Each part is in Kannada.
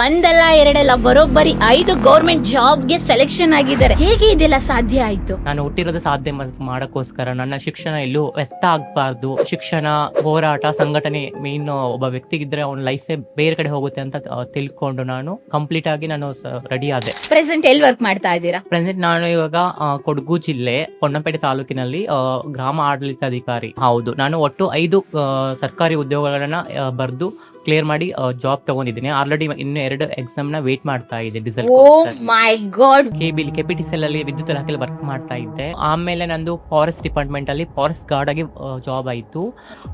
ಒಂದಲ್ಲ ಎರಡಲ್ಲ ಬರೋಬ್ಬರಿ 5 ಗೌರ್ಮೆಂಟ್ ಜಾಬ್ಗೆ ಸೆಲೆಕ್ಷನ್ ಆಗಿದ್ದಾರೆ. ಹೇಗೆ ಇದೆಲ್ಲ ಸಾಧ್ಯ ಆಯ್ತು? ನಾನು ಹುಟ್ಟಿರೋದು ಸಾಧ್ಯ ಮಾಡಕ್ಕೋಸ್ಕರ ನನ್ನ ಶಿಕ್ಷಣ ಎಲ್ಲೂ ವ್ಯರ್ಥ ಆಗ್ಬಾರ್ದು. ಶಿಕ್ಷಣ, ಹೋರಾಟ, ಸಂಘಟನೆ ಮೇನ್ ಒಬ್ಬ ವ್ಯಕ್ತಿಗಿದ್ರೆ ಅವನ ಲೈಫೇ ಬೇರೆ ಕಡೆ ಹೋಗುತ್ತೆ ಅಂತ ತಿಳ್ಕೊಂಡು ನಾನು ಕಂಪ್ಲೀಟ್ ಆಗಿ ನಾನು ರೆಡಿ ಆದೆ. ಪ್ರೆಸೆಂಟ್ ಎಲ್ಲಿ ವರ್ಕ್ ಮಾಡ್ತಾ ಇದ್ದೀರಾ? ಪ್ರೆಸೆಂಟ್ ನಾನು ಇವಾಗ ಕೊಡಗು ಜಿಲ್ಲೆ ಪೊನ್ನಂಪೇಟೆ ತಾಲೂಕಿನಲ್ಲಿ ಗ್ರಾಮ ಆಡಳಿತಾಧಿಕಾರಿ. ಹೌದು, ನಾನು ಒಟ್ಟು 5 ಸರ್ಕಾರಿ ಉದ್ಯೋಗಗಳನ್ನ ಬರೆದು ಕ್ಲಿಯರ್ ಮಾಡಿ ಜಾಬ್ ತಗೊಂಡಿದ್ದೀನಿ. ಆಲ್ರೆಡಿ ಇನ್ನು 2 ಎಕ್ಸಾಮ್ ನ ವೇಟ್ ಮಾಡ್ತಾ ಇದೆ. ಡೀಸೆಲ್ ಮೈ ಗಾಡ್. ಕೆಪಿಟಿಸಿಎಲ್ ಅಲ್ಲಿ ವಿದ್ಯುತ್ ಇಲಾಖೆಯಲ್ಲಿ ವರ್ಕ್ ಮಾಡ್ತಾ ಇದ್ದೆ. ಆಮೇಲೆ ನಂದು ಫಾರೆಸ್ಟ್ ಡಿಪಾರ್ಟ್ಮೆಂಟ್ ಅಲ್ಲಿ ಫಾರೆಸ್ಟ್ ಗಾರ್ಡ್ ಆಗಿ ಜಾಬ್ ಆಯ್ತು.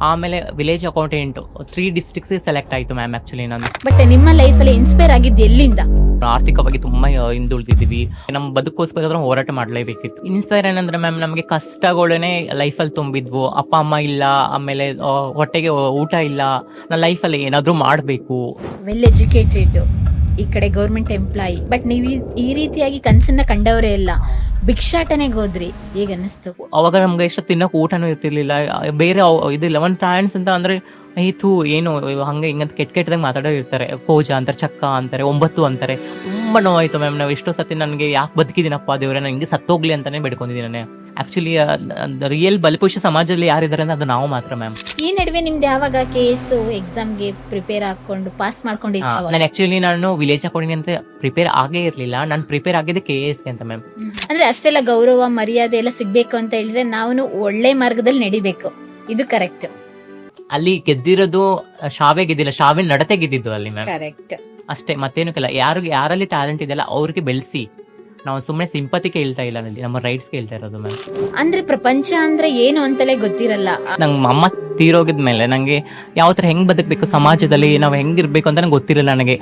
ಆಮೇಲೆ ವಿಲೇಜ್ ಅಕೌಂಟೆಂಟ್ 3 ಡಿಸ್ಟ್ರಿಕ್ಟ್ಸ್ ಸೆಲೆಕ್ಟ್ ಆಯ್ತು ಮ್ಯಾಮ್. ಆಕ್ಚುಲಿ ನಾನು ಬಟ್ ನಿಮ್ಮ ಲೈಫ್ ಅಲ್ಲಿ ಇನ್ಸ್ಪೈರ್ ಆಗಿದ್ದು ಎಲ್ಲಿಂದ? ಆರ್ಥಿಕವಾಗಿ ತುಂಬಾ ಹಿಂದುಳಿದಿದ್ದೀವಿ. ನಮ್ಮ ಬದುಕೋಸ್ಕರ ಹೋರಾಟ ಮಾಡ್ಲೇಬೇಕಿತ್ತು. ಇನ್ಸ್ಪೈರ್ ಏನಂದ್ರೆ ಮ್ಯಾಮ್, ನಮಗೆ ಕಷ್ಟಗಳೇ ಲೈಫಲ್ಲಿ ತುಂಬಿದ್ವು. ಅಪ್ಪ ಅಮ್ಮ ಇಲ್ಲ, ಆಮೇಲೆ ಹೊಟ್ಟೆಗೆ ಊಟ ಇಲ್ಲ. ನನ್ನ ಲೈಫಲ್ಲಿ ಏನಾದ್ರೂ ಮಾಡ್ಬೇಕು. ವೆಲ್ ಎಜುಕೇಟೆಡ್, ಈ ಕಡೆ ಗೌರ್ಮೆಂಟ್ ಎಂಪ್ಲಾಯಿ, ಬಟ್ ನೀವು ಈ ರೀತಿಯಾಗಿ ಕನ್ಸನ್ನ ಕಂಡವರೇ ಇಲ್ಲ. ಭಿಕ್ಷಾಟನೆಗೆ ಹೋದ್ರಿ, ಹೇಗ ಅನ್ನಿಸ್ತು? ಅವಾಗ ನಮ್ಗೆ ಎಷ್ಟು ತಿನ್ನಕ್ ಊಟನೂ ಇರ್ತಿರ್ಲಿಲ್ಲ. ಬೇರೆ ಇದಿಲ್ಲ. ಒಂದು ಟ್ರಾನ್ಸ್ ಅಂತ ಅಂದ್ರೆ ಆಯ್ತು ಏನು ಹಂಗೆ ಹಿಂಗಂತ ಕೆಟ್ಟದಾಗ ಮಾತಾಡೋರು ಇರ್ತಾರೆ. ಪೂಜಾ ಅಂತಾರೆ, ಚಕ್ಕ ಅಂತಾರೆ, 9 ಅಂತಾರೆ. ತುಂಬಾ ನೋವಾಯ್ತು ಮ್ಯಾಮ್. ನಾವು ಎಷ್ಟೋ ಸತಿ ನನಗೆ ಯಾಕೆ ಬದುಕಿದ್ದೀನಪ್ಪ ದೇವ್ರೆ, ನನಗೆ ಸತ್ತೋಗ್ಲಿ ಅಂತಾನೆ ಬೇಡ್ಕೊಂಡಿದ್ದೀನಿ. ಆಕ್ಚುಲಿ ರಿಯಲ್ ಬಲಿಪುರುಷ ಸಮಾಜದಲ್ಲಿ ಯಾರಿದ್ದಾರೆ ಅಂದ್ರೆ ಅದು ನಾವು ಮಾತ್ರ ಮ್ಯಾಮ್. ಈ ನಡುವೆ ನಿಮ್ದು ಯಾವಾಗ KS ಎಕ್ಸಾಮ್ಗೆ ಪ್ರಿಪೇರ್ ಹಾಕೊಂಡು ಪಾಸ್ ಮಾಡ್ಕೊಂಡಿದ್ದೆ? ನಾನು ಆಕ್ಚುಲಿ ನಾನು ವಿಲೇಜ್ ಅಕೌಂಟಿಂಗ್ ಅಂತ ಪ್ರಿಪೇರ್ ಆಗೇ ಇರ್ಲಿಲ್ಲ. ನಾನು ಪ್ರಿಪೇರ್ ಆಗಿದ್ದೆ KS ಅಂತ ಮ್ಯಾಮ್. ಅಂದ್ರೆ ಅಷ್ಟೆಲ್ಲ ಗೌರವ ಮರ್ಯಾದೆ ಎಲ್ಲ ಸಿಗ್ಬೇಕು ಅಂತ ಹೇಳಿದ್ರೆ ನಾವು ಒಳ್ಳೆ ಮಾರ್ಗದಲ್ಲಿ ನಡಿಬೇಕು, ಇದು ಕರೆಕ್ಟ್. ಅಲ್ಲಿ ಗೆದ್ದಿರೋದು ಶಾವೆ ಗೆದ್ದಿಲ್ಲ, ಶಾವೆ ನಡತೆ ಗೆದ್ದಿದ್ದು ಅಲ್ಲಿ ಮ್ಯಾಮ್. ಕರೆಕ್ಟ್ ಅಷ್ಟೇ, ಮತ್ತೇನು ಕೆಲ. ಯಾರಲ್ಲಿ ಟ್ಯಾಲೆಂಟ್ ಇದೆಯಲ್ಲ ಅವ್ರಿಗೆ ಬೆಳೆಸಿ. ನಾವು ಸುಮ್ಮನೆ ಸಿಂಪತಿ ಕೇಳ್ತಾ ಇಲ್ಲ, ನಮ್ಮ ರೈಟ್ಸ್ ಕೇಳ್ತಾ ಇರೋದು ಮ್ಯಾಮ್. ಅಂದ್ರೆ ಪ್ರಪಂಚ ಅಂದ್ರೆ ಏನು ಅಂತಲೇ ಗೊತ್ತಿರಲ್ಲ. ನಂಗೆ ಅಮ್ಮ ತೀರೋಗಿದ್ಮೇಲೆ ನಂಗೆ ಯಾವ ತರ ಹೆಂಗ್ ಬದುಕಬೇಕು, ಸಮಾಜದಲ್ಲಿ ನಾವು ಹೆಂಗಿರ್ಬೇಕು ಅಂತ ನಂಗೆ ಗೊತ್ತಿರಲಿಲ್ಲ ನನಗೆ.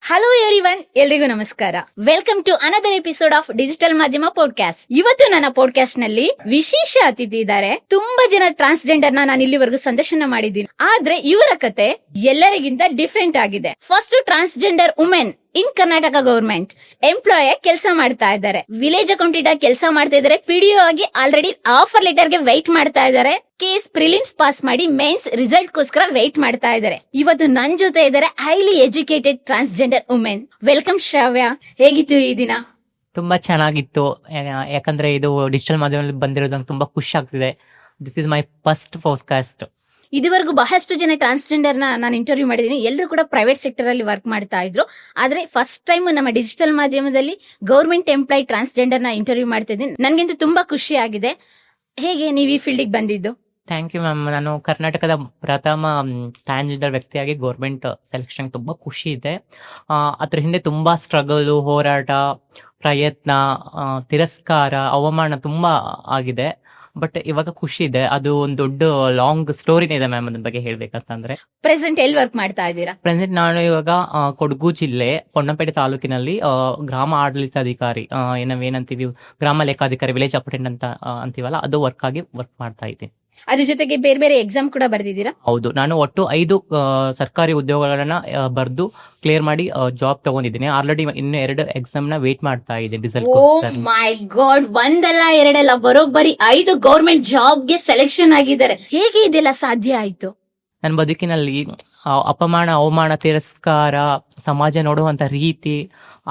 ಹಲೋ ಎವ್ರಿವನ್, ಎಲ್ರಿಗೂ ನಮಸ್ಕಾರ. Welcome to another episode of digital Madhyama podcast. ಇವತ್ತು ನನ್ನ ಪಾಡ್ಕಾಸ್ಟ್ ನಲ್ಲಿ ವಿಶೇಷ ಅತಿಥಿ ಇದ್ದಾರೆ. ತುಂಬಾ ಜನ ಟ್ರಾನ್ಸ್ಜೆಂಡರ್ ನಾನು ಇಲ್ಲಿವರೆಗೂ ಸಂದರ್ಶನ ಮಾಡಿದ್ದೀನಿ, ಆದ್ರೆ ಇವರ ಕತೆ ಎಲ್ಲರಿಗಿಂತ ಡಿಫ್ರೆಂಟ್ ಆಗಿದೆ. First transgender women in Karnataka government employee ಕೆಲಸ ಮಾಡ್ತಾ ಇದ್ದಾರೆ. ವಿಲೇಜ್ ಅಕೌಂಟೆಂಟ್ ಆಗಿ ಕೆಲಸ ಮಾಡ್ತಾ ಇದ್ದಾರೆ. PDO ಆಗಿ ಆಲ್ರೆಡಿ ಆಫರ್ ಲೆಟರ್ ಗೆ ವೈಟ್ ಮಾಡ್ತಾ ಇದ್ದಾರೆ. KS ಪ್ರಿಲಿಮ್ಸ್ ಪಾಸ್ ಮಾಡಿ ಮೇನ್ಸ್ ರಿಸಲ್ಟ್ ಗೋಸ್ಕರ ವೈಟ್ ಮಾಡ್ತಾ ಇದ್ದಾರೆ. ಇವತ್ತು ನನ್ ಜೊತೆ ಇದ್ದಾರೆ highly educated transgender women. Welcome Shravya, ಹೇಗಿತ್ತು ಈ ದಿನ? ತುಂಬಾ ಚೆನ್ನಾಗಿತ್ತು. ಯಾಕಂದ್ರೆ ಇದು ಡಿಜಿಟಲ್ ಮಾಧ್ಯಮದಲ್ಲಿ ಬಂದಿರೋದು ನಂಗೆ ತುಂಬಾ ಖುಷಿ ಆಗ್ತಿದೆ. This is my first podcast. ಇದುವರೆಗೂ ಬಹಳಷ್ಟು ಜನ ಟ್ರಾನ್ಸ್ಜೆಂಡರ್ ನಾನು ಇಂಟರ್ವ್ಯೂ ಮಾಡಿದ್ದೀನಿ. ಎಲ್ಲರೂ ಕೂಡ ಪ್ರೈವೇಟ್ ಸೆಕ್ಟರ್ ಅಲ್ಲಿ ವರ್ಕ್ ಮಾಡ್ತಾ ಇದ್ರು. ಆದ್ರೆ ಫಸ್ಟ್ ಟೈಮ್ ನಮ್ಮ ಡಿಜಿಟಲ್ ಮಾಧ್ಯಮದಲ್ಲಿ ಗೌರ್ಮೆಂಟ್ ಎಂಪ್ಲಾಯ್ ಟ್ರಾನ್ಸ್ಜೆಂಡರ್ ನ ಇಂಟರ್ವ್ಯೂ ಮಾಡ್ತಾ ಇದ್ದೀನಿ. ನನ್ಗಿಂತ ತುಂಬಾ ಖುಷಿ ಆಗಿದೆ. ಹೇಗೆ ನೀವು ಈ ಫೀಲ್ಡಿಗೆ ಬಂದಿದ್ದು? Thank you ma'am. ನಾನು ಕರ್ನಾಟಕದ ಪ್ರಥಮ ಟ್ರಾನ್ಸ್ಜೆಂಡರ್ ವ್ಯಕ್ತಿಯಾಗಿ ಗೌರ್ಮೆಂಟ್ ಸೆಲೆಕ್ಷನ್ ತುಂಬಾ ಖುಷಿ ಇದೆ. ಅದ್ರ ಹಿಂದೆ ತುಂಬಾ ಸ್ಟ್ರಗಲ್, ಹೋರಾಟ, ಪ್ರಯತ್ನ, ತಿರಸ್ಕಾರ, ಅವಮಾನ ತುಂಬಾ ಆಗಿದೆ. ಬಟ್ ಇವಾಗ ಖುಷಿ ಇದೆ. ಅದು ಒಂದು ದೊಡ್ಡ ಲಾಂಗ್ ಸ್ಟೋರಿನೇ ಇದೆ ಮ್ಯಾಮ್. ಅದ್ರ ಬಗ್ಗೆ ಹೇಳ್ಬೇಕಂತಂದ್ರೆ ಪ್ರೆಸೆಂಟ್ ಎಲ್ಲಿ ವರ್ಕ್ ಮಾಡ್ತಾ ಇದ್ದೀರಾ? ಪ್ರೆಸೆಂಟ್ ನಾನು ಇವಾಗ ಕೊಡಗು ಜಿಲ್ಲೆ ಪೊನ್ನಂಪೇಟೆ ತಾಲೂಕಿನಲ್ಲಿ ಗ್ರಾಮ ಆಡಳಿತಾಧಿಕಾರಿ, ಏನಂತೀವಿ, ಗ್ರಾಮ ಲೆಕ್ಕಾಧಿಕಾರಿ, ವಿಲೇಜ್ ಅಕೌಂಟೆಂಟ್ ಅಂತ ಅಂತೀವಲ್ಲ, ಅದು ವರ್ಕ್ ಆಗಿ ವರ್ಕ್ ಮಾಡ್ತಾ ಇದ್ದೀನಿ. ಅದ್ರ ಜೊತೆಗೆ ಬೇರೆ ಬೇರೆ ಎಕ್ಸಾಮ್ ಕೂಡ ಬರ್ದಿದ್ದೀರಾ? ಹೌದು, ನಾನು ಒಟ್ಟು 5 ಸರ್ಕಾರಿ ಉದ್ಯೋಗಗಳನ್ನ ಬರೆದು ಕ್ಲಿಯರ್ ಮಾಡಿ ಜಾಬ್ ತಗೊಂಡಿದ್ದೀನಿ. ಆಲ್ರೆಡಿ ಇನ್ನು 2 ಎಕ್ಸಾಮ್ ನ ವೇಟ್ ಮಾಡ್ತಾ ಇದೆ. ಡೀಸೆಲ್ ಮೈ ಗಾಡ್, ಒಂದಲ್ಲ ಎರಡಲ್ಲ ಬರೋಬ್ಬರಿ 5 ಗೌರ್ಮೆಂಟ್ ಜಾಬ್ಗೆ ಸೆಲೆಕ್ಷನ್ ಆಗಿದ್ದಾರೆ. ಹೇಗೆ ಇದೆಲ್ಲ ಸಾಧ್ಯ ಆಯ್ತು? ನನ್ನ ಬದುಕಿನಲ್ಲಿ ಅಪಮಾನ, ಅವಮಾನ, ತಿರಸ್ಕಾರ, ಸಮಾಜ ನೋಡುವಂತ ರೀತಿ,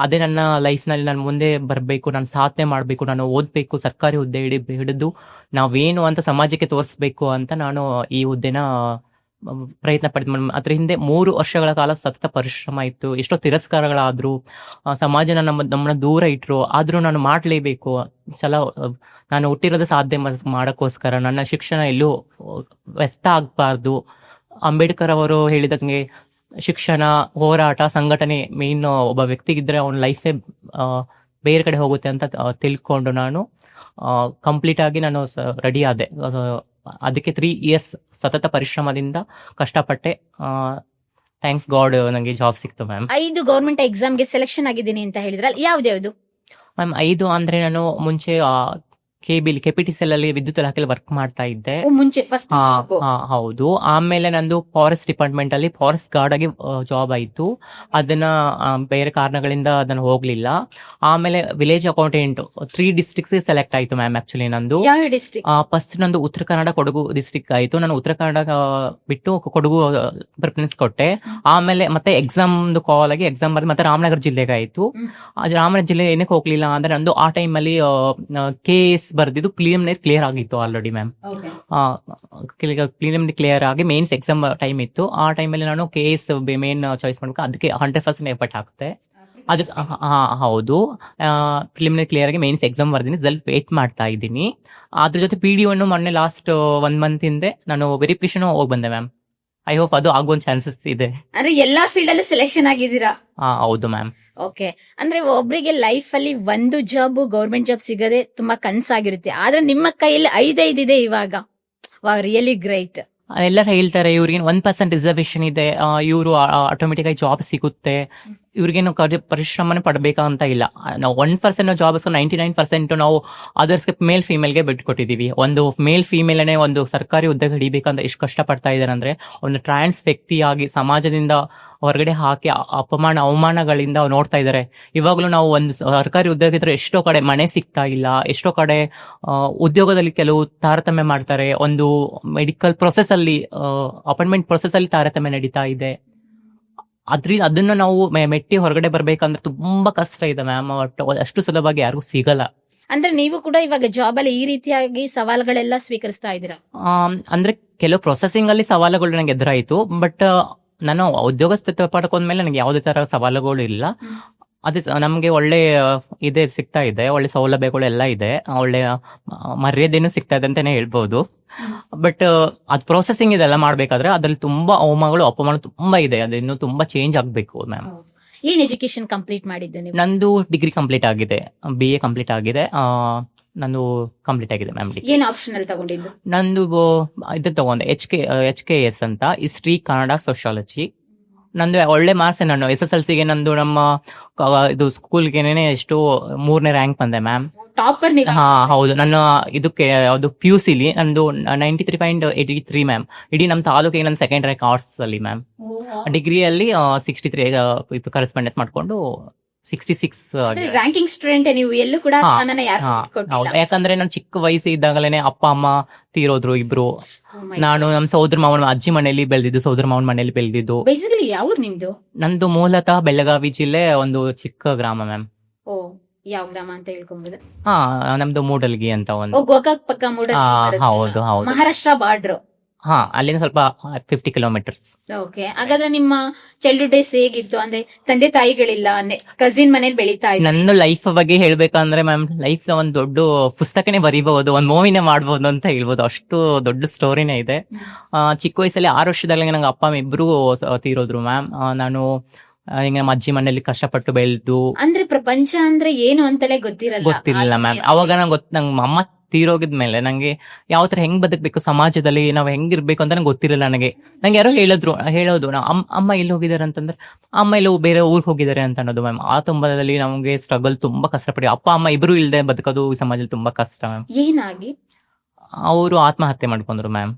ಅದೇ ನನ್ನ ಲೈಫ್ ನಲ್ಲಿ ನಾನು ಮುಂದೆ ಬರಬೇಕು, ನಾನು ಸಾಧನೆ ಮಾಡಬೇಕು, ನಾನು ಓದ್ಬೇಕು, ಸರ್ಕಾರಿ ಹುದ್ದೆ ಹಿಡಿದು ನಾವೇನು ಅಂತ ಸಮಾಜಕ್ಕೆ ತೋರಿಸ್ಬೇಕು ಅಂತ ನಾನು ಈ ಹುದ್ದೆನ ಪ್ರಯತ್ನ ಪಡಿದ. ಅದ್ರ ಹಿಂದೆ 3 ವರ್ಷಗಳ ಕಾಲ ಸತತ ಪರಿಶ್ರಮ ಇತ್ತು. ಎಷ್ಟೋ ತಿರಸ್ಕಾರಗಳಾದ್ರು, ಸಮಾಜನ ನಮ್ಮನ್ನ ದೂರ ಇಟ್ರು, ಆದ್ರೂ ನಾನು ಮಾಡ್ಲೇಬೇಕು. ಸಲ ನಾನು ಹುಟ್ಟಿರೋದು ಸಾಧ್ಯ ಮಾಡಕ್ಕೋಸ್ಕರ ನನ್ನ ಶಿಕ್ಷಣ ಎಲ್ಲೂ ವ್ಯರ್ಥ ಆಗ್ಬಾರ್ದು. ಅಂಬೇಡ್ಕರ್ ಅವರು ಹೇಳಿದಂಗೆ ಶಿಕ್ಷಣ, ಹೋರಾಟ, ಸಂಘಟನೆ ಮೇನ್ ಒಬ್ಬ ವ್ಯಕ್ತಿಗಿದ್ರೆ ಅವನ ಲೈಫೇ ಬೇರೆ ಕಡೆ ಹೋಗುತ್ತೆ ಅಂತ ತಿಳ್ಕೊಂಡು ನಾನು ಕಂಪ್ಲೀಟ್ ಆಗಿ ನಾನು ರೆಡಿ ಆದೆ. ಅದಕ್ಕೆ 3 ಇಯರ್ಸ್ ಸತತ ಪರಿಶ್ರಮದಿಂದ ಕಷ್ಟಪಟ್ಟೆ. ಥ್ಯಾಂಕ್ಸ್ ಗಾಡ್ ನಂಗೆ ಜಾಬ್ ಸಿಕ್ತು ಮ್ಯಾಮ್. 5 ಗೌರ್ಮೆಂಟ್ ಎಕ್ಸಾಮ್ಗೆ ಸೆಲೆಕ್ಷನ್ ಆಗಿದ್ದೀನಿ ಅಂತ ಹೇಳಿದ್ರಲ್ಲ, ಯಾವ್ದ್ಯಾವ್ದು ಮ್ಯಾಮ್? 5 ಅಂದ್ರೆ ನಾನು ಮುಂಚೆ KPTCL ಅಲ್ಲಿ ವಿದ್ಯುತ್ ಇಲಾಖೆಯಲ್ಲಿ ವರ್ಕ್ ಮಾಡ್ತಾ ಇದ್ದೆ. ಮುಂಚೆ ಫಸ್ಟ್ ಹೌದು. ಆಮೇಲೆ ನಂದು ಫಾರೆಸ್ಟ್ ಡಿಪಾರ್ಟ್ಮೆಂಟ್ ಅಲ್ಲಿ ಫಾರೆಸ್ಟ್ ಗಾರ್ಡ್ ಆಗಿ ಜಾಬ್ ಆಯ್ತು. ಅದನ್ನ ಬೇರೆ ಕಾರಣಗಳಿಂದ ಅದನ್ನ ಹೋಗ್ಲಿಲ್ಲ. ಆಮೇಲೆ ವಿಲೇಜ್ ಅಕೌಂಟೆಂಟ್ 3 ಡಿಸ್ಟ್ರಿಕ್ಟ್ಸ್ ಸೆಲೆಕ್ಟ್ ಆಯ್ತು ಮ್ಯಾಮ್. ಆಕ್ಚುಲಿ ನಂದು ಯಾವ ಡಿಸ್ಟ್ರಿಕ್ಟ್? ಫಸ್ಟ್ ನಂದು ಉತ್ತರ ಕನ್ನಡ ಕೊಡಗು ಡಿಸ್ಟ್ರಿಕ್ಟ್ ಆಯ್ತು. ನಾನು ಉತ್ತರ ಕನ್ನಡ ಬಿಟ್ಟು ಕೊಡಗು ಪ್ರಿಫರೆನ್ಸ್ ಕೊಟ್ಟೆ. ಆಮೇಲೆ ಮತ್ತೆ ಎಕ್ಸಾಮ್ ಕಾಲ್ ಆಗಿ ಎಕ್ಸಾಮ್ ಬರ್ದು ಮತ್ತೆ ರಾಮನಗರ ಜಿಲ್ಲೆಗೆ ಆಯ್ತು. ರಾಮನಗರ ಜಿಲ್ಲೆ ಏನಕ್ಕೆ ಹೋಗ್ಲಿಲ್ಲ ಅಂದ್ರೆ ನಂದು ಆ ಟೈಮ್ ಅಲ್ಲಿ KS ಬರ್ದಿದ್ದು ಪ್ರಿಲಿಮಿನರಿ ಕ್ಲಿಯರ್ ಆಗಿತ್ತು ಆಲ್ರೆಡಿ ಮ್ಯಾಮ್. ಪ್ರಿಲಿಮಿನರಿ ಕ್ಲಿಯರ್ ಆಗಿ ಮೇನ್ಸ್ ಎಕ್ಸಾಮ್ ಟೈಮ್ ಇತ್ತು. ಆ ಟೈಮಲ್ಲಿ ನಾನು KS ಮೇನ್ ಚಾಯ್ಸ್ ಮಾಡ್ಬೇಕು. ಅದಕ್ಕೆ 100% ಎಫರ್ಟ್ ಹಾಕ್ತೆ. ಅದು ಹೌದು. ಪ್ರಿಲಿಮಿನರಿ ಕ್ಲಿಯರ್ ಆಗಿ ಮೇನ್ಸ್ ಎಕ್ಸಾಮ್ ಬರ್ದಿನಿ. ರಿಸಲ್ಟ್ ವೇಟ್ ಮಾಡ್ತಾ ಇದ್ದೀನಿ. ಅದ್ರ ಜೊತೆ PDO ಮೊನ್ನೆ ಲಾಸ್ಟ್ 1 ಮಂತ್ ಹಿಂದೆ ನಾನು ವೆರಿಫಿಕೇಶನ್ ಹೋಗಿ ಬಂದೆ ಮ್ಯಾಮ್. ಐ ಹೋಪ್ ಅದು ಆಗೋ ಚಾನ್ಸಸ್ ಇದೆ. ಅಂದ್ರೆ ಎಲ್ಲಾ ಫೀಲ್ಡ್ ಅಲ್ಲೂ ಸೆಲೆಕ್ಷನ್ ಆಗಿದ್ದೀರಾ? ಹೌದು ಮ್ಯಾಮ್. ಓಕೆ. ಅಂದ್ರೆ ಒಬ್ರಿಗೆ ಲೈಫ್ ಅಲ್ಲಿ ಒಂದು ಜಾಬ್ ಗೌರ್ಮೆಂಟ್ ಜಾಬ್ ಸಿಗದೆ ತುಂಬಾ ಕನ್ಸಾಗಿರುತ್ತೆ. ಆದ್ರೆ ನಿಮ್ಮ ಕೈಯಲ್ಲಿ 5 ಇದೆ ಇವಾಗ. Really great. ಎಲ್ಲರೂ ಹೇಳ್ತಾರೆ ಇವ್ರಿಗೆ 1% ರಿಸರ್ವೇಶನ್ ಇದೆ, ಇವರು ಆಟೋಮೆಟಿಕ್ ಆಗಿ ಜಾಬ್ ಸಿಗುತ್ತೆ, ಇವ್ರಿಗೇನು ಪರಿಶ್ರಮನೇ ಪಡಬೇಕಂತ ಇಲ್ಲ. ನಾವು 1% ಜಾಬ್ 99% ನಾವು ಅದರ್ಸ್ಗೆ ಮೇಲ್ ಫೀಮೇಲ್ಗೆ ಬಿಟ್ಕೊಟ್ಟಿದೀವಿ. ಒಂದು ಮೇಲ್ ಫೀಮೇಲ್ನೇ ಒಂದು ಸರ್ಕಾರಿ ಹುದ್ದೆಗೆ ಹಿಡಿಬೇಕಂತ ಎಷ್ಟು ಕಷ್ಟ ಪಡ್ತಾ ಇದ್ದಾರೆ ಅಂದ್ರೆ, ಒಂದು ಟ್ರಾನ್ಸ್ ವ್ಯಕ್ತಿಯಾಗಿ ಸಮಾಜದಿಂದ ಹೊರಗಡೆ ಹಾಕಿ ಅವಮಾನಗಳಿಂದ ನೋಡ್ತಾ ಇದ್ದಾರೆ. ಇವಾಗ್ಲೂ ನಾವು ಒಂದು ಸರ್ಕಾರಿ ಉದ್ಯೋಗ ಇದ್ರೆ ಎಷ್ಟೋ ಕಡೆ ಮನೆ ಸಿಗ್ತಾ ಇಲ್ಲ, ಎಷ್ಟೋ ಕಡೆ ಉದ್ಯೋಗದಲ್ಲಿ ಕೆಲವು ತಾರತಮ್ಯ ಮಾಡ್ತಾರೆ. ಒಂದು ಮೆಡಿಕಲ್ ಪ್ರೊಸೆಸ್ ಅಲ್ಲಿ ಅಪಾಯಿಂಟ್ಮೆಂಟ್ ಪ್ರೊಸೆಸ್ ಅಲ್ಲಿ ತಾರತಮ್ಯ ನಡೀತಾ ಇದೆ. ಅದನ್ನ ನಾವು ಮೆಟ್ಟಿ ಹೊರಗಡೆ ಬರ್ಬೇಕಂದ್ರೆ ತುಂಬಾ ಕಷ್ಟ ಇದೆ ಮ್ಯಾಮ್. ಅಷ್ಟು ಸುಲಭವಾಗಿ ಯಾರಿಗೂ ಸಿಗಲ್ಲ. ಅಂದ್ರೆ ನೀವು ಕೂಡ ಇವಾಗ ಜಾಬ್ ಅಲ್ಲಿ ಈ ರೀತಿಯಾಗಿ ಸವಾಲುಗಳೆಲ್ಲ ಸ್ವೀಕರಿಸ್ತಾ ಇದ್ದೀರಾ? ಅಂದ್ರೆ ಕೆಲವು ಪ್ರೊಸೆಸಿಂಗ್ ಅಲ್ಲಿ ಸವಾಲುಗಳು ನನಗೆ ಎದುರಾಯ್ತು. ಬಟ್ ನಾನು ಉದ್ಯೋಗಸ್ಥತ್ವ ಪಡ್ಕೊಂಡ್ಮೇಲೆ ನನಗೆ ಯಾವುದೇ ತರ ಸವಾಲುಗಳು ಇಲ್ಲ. ಅದೇ ನಮ್ಗೆ ಒಳ್ಳೆ ಇದೆ ಸಿಗ್ತಾ ಇದೆ, ಒಳ್ಳೆ ಸೌಲಭ್ಯಗಳು ಎಲ್ಲ ಇದೆ, ಒಳ್ಳೆ ಮರ್ಯಾದೆನೂ ಸಿಗ್ತಾ ಇದೆ ಅಂತಾನೆ ಹೇಳ್ಬಹುದು. ಬಟ್ ಅದ್ ಪ್ರೊಸೆಸಿಂಗ್ ಇದೆಲ್ಲ ಮಾಡ್ಬೇಕಾದ್ರೆ ಅದ್ರಲ್ಲಿ ತುಂಬಾ ಅಪಮಾನ ತುಂಬಾ ಇದೆ. ಅದು ಇನ್ನೂ ತುಂಬಾ ಚೇಂಜ್ ಆಗ್ಬೇಕು ಮ್ಯಾಮ್. ಏನ್ ಎಜುಕೇಶನ್ ಕಂಪ್ಲೀಟ್ ಮಾಡಿದ್ದೆ ನೀವು? ನಂದು ಡಿಗ್ರಿ ಕಂಪ್ಲೀಟ್ ಆಗಿದೆ, BA ಕಂಪ್ಲೀಟ್ ಆಗಿದೆ. ನಂದು ಕಂಪ್ಲೀಟ್ ಆಗಿದೆ ಮ್ಯಾಮ್. ಏನ್ ಆಪ್ಷನಲ್ ತಗೊಂಡಿದ್ದು? ನಂದು ಇದು ತಗೊಂಡೆ HKS ಅಂತ, ಹಿಸ್ಟ್ರಿ, ಕನ್ನಡ, ಸೋಶಿಯಾಲಜಿ. ನಂದು ಒಳ್ಳೆ ಮಾರ್ಕ್ಸ್. ನಾನು SSLCಗೆ ನಂದು ನಮ್ಮ ಇದು ಸ್ಕೂಲ್ಗೆನೆ ಎಷ್ಟು 3ನೇ ರ್ಯಾಂಕ್ ಬಂದೆ ಮ್ಯಾಮ್. ಟಾಪರ್? ಹೌದು. ನನ್ನ ಇದಕ್ಕೆ ಯಾವ್ದು PUCಲಿ ನಂದು 93.83 ಮ್ಯಾಮ್. ಇಡೀ ನಮ್ಮ ತಾಲೂಕಿಗೆ ನನ್ನ 2nd ರ್ಯಾಂಕ್ ಆರ್ಟ್ಸ್ ಅಲ್ಲಿ ಮ್ಯಾಮ್. ಡಿಗ್ರಿಯಲ್ಲಿ 63 ಇದು ಕರೆಸ್ಪಾಂಡೆನ್ಸ್ ಮಾಡ್ಕೊಂಡು 66 ರ್ಯಾಂಕಿಂಗ್ ಸ್ಟೂಡೆಂಟ್ ನೀವು. ಎಲ್ಲೂ ಕೂಡ ಯಾಕಂದ್ರೆ ನಾನು ಚಿಕ್ಕ ವಯಸ್ಸು ಇದ್ದಾಗಲೇನೆ ಅಪ್ಪ ಅಮ್ಮ ತೀರೋದ್ರು ಇಬ್ರು. ನಾನು ನಮ್ಮ ಸೋದರ ಮಾವನ ಅಜ್ಜಿ ಮನೆಯಲ್ಲಿ ಬೆಳೆದಿದ್ದು, ಸೋದರ ಮಾವನ ಮನೆಯಲ್ಲಿ ಬೆಳೆದಿದ್ದು. ಬೇಸಿಕಲಿ ಯಾವ ನಿಮ್ದು? ನಂದು ಮೂಲತಃ ಬೆಳಗಾವಿ ಜಿಲ್ಲೆ, ಒಂದು ಚಿಕ್ಕ ಗ್ರಾಮ ಮ್ಯಾಮ್. ಓ, ಯಾವ ಗ್ರಾಮ ಅಂತ ಹೇಳ್ಕೊಂಬೋದು? ನಮ್ದು ಮೂಡಲ್ಗಿ ಅಂತ ಒಂದು. ಗೋಕಾಕ್ ಪಕ್ಕ ಮೂಡಲ್ಗಿ. ಹೌದು ಹೌದು. ಮಹಾರಾಷ್ಟ್ರ ಬಾರ್ಡರ್. ಅಲ್ಲಿಂದ ಸ್ವಲ್ಪ 50 ಕಿಲೋಮೀಟರ್ಸ್. ಓಕೆ. ಹಾಗಾದ್ರೆ ನಿಮ್ಮ ಚೈಲ್ಡ್ಹುಡ್ ಡೇಸ್ ಹೇಗಿತ್ತು? ಅಂದ್ರೆ ತಂದೆ ತಾಯಿಗಳಿಲ್ಲ, ಕಸಿನ್ ಮನೇಲಿ ಬೆಳೀತಾ ಇತ್ತು. ನನ್ನ ಲೈಫ್ ಬಗ್ಗೆ ಹೇಳ್ಬೇಕಂದ್ರೆ ಮ್ಯಾಮ್, ಲೈಫ್ ಒಂದು ದೊಡ್ಡ ಪುಸ್ತಕನೇ ಬರೀಬಹುದು, ಒಂದ್ ಮೂವಿನೇ ಮಾಡ್ಬೋದು ಅಂತ ಹೇಳ್ಬೋದು. ಅಷ್ಟು ದೊಡ್ಡ ಸ್ಟೋರಿನೇ ಇದೆ. ಚಿಕ್ಕ ವಯಸ್ಸಲ್ಲಿ 6 ವರ್ಷದಲ್ಲಿ ನಂಗೆ ಅಪ್ಪ ಅಮ್ಮ ಇಬ್ರು ತೀರೋದ್ರು ಮ್ಯಾಮ್. ನಾನು ಹಿಂಗೆ ನಮ್ಮ ಅಜ್ಜಿ ಮನೆಯಲ್ಲಿ ಕಷ್ಟಪಟ್ಟು ಬೆಳೆದು. ಅಂದ್ರೆ ಪ್ರಪಂಚ ಅಂದ್ರೆ ಏನು ಅಂತಲೇ ಗೊತ್ತಿರಲಿಲ್ಲ ಮ್ಯಾಮ್. ಅವಾಗ ನಂಗೆ ಅಮ್ಮ ತೀರೋಗಿದ್ಮೇಲೆ ನಂಗೆ ಯಾವ ತರ ಹೆಂಗ್ ಬದುಕ್ಬೇಕು, ಸಮಾಜದಲ್ಲಿ ನಾವ್ ಹೆಂಗಿರ್ಬೇಕು ಅಂತ ನಂಗೆ ಗೊತ್ತಿರಲಿಲ್ಲ. ನಂಗೆ ಯಾರೋ ಹೇಳೋದು ಅಮ್ಮ ಎಲ್ಲಿ ಹೋಗಿದ್ದಾರೆ ಅಂತಂದ್ರೆ, ಅಮ್ಮ ಎಲ್ಲೋ ಬೇರೆ ಊರಿಗೆ ಹೋಗಿದ್ದಾರೆ ಅಂತ ಅನ್ನೋದು ಮ್ಯಾಮ್. ಆ ತುಂಬದಲ್ಲಿ ನಮ್ಗೆ ಸ್ಟ್ರಗಲ್ ತುಂಬಾ ಕಷ್ಟಪಟ್ಟು, ಅಪ್ಪ ಅಮ್ಮ ಇಬ್ರು ಇಲ್ದೆ ಬದುಕೋದು ಈ ಸಮಾಜದಲ್ಲಿ ತುಂಬಾ ಕಷ್ಟ ಮ್ಯಾಮ್. ಏನಾಗಿ? ಅವರು ಆತ್ಮಹತ್ಯೆ ಮಾಡ್ಕೊಂಡ್ರು ಮ್ಯಾಮ್.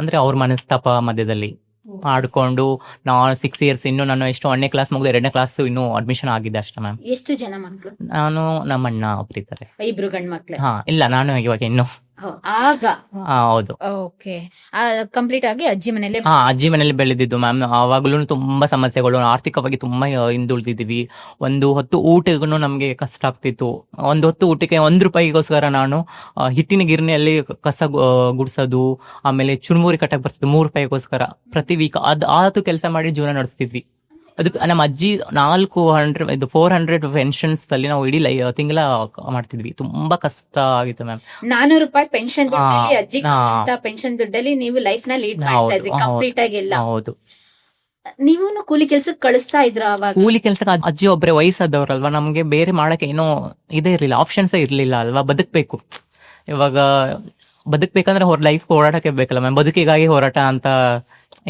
ಅಂದ್ರೆ ಅವ್ರ ಮನಸ್ತಾಪ ಮಧ್ಯದಲ್ಲಿ ಆಡ್ಕೊಂಡು. ನಾನು 6 ಇಯರ್ಸ್, ಇನ್ನು ನಾನು ಎಷ್ಟು 1ನೇ ಕ್ಲಾಸ್ ಮುಗಿದು 2ನೇ ಕ್ಲಾಸ್ ಇನ್ನು ಅಡ್ಮಿಷನ್ ಆಗಿದೆ ಅಷ್ಟೇ ಮ್ಯಾಮ್. ಎಷ್ಟು ಜನ ಮಕ್ಕಳು? ನಾನು, ನಮ್ಮ ಅಣ್ಣ ಒಬ್ಬರಿದ್ದಾರೆ. 2 ಗಂಡು ಮಕ್ಕಳು? ಇಲ್ಲ, ನಾನು ಇವಾಗ ಇನ್ನು. ಆಗ ಹೌದು. ಓಕೆ. ಕಂಪ್ಲೀಟ್ ಆಗಿ ಅಜ್ಜಿ ಮನೇಲಿ? ಅಜ್ಜಿ ಮನೇಲಿ ಬೆಳೆದಿದ್ದು ಮ್ಯಾಮ್. ಅವಾಗ್ಲೂ ತುಂಬಾ ಸಮಸ್ಯೆಗಳು, ಆರ್ಥಿಕವಾಗಿ ತುಂಬಾ ಹಿಂದುಳಿದಿದ್ದೀವಿ. ಒಂದು ಹೊತ್ತು ಊಟಗೂ ನಮ್ಗೆ ಕಷ್ಟ ಆಗ್ತಿತ್ತು. ಒಂದು ಹೊತ್ತು ಊಟಕ್ಕೆ 1 ರೂಪಾಯಿಗೋಸ್ಕರ ನಾನು ಹಿಟ್ಟಿನ ಗಿರಣಿಯಲ್ಲಿ ಕಸ ಗುಡ್ಸೋದು, ಆಮೇಲೆ ಚುರುಮುರಿ ಕಟ್ಟಕ್ ಬರ್ತಿದ್ದು 3 ರೂಪಾಯಿಗೋಸ್ಕರ ಪ್ರತಿ ವೀಕ್. ಆತು ಕೆಲಸ ಮಾಡಿ ಜೀವನ ನಡೆಸ್ತಿದ್ವಿ. ಅದು ನಮ್ಮ ಅಜ್ಜಿ 400 ಪೆನ್ಷನ್ಸ್ ಅಲ್ಲಿ ನಾವು ಇಡೀ ತಿಂಗಳ ಮಾಡ್ತಿದ್ವಿ. ತುಂಬಾ ಕಷ್ಟ ಆಗಿತ್ತು ಮ್ಯಾಮ್. 400 ರೂಪಾಯಿ ಪೆನ್ಷನ್ ದುಡ್ಡಲ್ಲಿ, ಅಜ್ಜಿ ಪೆನ್ಷನ್ ದುಡ್ಡಲ್ಲಿ ನೀವು ಲೈಫ್ ನ ಲೀಡ್ ಮಾಡ್ತಾ ಇದ್ರಿ ಕಂಪ್ಲೀಟ್ ಆಗಿ ಎಲ್ಲ. ಹೌದು. ನೀವು ಕೂಲಿ ಕೆಲ್ಸಕ್ಕೆ ಕಳಿಸ್ತಾ ಇದ್ರ ಅವಾಗ? ಕೂಲಿ ಕೆಲ್ಸಕ್ಕೆ ಅಜ್ಜಿ ಒಬ್ರೆ ವಯಸ್ಸಾದವ್ರಲ್ವಾ, ನಮ್ಗೆ ಬೇರೆ ಮಾಡಕ್ಕೆ ಏನೋ ಇದೇ ಇರ್ಲಿಲ್ಲ, ಆಪ್ಷನ್ಸ್ ಇರ್ಲಿಲ್ಲ ಅಲ್ವಾ. ಬದುಕ್ಬೇಕು. ಇವಾಗ ಬದುಕ್ಬೇಕಂದ್ರೆ ಲೈಫ್ ಹೋರಾಟಕ್ಕೆ ಬೇಕಲ್ಲ ಮ್ಯಾಮ್. ಬದುಕಿಗಾಗಿ ಹೋರಾಟ ಅಂತ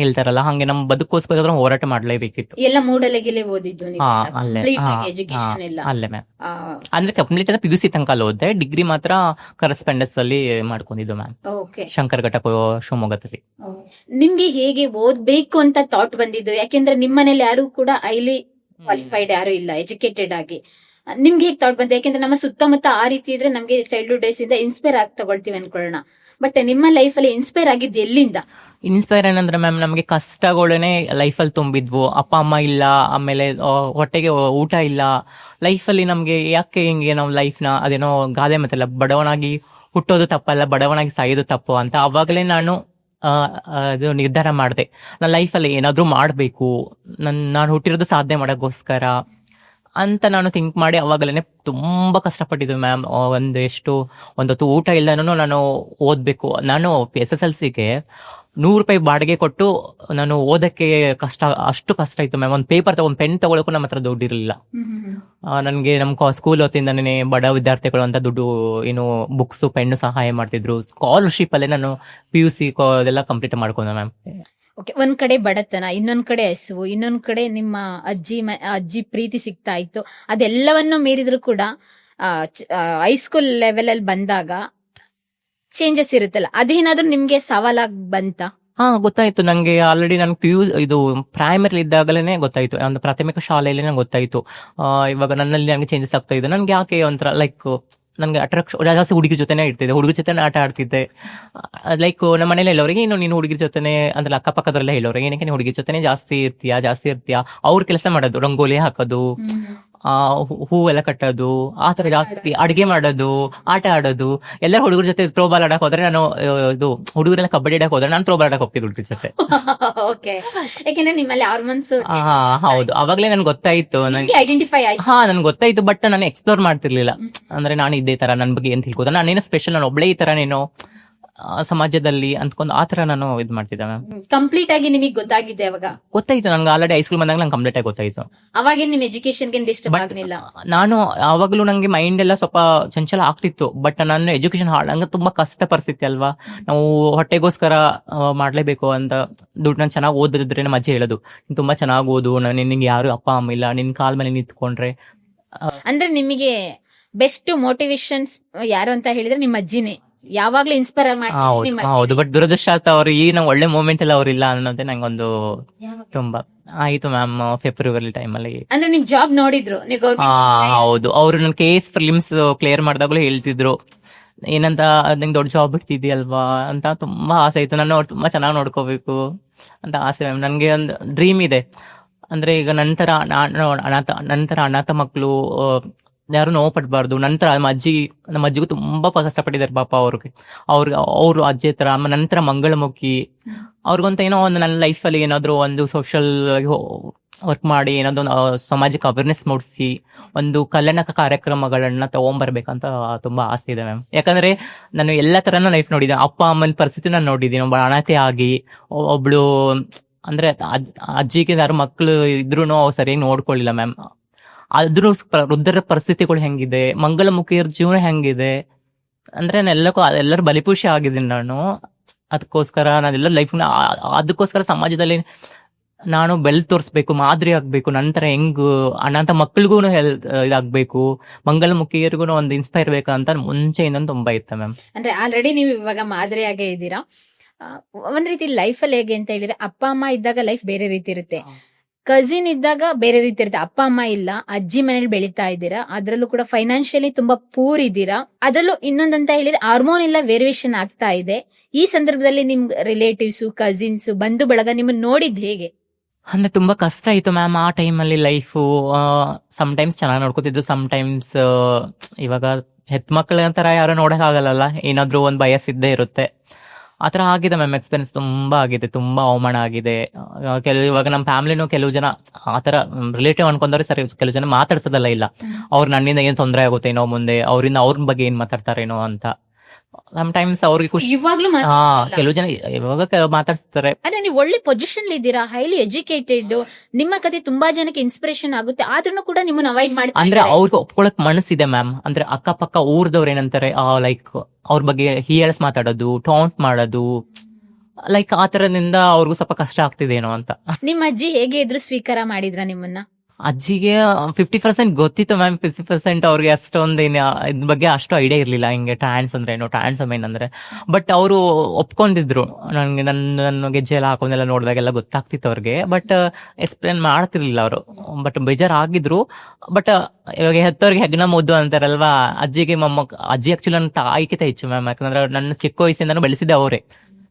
ಹೇಳ್ತಾರಲ್ಲ ಹಂಗೆ ನಮ್ ಬದುಕೋಸ್ಕರ ಹೋರಾಟ ಮಾಡ್ಲೇಬೇಕಿತ್ತು. ಎಲ್ಲ ಮೂಡಲಗಿಲೆ ಓದಿದ್ದು ನೀವು? ಹಾ, ಅಲ್ಲೇ. Complete ಹಾ, ಆಗಿ education ಎಲ್ಲ? ಅಲ್ಲೇ ಮ್ಯಾಮ್. ಆ, ಅಂದ್ರೆ ಕಂಪ್ಲೀಟ್ ಅಂದ್ರೆ PUC ತನಕ ಅಲ್ಲಿ ಓದಿದೆ, ಡಿಗ್ರಿ ಮಾತ್ರ ಕರೆಸ್ಪಾಂಡೆನ್ಸ್ ಅಲ್ಲಿ ಮಾಡ್ಕೊಂಡಿದ್ದು ಮ್ಯಾಮ್, okay. ಶಂಕರಘಟ್ಟ ಶಿವಮೊಗ್ಗದಲ್ಲಿ. ನಿಮ್ಗೆ ಹೇಗೆ ಓದ್ಬೇಕು ಅಂತ ಥಾಟ್ ಬಂದಿದ್ದು? ಯಾಕೆಂದ್ರೆ ನಿಮ್ ಮನೇಲಿ ಯಾರು ಕೂಡ ಹೈಲಿ ಕ್ವಾಲಿಫೈಡ್ ಯಾರು ಇಲ್ಲ ಎಜುಕೇಟೆಡ್ ಆಗಿ. ನಿಮ್ಗೆ ಹೇಗೆ ಥಾಟ್ ಬಂತು? ಯಾಕೆಂದ್ರೆ ನಮ್ಮ ಸುತ್ತಮುತ್ತ ಆ ರೀತಿ ಇದ್ರೆ ನಮ್ಗೆ ಚೈಲ್ಡ್ಹುಡ್ ಡೇಸ್ ಇಂದ ಇನ್ಸ್ಪೈರ್ ಆಗಿ ತಗೊಳ್ತೀವಿ ಅನ್ಕೊಳ್ಳೋಣ. ಬಟ್ ನಿಮ್ಮ ಲೈಫ್ ಅಲ್ಲಿ ಇನ್ಸ್ಪೈರ್ ಆಗಿದ್ದು ಎಲ್ಲಿಂದ? ಇನ್ಸ್ಪೈರ್ ಏನಂದ್ರೆ ಮ್ಯಾಮ್, ನಮಗೆ ಕಷ್ಟಗಳೇನೆ ಲೈಫಲ್ಲಿ ತುಂಬಿದ್ವು. ಅಪ್ಪ ಅಮ್ಮ ಇಲ್ಲ, ಆಮೇಲೆ ಹೊಟ್ಟೆಗೆ ಊಟ ಇಲ್ಲ. ಲೈಫಲ್ಲಿ ನಮ್ಗೆ ಯಾಕೆ ಹಿಂಗೆ ನಾವು ಲೈಫ್ನ ಅದೇನೋ ಗಾದೆ ಮಾತಲ್ಲ, ಬಡವನಾಗಿ ಹುಟ್ಟೋದು ತಪ್ಪಲ್ಲ, ಬಡವನಾಗಿ ಸಾಯೋದು ತಪ್ಪು ಅಂತ. ಅವಾಗಲೇ ನಾನು ಅದು ನಿರ್ಧಾರ ಮಾಡಿದೆ, ನನ್ನ ಲೈಫಲ್ಲಿ ಏನಾದ್ರೂ ಮಾಡಬೇಕು, ನಾನು ಹುಟ್ಟಿರೋದು ಸಾಧನೆ ಮಾಡೋಕ್ಕೋಸ್ಕರ ಅಂತ ನಾನು ಥಿಂಕ್ ಮಾಡಿ ಅವಾಗಲೇ ತುಂಬಾ ಕಷ್ಟಪಟ್ಟಿದ್ದು ಮ್ಯಾಮ್. ಒಂದೊತ್ತು ಊಟ ಇಲ್ಲನೂ ನಾನು ಓದ್ಬೇಕು. ನಾನು SSLCಗೆ 100 ರೂಪಾಯಿ ಬಾಡಿಗೆ ಕೊಟ್ಟು ನಾನು ಓದಕ್ಕೆ ಅಷ್ಟು ಕಷ್ಟ ಇತ್ತು ಮ್ಯಾಮ್. ಒಂದು ಪೇಪರ್ ತಗೊಂಡು ಪೆನ್ ತಗೊಳಕ್ಕೂ ನಮ್ಮ ಹತ್ರ ದುಡ್ಡು ಇರಲಿಲ್ಲ. ನನಗೆ ನಮ್ಮ ಸ್ಕೂಲ್ ಹೊತ್ತಿಂದನೇ ಬಡ ವಿದ್ಯಾರ್ಥಿಗಳು ಅಂತ ದುಡ್ಡು ಏನು ಬುಕ್ಸ್ ಪೆನ್ನು ಸಹಾಯ ಮಾಡ್ತಿದ್ರು. ಸ್ಕಾಲರ್ಶಿಪ್ ಅಲ್ಲೇ ನಾನು PUC ಅದೆಲ್ಲ ಕಂಪ್ಲೀಟ್ ಮಾಡ್ಕೊಂಡೆ ಮ್ಯಾಮ್. ಓಕೆ, ಒಂದ್ ಕಡೆ ಬಡತನ, ಇನ್ನೊಂದ್ ಕಡೆ ಹಸಿವು, ಇನ್ನೊಂದ್ ಕಡೆ ನಿಮ್ಮ ಅಜ್ಜಿ ಪ್ರೀತಿ ಸಿಗ್ತಾ ಇತ್ತು. ಅದೆಲ್ಲವನ್ನು ಮೀರಿದ್ರು ಕೂಡ ಹೈಸ್ಕೂಲ್ ಲೆವೆಲ್ ಅಲ್ಲಿ ಬಂದಾಗ ಚೇಂಜಸ್ ಇರುತ್ತಲ್ಲ, ಅದೇನಾದ್ರೂ ನಿಮ್ಗೆ ಸವಾಲಾಗಿ ಬಂತ? ಹಾ, ಗೊತ್ತಾಯ್ತು ನಂಗೆ. ಆಲ್ರೆಡಿ ನನ್ ಇದು ಪ್ರೈಮರಿ ಇದ್ದಾಗಲೇ ಗೊತ್ತಾಯ್ತು, ಒಂದು ಪ್ರಾಥಮಿಕ ಶಾಲೆಯಲ್ಲಿ ನಂಗೆ ಗೊತ್ತಾಯ್ತು. ಇವಾಗ ನನ್ನಲ್ಲಿ ನನಗೆ ಚೇಂಜಸ್ ಆಗ್ತಾ ಇದೆ. ನನ್ಗೆ ಯಾಕೆ ಒಂಥರ ಲೈಕ್ ನನ್ಗೆ ಅಟ್ರಾಕ್ಷನ್ ಜಾಸ್ತಿ ಹುಡುಗಿ ಜೊತೆನೇ ಇರ್ತಿದ್ದೆ, ಹುಡುಗಿ ಜೊತೆನೇ ಆಟ ಆಡ್ತಿದ್ದೆ. ಲೈಕ್ ನಮ್ಮ ಮನೇಲಿ ಹೇಳೋರಿಗೆ, ನೀನು ಹುಡುಗಿರ ಜೊತೆನೆ ಅಂದ್ರೆ ಅಕ್ಕಪಕ್ಕದವರೆಲ್ಲ ಹೇಳೋರಿಗೆ, ಏನಕ್ಕೆ ನೀನು ಹುಡುಗಿ ಜೊತೆನೆ ಜಾಸ್ತಿ ಇರ್ತೀಯಾ. ಅವ್ರ ಕೆಲಸ ಮಾಡೋದು, ರಂಗೋಲಿ ಹಾಕೋದು, ಹೂವೆಲ್ಲ ಕಟ್ಟೋದು, ಆತರ ಜಾಸ್ತಿ ಅಡಿಗೆ ಮಾಡೋದು, ಆಟ ಆಡೋದು. ಎಲ್ಲ ಹುಡುಗರ ಜೊತೆ ಥ್ರೋಬಾಲ್ ಆಡಕ್ ಹೋದ್ರೆ ನಾನು ಇದು ಹುಡುಗರೆಲ್ಲ ಕಬಡ್ಡಿ ಆಡಕ್ ಹೋದ್ರೆ ನಾನು ಥ್ರೋಬಾಲ್ ಆಡಕ್ ಹೋಗ್ತಿದ್ದೆ ಹುಡುಗರ ಜೊತೆ. ಓಕೆ, ಯಾಕೆಂದ್ರೆ ನಿಮ್ಮಲ್ಲಿ ಹಾರ್ಮೋನ್ಸ್. ಹೌದು, ಅವಾಗ್ಲೇ ನನ್ಗೆ ಗೊತ್ತಾಯ್ತು, ಐಡೆಂಟಿಫೈ ಆಯ್ತು. ನನ್ಗೆ ಗೊತ್ತಾಯ್ತು. ಬಟ್ ನಾನು ಎಕ್ಸ್ಪ್ಲೋರ್ ಮಾಡ್ತಿರ್ಲಿಲ್ಲ. ಅಂದ್ರೆ ನಾನು ಇದೇ ತರ ನನ್ ಬಗ್ಗೆ ಏನ್ ತಿಳ್ಕೋದ, ನಾನೇನೋ ಸ್ಪೆಷಲ್, ನಾನು ಒಬ್ಳೇ ಈ ತರ ನೀನು ಸಮಾಜದಲ್ಲಿ ಅಂದ್ಕೊಂಡು ಆತರ ನಾನು ಇದ್ ಮಾಡ್ತಿದ್ದೆ ಮ್ಯಾಮ್. ಕಂಪ್ಲೀಟ್ ಆಗಿ ನಿಮಗೆ ಗೊತ್ತಾಗಿದೆ ಅವಾಗ? ಗೊತ್ತಾಯ್ತು ನನ್ಗೆ, ಆಲ್ರೆಡಿ ಹೈಸ್ಕೂಲ್ ಬಂದಾಗ ನಂಗೆ ಕಂಪ್ಲೀಟ್ ಆಗಿ ಗೊತ್ತಾಯ್ತು. ಅವಾಗ ನಿಮ್ ಎಜುಕೇಶನ್ ಗೆ ಡಿಸ್ಟರ್ಬ್ ಆಗ್ಲಿಲ್ಲ? ನಾನು ಆವಾಗ್ಲೂ ನಂಗೆ ಮೈಂಡ್ ಎಲ್ಲ ಸ್ವಲ್ಪ ಚಂಚಲ ಆಗ್ತಿತ್ತು. ಬಟ್ ನನ್ನ ಎಜುಕೇಶನ್ ಹಂಗ ತುಂಬಾ ಕಷ್ಟ ಪರಿಸ್ಥಿತಿ ಅಲ್ವಾ, ನಾವು ಹೊಟ್ಟೆಗೋಸ್ಕರ ಮಾಡ್ಲೇಬೇಕು ಅಂತ ದುಡ್ಡು. ನಾನು ಚೆನ್ನಾಗಿ ಓದಿದ್ರೆ ನಮ್ಮ ಅಜ್ಜಿ ಹೇಳೋದು, ತುಂಬಾ ಚೆನ್ನಾಗಿ ಓದು, ನಿನ್ಗೆ ಯಾರು ಅಪ್ಪ ಅಮ್ಮ ಇಲ್ಲ, ನಿನ್ ಕಾಲ್ ಮೇಲೆ ನಿಂತ್ಕೊಂಡ್ರೆ. ಅಂದ್ರೆ ನಿಮಗೆ ಬೆಸ್ಟ್ ಮೋಟಿವೇಶನ್ಸ್ ಯಾರು ಅಂತ ಹೇಳಿದ್ರೆ ನಿಮ್ಮ ಅಜ್ಜಿನೇ ಯಾವಾಗ್ಲೂ ಇನ್ಸ್ಪೈರ್ ಮಾಡ್ತಾರೆ. ಹೌದು, ಬಟ್ ದುರದೃಷ್ಟ ಅವ್ರು ಈ ನಂಗೆ ಒಳ್ಳೆ ಮೂಮೆಂಟ್ ಎಲ್ಲ ಅವ್ರಿಲ್ಲ ಅನ್ನೋದೇ ನಂಗೊಂದು ತುಂಬಾ ಆಯ್ತು ಮ್ಯಾಮ್. ಫೆಬ್ರವರಿ ಟೈಮಲ್ಲಿ ಅಂದ್ರೆ ನಿಮ್ ಜಾಬ್ ನೋಡಿದ್ರು ನೀವು? ಹೌದು, ಅವ್ರು ನನ್ನ KS ಫಿಲಿಮ್ಸ್ ಕ್ಲಿಯರ್ ಮಾಡಿದಾಗ್ಲೂ ಹೇಳ್ತಿದ್ರು, ಏನಂತ ನಿಂಗೆ ದೊಡ್ಡ ಜಾಬ್ ಬಿಡ್ತಿದ್ಯಲ್ವಾ ಅಂತ. ತುಂಬಾ ಆಸೆ ಇತ್ತು, ನನ್ನ ಅವ್ರು ತುಂಬಾ ಚೆನ್ನಾಗಿ ನೋಡ್ಕೋಬೇಕು ಅಂತ ಆಸೆ ಮ್ಯಾಮ್. ನನ್ಗೆ ಒಂದು ಡ್ರೀಮ್ ಇದೆ, ಅಂದ್ರೆ ಈಗ ನಂತರ ಅನಾಥ ಮಕ್ಕಳು ಯಾರು ನೋವು ಪಡ್ಬಾರ್ದು. ನಂತರ ನಮ್ಮ ಅಜ್ಜಿಗೂ ತುಂಬಾ ಕಷ್ಟಪಟ್ಟಿದ್ದಾರೆ ಪಾಪ. ಅವ್ರು ಅಜ್ಜಿ ಹತ್ರ ನಂತರ ಮಂಗಳಮುಖಿ ಅವ್ರಿಗಂತ ಏನೋ ಒಂದು ನನ್ನ ಲೈಫಲ್ಲಿ ಏನಾದ್ರು ಒಂದು ಸೋಷಿಯಲ್ ವರ್ಕ್ ಮಾಡಿ ಏನಾದ್ರು ಒಂದು ಸಮಾಜಕ್ಕೆ ಅವೇರ್ನೆಸ್ ಮೂಡಿಸಿ ಒಂದು ಕಲ್ಯಾಣ ಕಾರ್ಯಕ್ರಮಗಳನ್ನ ತಗೊಂಡ್ಬರ್ಬೇಕಂತ ತುಂಬಾ ಆಸೆ ಇದೆ ಮ್ಯಾಮ್. ಯಾಕಂದ್ರೆ ನಾನು ಎಲ್ಲಾ ತರನ ಲೈಫ್ ನೋಡಿದ್ದೀನಿ, ಅಪ್ಪ ಅಮ್ಮನ ಪರಿಸ್ಥಿತಿ ನಾನು ನೋಡಿದ್ದೀನಿ. ಒಬ್ಬ ಅನಾಥೆ ಆಗಿ, ಒಬ್ಳು ಅಂದ್ರೆ ಅಜ್ಜಿಗೆ ಯಾರು ಮಕ್ಕಳು ಇದ್ರು ಸರಿಯಾಗಿ ನೋಡ್ಕೊಳ್ಳಿಲ್ಲ ಮ್ಯಾಮ್. ಅದ್ರ ವೃದ್ಧರ ಪರಿಸ್ಥಿತಿಗಳು ಹೆಂಗಿದೆ, ಮಂಗಳಮುಖಿಯರ ಜೀವನ ಹೆಂಗಿದೆ ಅಂದ್ರೆ ಎಲ್ಲರೂ ಬಲಿಪುಷಿ ಆಗಿದ್ದೀನಿ ನಾನು. ಅದಕ್ಕೋಸ್ಕರ ನಾನೆಲ್ಲ ಲೈಫ್ನ ಅದಕ್ಕೋಸ್ಕರ ಸಮಾಜದಲ್ಲಿ ನಾನು ಬೆಲ್ ತೋರಿಸ್ಬೇಕು, ಮಾದರಿ ಆಗ್ಬೇಕು. ನಂತರ ಅನಾಥ ಮಕ್ಕಳಿಗೂ ಇದಾಗ್ಬೇಕು, ಮಂಗಳಮುಖಿಯರಿಗೂ ಒಂದು ಇನ್ಸ್ಪೈರ್ ಬೇಕಂತ ಮುಂಚೆಯಿಂದ ತುಂಬಾ ಇತ್ತು ಮ್ಯಾಮ್. ಅಂದ್ರೆ ಆಲ್ರೆಡಿ ನೀವು ಇವಾಗ ಮಾದರಿಯಾಗೇ ಇದ್ದೀರಾ. ಒಂದ್ ರೀತಿ ಲೈಫಲ್ಲಿ ಹೇಗೆ ಅಂತ ಹೇಳಿದ್ರೆ, ಅಪ್ಪ ಅಮ್ಮ ಇದ್ದಾಗ ಲೈಫ್ ಬೇರೆ ರೀತಿ ಇರುತ್ತೆ, ಕಸಿನ್ ಇದ್ದಾಗ ಬೇರೆ ರೀತಿ ಇರುತ್ತೆ. ಅಪ್ಪ ಅಮ್ಮ ಇಲ್ಲ, ಅಜ್ಜಿ ಮನೇಲಿ ಬೆಳೀತಾ ಇದ್ದೀರಾ, ಅದ್ರಲ್ಲೂ ಕೂಡ ಫೈನಾನ್ಷಿಯಲಿ ತುಂಬಾ ಪೂರ್ ಇದ್ದೀರಾ. ಅದ್ರಲ್ಲೂ ಇನ್ನೊಂದಂತ ಹೇಳಿದ್ರೆ ಹಾರ್ಮೋನ್ ಎಲ್ಲ ವೇರಿಯೇಷನ್ ಆಗ್ತಾ ಇದೆ. ಈ ಸಂದರ್ಭದಲ್ಲಿ ನಿಮ್ ರಿಲೇಟಿವ್ಸ್, ಕಸಿನ್ಸ್, ಬಂಧು ಬಳಗ ನಿಮ್ಮನ್ನ ನೋಡಿದ್ ಹೇಗೆ? ಅಂದ್ರೆ ತುಂಬಾ ಕಷ್ಟ ಆಯ್ತು ಮ್ಯಾಮ್ ಆ ಟೈಮಲ್ಲಿ ಲೈಫು. ಸಮ್ಟೈಮ್ಸ್ ಚೆನ್ನಾಗಿ ನೋಡ್ಕೋತಿದ್ದು, ಸಮ್ಟೈಮ್ಸ್ ಇವಾಗ ಹೆತ್ ಮಕ್ಳ ತರ ಯಾರು ನೋಡಕ್ ಆಗಲ್ಲ, ಏನಾದ್ರೂ ಒಂದ್ ಬಯಸ್ ಇದ್ದೇ ಇರುತ್ತೆ. ಆತರ ಆಗಿದೆ ಮ್ಯಾಮ್, ಎಕ್ಸ್ಪೀರಿಯನ್ಸ್ ತುಂಬಾ ಆಗಿದೆ, ತುಂಬಾ ಅವಮಾನ ಆಗಿದೆ. ಇವಾಗ ನಮ್ಮ ಫ್ಯಾಮಿಲಿನೂ ಕೆಲವು ಜನ ಆತರ ರಿಲೇಟಿವ್ ಅನ್ಕೊಂಡ್ರೆ ಸರಿ, ಕೆಲವು ಜನ ಮಾತಾಡ್ಸೋದಲ್ಲ ಇಲ್ಲ, ಅವ್ರು ನನ್ನಿಂದ ಏನ್ ತೊಂದರೆ ಆಗುತ್ತೇನೋ ಮುಂದೆ, ಅವ್ರಿಂದ ಅವ್ರ ಬಗ್ಗೆ ಏನ್ ಮಾತಾಡ್ತಾರೇನೋ ಅಂತ. ಸಮ್ಟೈಮ್ಸ್ ಅವ್ರಿಗೆ ಖುಷಿ, ಕೆಲವು ಜನ ಇವಾಗ ಮಾತಾಡ್ಸ್ತಾರೆ. ಅಂದ್ರೆ ನೀವು ಒಳ್ಳೆ ಪೊಸಿಷನ್ ಇದ್ದೀರಾ, ಹೈಲಿ ಎಜುಕೇಟೆಡ್, ನಿಮ್ಮ ಕತೆ ತುಂಬಾ ಜನಕ್ಕೆ ಇನ್ಸ್ಪಿರೇಷನ್ ಆಗುತ್ತೆ, ಆದ್ರೂ ಕೂಡ ನಿಮ್ಮನ್ನ ಅವಾಯ್ಡ್ ಮಾಡಿ. ಅಂದ್ರೆ ಅವ್ರಿಗೆ ಒಪ್ಕೊಳಕ್ ಮನಸ್ಸಿದೆ ಮ್ಯಾಮ್. ಅಂದ್ರೆ ಅಕ್ಕಪಕ್ಕ ಊರ್ದವ್ರು ಏನಂತಾರೆ, ಲೈಕ್ ಅವ್ರ ಬಗ್ಗೆ ಹೀಯಲ್ಸ್ ಮಾತಾಡೋದು, ಟಾಂಟ್ ಮಾಡೋದು, ಲೈಕ್ ಆ ತರದಿಂದ ಅವ್ರಿಗೂ ಸ್ವಲ್ಪ ಕಷ್ಟ ಆಗ್ತಿದೇನೋ ಅಂತ. ನಿಮ್ಮ ಅಜ್ಜಿ ಹೇಗೆ ಇದ್ರು ಸ್ವೀಕಾರ ಮಾಡಿದ್ರ ನಿಮ್ಮನ್ನ? ಅಜ್ಜಿಗೆ 50% ಗೊತ್ತಿತ್ತು ಮ್ಯಾಮ್, 50% ಅವ್ರಿಗೆ ಅಷ್ಟೊಂದೇನು ಇದ್ರ ಬಗ್ಗೆ ಅಷ್ಟು ಐಡಿಯಾ ಇರ್ಲಿಲ್ಲ, ಹಿಂಗೆ ಟ್ರಾನ್ಸ್ ಅಂದ್ರೆ ಏನು, ಟ್ರಾನ್ಸ್ಫಾರ್ಮೇನ್ ಅಂದ್ರೆ. ಬಟ್ ಅವರು ಒಪ್ಕೊಂಡಿದ್ರು, ನನಗೆ ನನ್ನ ಗೆಜ್ಜೆ ಎಲ್ಲ ಹಾಕೊಂಡೆಲ್ಲ ನೋಡಿದಾಗೆಲ್ಲ ಗೊತ್ತಾಗ್ತಿತ್ತು ಅವ್ರಿಗೆ. ಬಟ್ ಎಕ್ಸ್ಪ್ಲೇನ್ ಮಾಡ್ತಿರ್ಲಿಲ್ಲ ಅವರು. ಬಟ್ ಬೇಜಾರಾಗಿದ್ರು. ಬಟ್ ಇವಾಗ ಹೆತ್ತವ್ರಿಗೆ ಹೆಗ್ನ ಮುದ್ದು ಅಂತಾರಲ್ವಾ, ಅಜ್ಜಿಗೆ ಅಜ್ಜಿ ಆಕ್ಚುಲಿ ನನ್ನ ತಾಯಿಗಿಂತ ಹೆಚ್ಚು ಮ್ಯಾಮ್. ಯಾಕಂದ್ರೆ ನನ್ನ ಚಿಕ್ಕ ವಯಸ್ಸಿಂದನೂ ಬೆಳೆಸಿದ್ದೆ ಅವರೇ.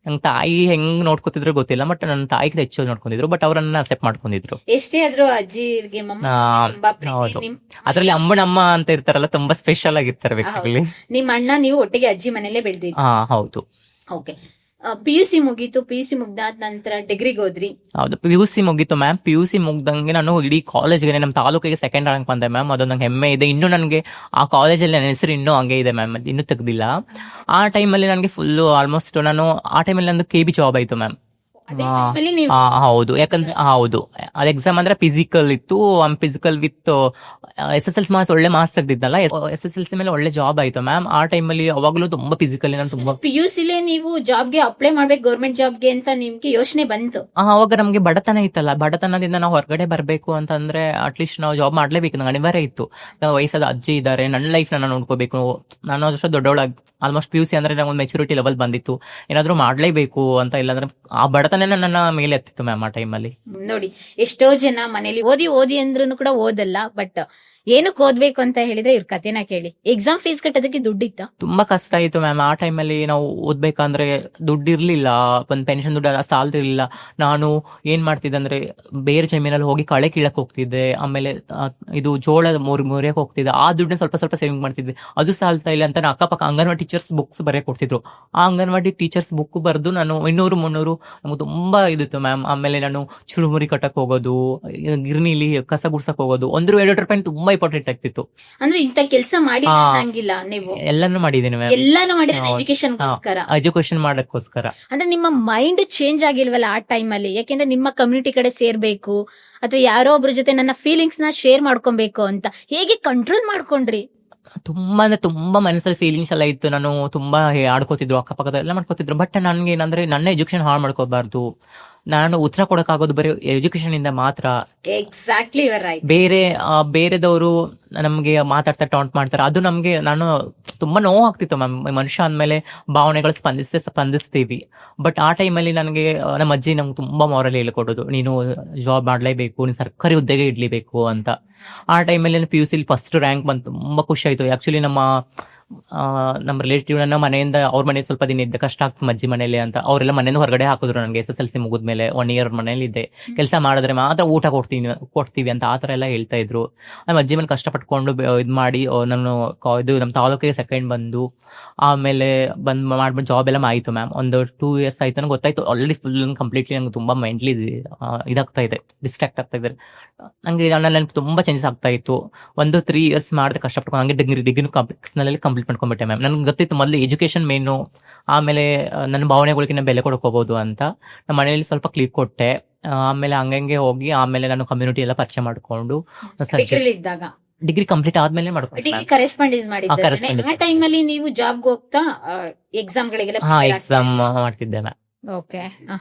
ನಂಗೆ ತಾಯಿ ಹೆಂಗ್ ನೋಡ್ಕೊತಿದ್ರು ಗೊತ್ತಿಲ್ಲ, ಬಟ್ ನನ್ನ ತಾಯಿಗೆ ಹೆಚ್ಚು ನೋಡ್ಕೊಂಡಿದ್ರು. ಬಟ್ ಅವ್ರನ್ನ ಅಕ್ಸೆಪ್ಟ್ ಮಾಡ್ಕೊಂಡಿದ್ರು. ಎಷ್ಟೇ ಆದ್ರೂ ಅಜ್ಜಿಗೆ ತುಂಬಾ ಪ್ರೀತಿ. ಹೌದು. ಅದ್ರಲ್ಲಿ ಅಮ್ಮನಮ್ಮ ಅಂತ ಇರ್ತಾರಲ್ಲ, ತುಂಬಾ ಸ್ಪೆಷಲ್ ಆಗಿರ್ತಾರೆ ವ್ಯಕ್ತಿಗಳು. ನಿಮ್ಮ ಅಣ್ಣ ನೀವು ಒಟ್ಟಿಗೆ ಅಜ್ಜಿ ಮನೇಲೆ ಬೆಳೆದಿದ್ದು? ಹೌದು. ಓಕೆ. PUC ಮುಗೀತು. PUC ಮುಗ್ದಾದ ನಂತರ ಡಿಗ್ರಿಗೆ ಹೋದ್ರಿ? ಹೌದು, PUC ಮುಗೀತು ಮ್ಯಾಮ್. PUC ಮುಗ್ದಂಗೆ ನಾನು ಇಡೀ ಕಾಲೇಜ್ಗೆ, ನಮ್ಮ ತಾಲೂಕಿಗೆ ಸೆಕೆಂಡ್ ರ್ಯಾಂಕ್ ಬಂದೆ ಮ್ಯಾಮ್. ಅದು ನಂಗೆ ಹೆಮ್ಮೆ ಇದೆ. ಇನ್ನು ನನಗೆ ಆ ಕಾಲೇಜಲ್ಲಿ ನನ್ನ ಹೆಸರು ಇನ್ನೂ ಹಂಗೆ ಇದೆ ಮ್ಯಾಮ್, ಇನ್ನೂ ತೆಗ್ದಿಲ್ಲ. ಆ ಟೈಮಲ್ಲಿ ನನಗೆ ಫುಲ್ಲು ಆಲ್ಮೋಸ್ಟ್ ನಾನು ಆ ಟೈಮಲ್ಲಿ ನಂದು KB ಜಾಬ್ ಆಯ್ತು ಮ್ಯಾಮ್. ಹೌದು, ಯಾಕಂದ್ರೆ ಹೌದು, ಅದು ಎಕ್ಸಾಮ್ ಅಂದ್ರೆ ಫಿಸಿಕಲ್ ಇತ್ತು. ಫಿಸಿಕಲ್ ವಿತ್ SSLC ಮಾರ್ಕ್ಸ್, ಒಳ್ಳೆ ಮಾರ್ಕ್ಸ್ ತೆಗ್ದಿದ್ನಲ್ಲ, SSLC ಮೇಲೆ ಒಳ್ಳೆ ಜಾಬ್ ಆಯ್ತು ಮ್ಯಾಮ್. ಆ ಟೈಮಲ್ಲಿ ಅವಾಗ್ಲೂ ತುಂಬಾ ಫಿಸಿಕಲ್ ನಾನು ತುಂಬಾ. PUC ನೀವು ಜಾಬ್ಗೆ ಅಪ್ಲೈ ಮಾಡ್ಬೇಕು, ಗೌರ್ಮೆಂಟ್ ಜಾಬ್ಗೆ ಅಂತ ನಿಮ್ಗೆ ಯೋಚನೆ ಬಂತು? ಅವಾಗ ನಮ್ಗೆ ಬಡತನ ಇತ್ತಲ್ಲ, ಬಡತನದಿಂದ ನಾವು ಹೊರಗಡೆ ಬರ್ಬೇಕು ಅಂತಂದ್ರೆ ಅಟ್ಲೀಸ್ಟ್ ನಾವು ಜಾಬ್ ಮಾಡ್ಲೇಬೇಕು, ನಂಗೆ ಅನಿವಾರ್ಯ ಇತ್ತು. ವಯಸ್ಸಾದ ಅಜ್ಜಿ ಇದ್ದಾರೆ, ನನ್ನ ಲೈಫ್ ನಾನು ನೋಡ್ಕೋಬೇಕು. ನಾನು ಅಷ್ಟು ದೊಡ್ಡವಳಾಗಿ ಆಲ್ಮೋಸ್ಟ್ PUC ಅಂದ್ರೆ ನಂಗೆ ಒಂದು ಮೆಚುರಿಟಿ ಲೆವೆಲ್ ಬಂದಿತ್ತು, ಏನಾದ್ರು ಮಾಡ್ಲೇಬೇಕು ಅಂತ. ಇಲ್ಲಾಂದ್ರೆ ಆ ಬಡತನ ನನ್ನ ಮೇಲೆ ಎತ್ತಿತ್ತು ಮ್ಯಾಮ್ ಆ ಟೈಮಲ್ಲಿ. ನೋಡಿ, ಎಷ್ಟೋ ಜನ ಮನೇಲಿ ಓದಿ ಅಂದ್ರೂ ಕೂಡ ಓದಲ್ಲ. ಬಟ್ ಏನಕ್ಕೆ ಓದ್ಬೇಕು ಅಂತ ಹೇಳಿದ್ರೆ ಇವ್ರ ಕಥೆನ ಕೇಳಿ. ಎಕ್ಸಾಮ್ ಫೀಸ್ ಕಟ್ಟೋದಕ್ಕೆ ದುಡ್ಡಿತ್ತ? ತುಂಬಾ ಕಷ್ಟ ಆಯ್ತು ಮ್ಯಾಮ್. ಆ ಟೈಮಲ್ಲಿ ನಾವು ಓದ್ಬೇಕಂದ್ರೆ ದುಡ್ಡು ಇರ್ಲಿಲ್ಲ, ಒಂದು ಪೆನ್ಷನ್ ದುಡ್ಡು ಸಾಲ್ತಿರ್ಲಿಲ್ಲ. ನಾನು ಏನ್ ಮಾಡ್ತಿದ್ದೆ ಅಂದ್ರೆ ಬೇರೆ ಜಮೀನಲ್ಲಿ ಹೋಗಿ ಕಳೆ ಕೀಳಕ್ ಹೋಗ್ತಿದ್ದೆ. ಆಮೇಲೆ ಇದು ಜೋಳ ಮುರಿಯಕ್ ಹೋಗ್ತಿದ್ದೆ. ಆ ದುಡ್ಡನ್ನ ಸ್ವಲ್ಪ ಸ್ವಲ್ಪ ಸೇವಿಂಗ್ ಮಾಡ್ತಿದ್ವಿ. ಅದು ಸಾಲ್ತಾ ಇಲ್ಲ ಅಂತ ನಾನು ಅಕ್ಕಪಕ್ಕ ಅಂಗನವಾಡಿ ಟೀಚರ್ಸ್ ಬುಕ್ಸ್ ಬರೆಯಕ್ ಕೊಡ್ತಿದ್ರು. ಆ ಅಂಗನವಾಡಿ ಟೀಚರ್ಸ್ ಬುಕ್ ಬರೆದು ನಾನು 200-300 ನಮ್ಗೆ ತುಂಬಾ ಇದಿತ್ತು ಮ್ಯಾಮ್. ಆಮೇಲೆ ನಾನು ಚುರುಮುರಿ ಕಟ್ಟಕ್ ಹೋಗೋದು, ಗಿರ್ನಿಲಿ ಕಸ ಗುಡ್ಸಕ್ ಹೋಗೋದು, 1-2 ರೂಪಾಯಿ ತುಂಬಾ ಇಂಪಾರ್ಟೆಂಟ್ ಆಗ್ತಿತ್ತು. ಅಂದ್ರೆ ಇಂತ ಕೆಲಸ ಮಾಡಿ ನಂಗಿಲ್ಲ ನೀವು? ಎಲ್ಲಾನು ಮಾಡಿದೀನಿ ಮ್ಯಾಮ್. ಎಲ್ಲಾನು ಮಾಡಿದ್ರೆ ಎಜುಕೇಶನ್ ಮಾಡಕ್ಕೋಸ್ಕರ. ಅಂದ್ರೆ ನಿಮ್ಮ ಮೈಂಡ್ ಚೇಂಜ್ ಆಗಿಲ್ವಲ್ಲ ಆ ಟೈಮ್ ಅಲ್ಲಿ? ಯಾಕೆಂದ್ರೆ ನಿಮ್ಮ ಕಮ್ಯುನಿಟಿ ಕಡೆ ಸೇರ್ಬೇಕು ಅಥವಾ ಯಾರೋ ಒಬ್ರ ಜೊತೆ ನನ್ನ ಫೀಲಿಂಗ್ಸ್ ನ ಶೇರ್ ಮಾಡ್ಕೊಬೇಕು ಅಂತ ಹೇಗೆ ಕಂಟ್ರೋಲ್ ಮಾಡ್ಕೊಂಡ್ರಿ? ತುಂಬಾ ಅಂದ್ರೆ ತುಂಬಾ ಮನಸ್ಸಲ್ಲಿ ಫೀಲಿಂಗ್ಸ್ ಎಲ್ಲ ಇತ್ತು. ನಾನು ತುಂಬಾ ಆಡ್ಕೋತಿದ್ರು, ಅಕ್ಕಪಕ್ಕದ ಎಲ್ಲ ಮಾಡ್ಕೋತಿದ್ರು. ಬಟ್ ನನ್ಗೆ ಏನಂದ್ರೆ ನನ್ನ ಎಜುಕೇಶನ್ ಹಾಳು ಮಾಡ್ಕೋಬಾರ್ದು. ನಾನು ಉತ್ತರ ಕೊಡಕ್ಕಾಗೋದು ಬರೀ ಎಜುಕೇಶನ್ ಇಂದ ಮಾತ್ರ. ಎಕ್ಸಾಕ್ಟ್ಲಿ ಬೇರೆದವರು ನಮ್ಗೆ ಮಾತಾಡ್ತಾ ಟಾಂಟ್ ಮಾಡ್ತಾರೆ, ಅದು ನಮ್ಗೆ ನಾನು ತುಂಬಾ ನೋವು ಆಗ್ತಿತ್ತು ಮ್ಯಾಮ್. ಮನುಷ್ಯ ಅಂದ್ಮೇಲೆ ಭಾವನೆಗಳು ಸ್ಪಂದಿಸ್ತೀವಿ. ಬಟ್ ಆ ಟೈಮಲ್ಲಿ ನನಗೆ ನಮ್ಮ ಅಜ್ಜಿ ನಮ್ಗೆ ತುಂಬಾ ಮಾರಲ್ ಹೇಳ್ಕೊಡೋದು, ನೀನು ಜಾಬ್ ಮಾಡ್ಲೇಬೇಕು, ನೀನು ಸರ್ಕಾರಿ ಹುದ್ದೆಗೆ ಇಡ್ಲೇಬೇಕು ಅಂತ. ಆ ಟೈಮಲ್ಲಿ PUC ಫಸ್ಟ್ ರ್ಯಾಂಕ್ ಬಂತು, ತುಂಬಾ ಖುಷಿ ಆಯ್ತು. ಆಕ್ಚುಲಿ ನಮ್ಮ ರಿಲೇಟಿವ್ ನನ್ನ ಮನೆಯಿಂದ ಅವ್ರ ಮನೆ ಸ್ವಲ್ಪ ದಿನ ಇದ್ದೆ, ಕಷ್ಟ ಆಗ್ತದೆ ಅಜ್ಜಿ ಮನೇಲಿ ಅಂತ ಅವರೆಲ್ಲ ಮನೆಯಿಂದ ಹೊರಗಡೆ ಹಾಕಿದ್ರು. ನನಗೆ SSLC ಮುಗಿದ್ಮೇಲೆ 1 year ಮನೇಲಿ ಇದ್ದೆ, ಕೆಲಸ ಮಾಡಿದ್ರೆ ಮಾತ್ರ ಊಟ ಕೊಡ್ತೀವಿ ಅಂತ ಆ ತರ ಎಲ್ಲ ಹೇಳ್ತಾ ಇದ್ರು. ನಮ್ಮ ಅಜ್ಜಿ ಮನೆ ಕಷ್ಟಪಟ್ಕೊಂಡು ಇದ್ ಮಾಡಿ ನಾನು ಇದು ನಮ್ಮ ತಾಲೂಕಿಗೆ ಸೆಕೆಂಡ್ ಬಂದು ಆಮೇಲೆ ಮಾಡ್ಬಿಟ್ಟು ಜಾಬ್ ಎಲ್ಲ ಆಯ್ತು ಮ್ಯಾಮ್. ಒಂದು 2 years ಆಯ್ತು, ನನಗೆ ಗೊತ್ತಾಯ್ತು ಆಲ್ರೆಡಿ ಫುಲ್ ಕಂಪ್ಲೀಟ್ಲಿ ನಂಗೆ ತುಂಬಾ ಮೆಂಟ್ಲಿ ಇದಾಗ್ತಾ ಇದೆ, ಡಿಸ್ಟ್ರಾಕ್ಟ್ ಆಗ್ತಾ ಇದ್ದಾರೆ. ನಂಗೆ ನನ್ನ ತುಂಬಾ ಚೇಂಜಸ್ ಆಗ್ತಾ ಇತ್ತು. 3 years ಮಾಡಿದೆ ಕಷ್ಟಪಟ್ಕೊಂಡು. ಹಂಗೆ ಡಿಗ್ರಿ ಕಂಪ್ಲೀಟ್ ಮಾಡ್ಕೊಂಡ್ಬಿಟ್ಟೆ ಮ್ಯಾಮ್. ನನ್ಗೆ ಗೊತ್ತಿತ್ತು ಮೊದಲು ಎಜುಕೇಶನ್ ಮೇನು, ಆಮೇಲೆ ನನ್ನ ಭಾವನೆಗಳಿಗೆ ನಾನು ಬೆಲೆ ಕೊಡಕ್ ಹೋಗೋದು ಅಂತ. ನಮ್ಮ ಮನೆಯಲ್ಲಿ ಸ್ವಲ್ಪ ಕ್ಲಿಕ್ ಕೊಟ್ಟೆ. ಆಮೇಲೆ ಹಂಗಂಗೆ ಹೋಗಿ ಆಮೇಲೆ ನಾನು ಕಮ್ಯುನಿಟಿ ಎಲ್ಲ ಪರಿಚಯ ಮಾಡ್ಕೊಂಡು ಡಿಗ್ರಿ ಕಂಪ್ಲೀಟ್ ಆದ್ಮೇಲೆ ಮಾಡ್ಕೊಂಡು ಕರೆಸ್ಪಾಂಡೆನ್ಸ್ ಮಾಡಿದ್ದೆ. ಆ ಟೈಮ್ ಅಲ್ಲಿ ನೀವು ಜಾಬ್ ಹೋಗ್ತಾ ಎಕ್ಸಾಮ್ ಗಳಿಗೆಲ್ಲ ಎಕ್ಸಾಮ್ ಮಾಡ್ತಿದ್ದೆ ಮ್ಯಾಮ್. ಓಕೆ.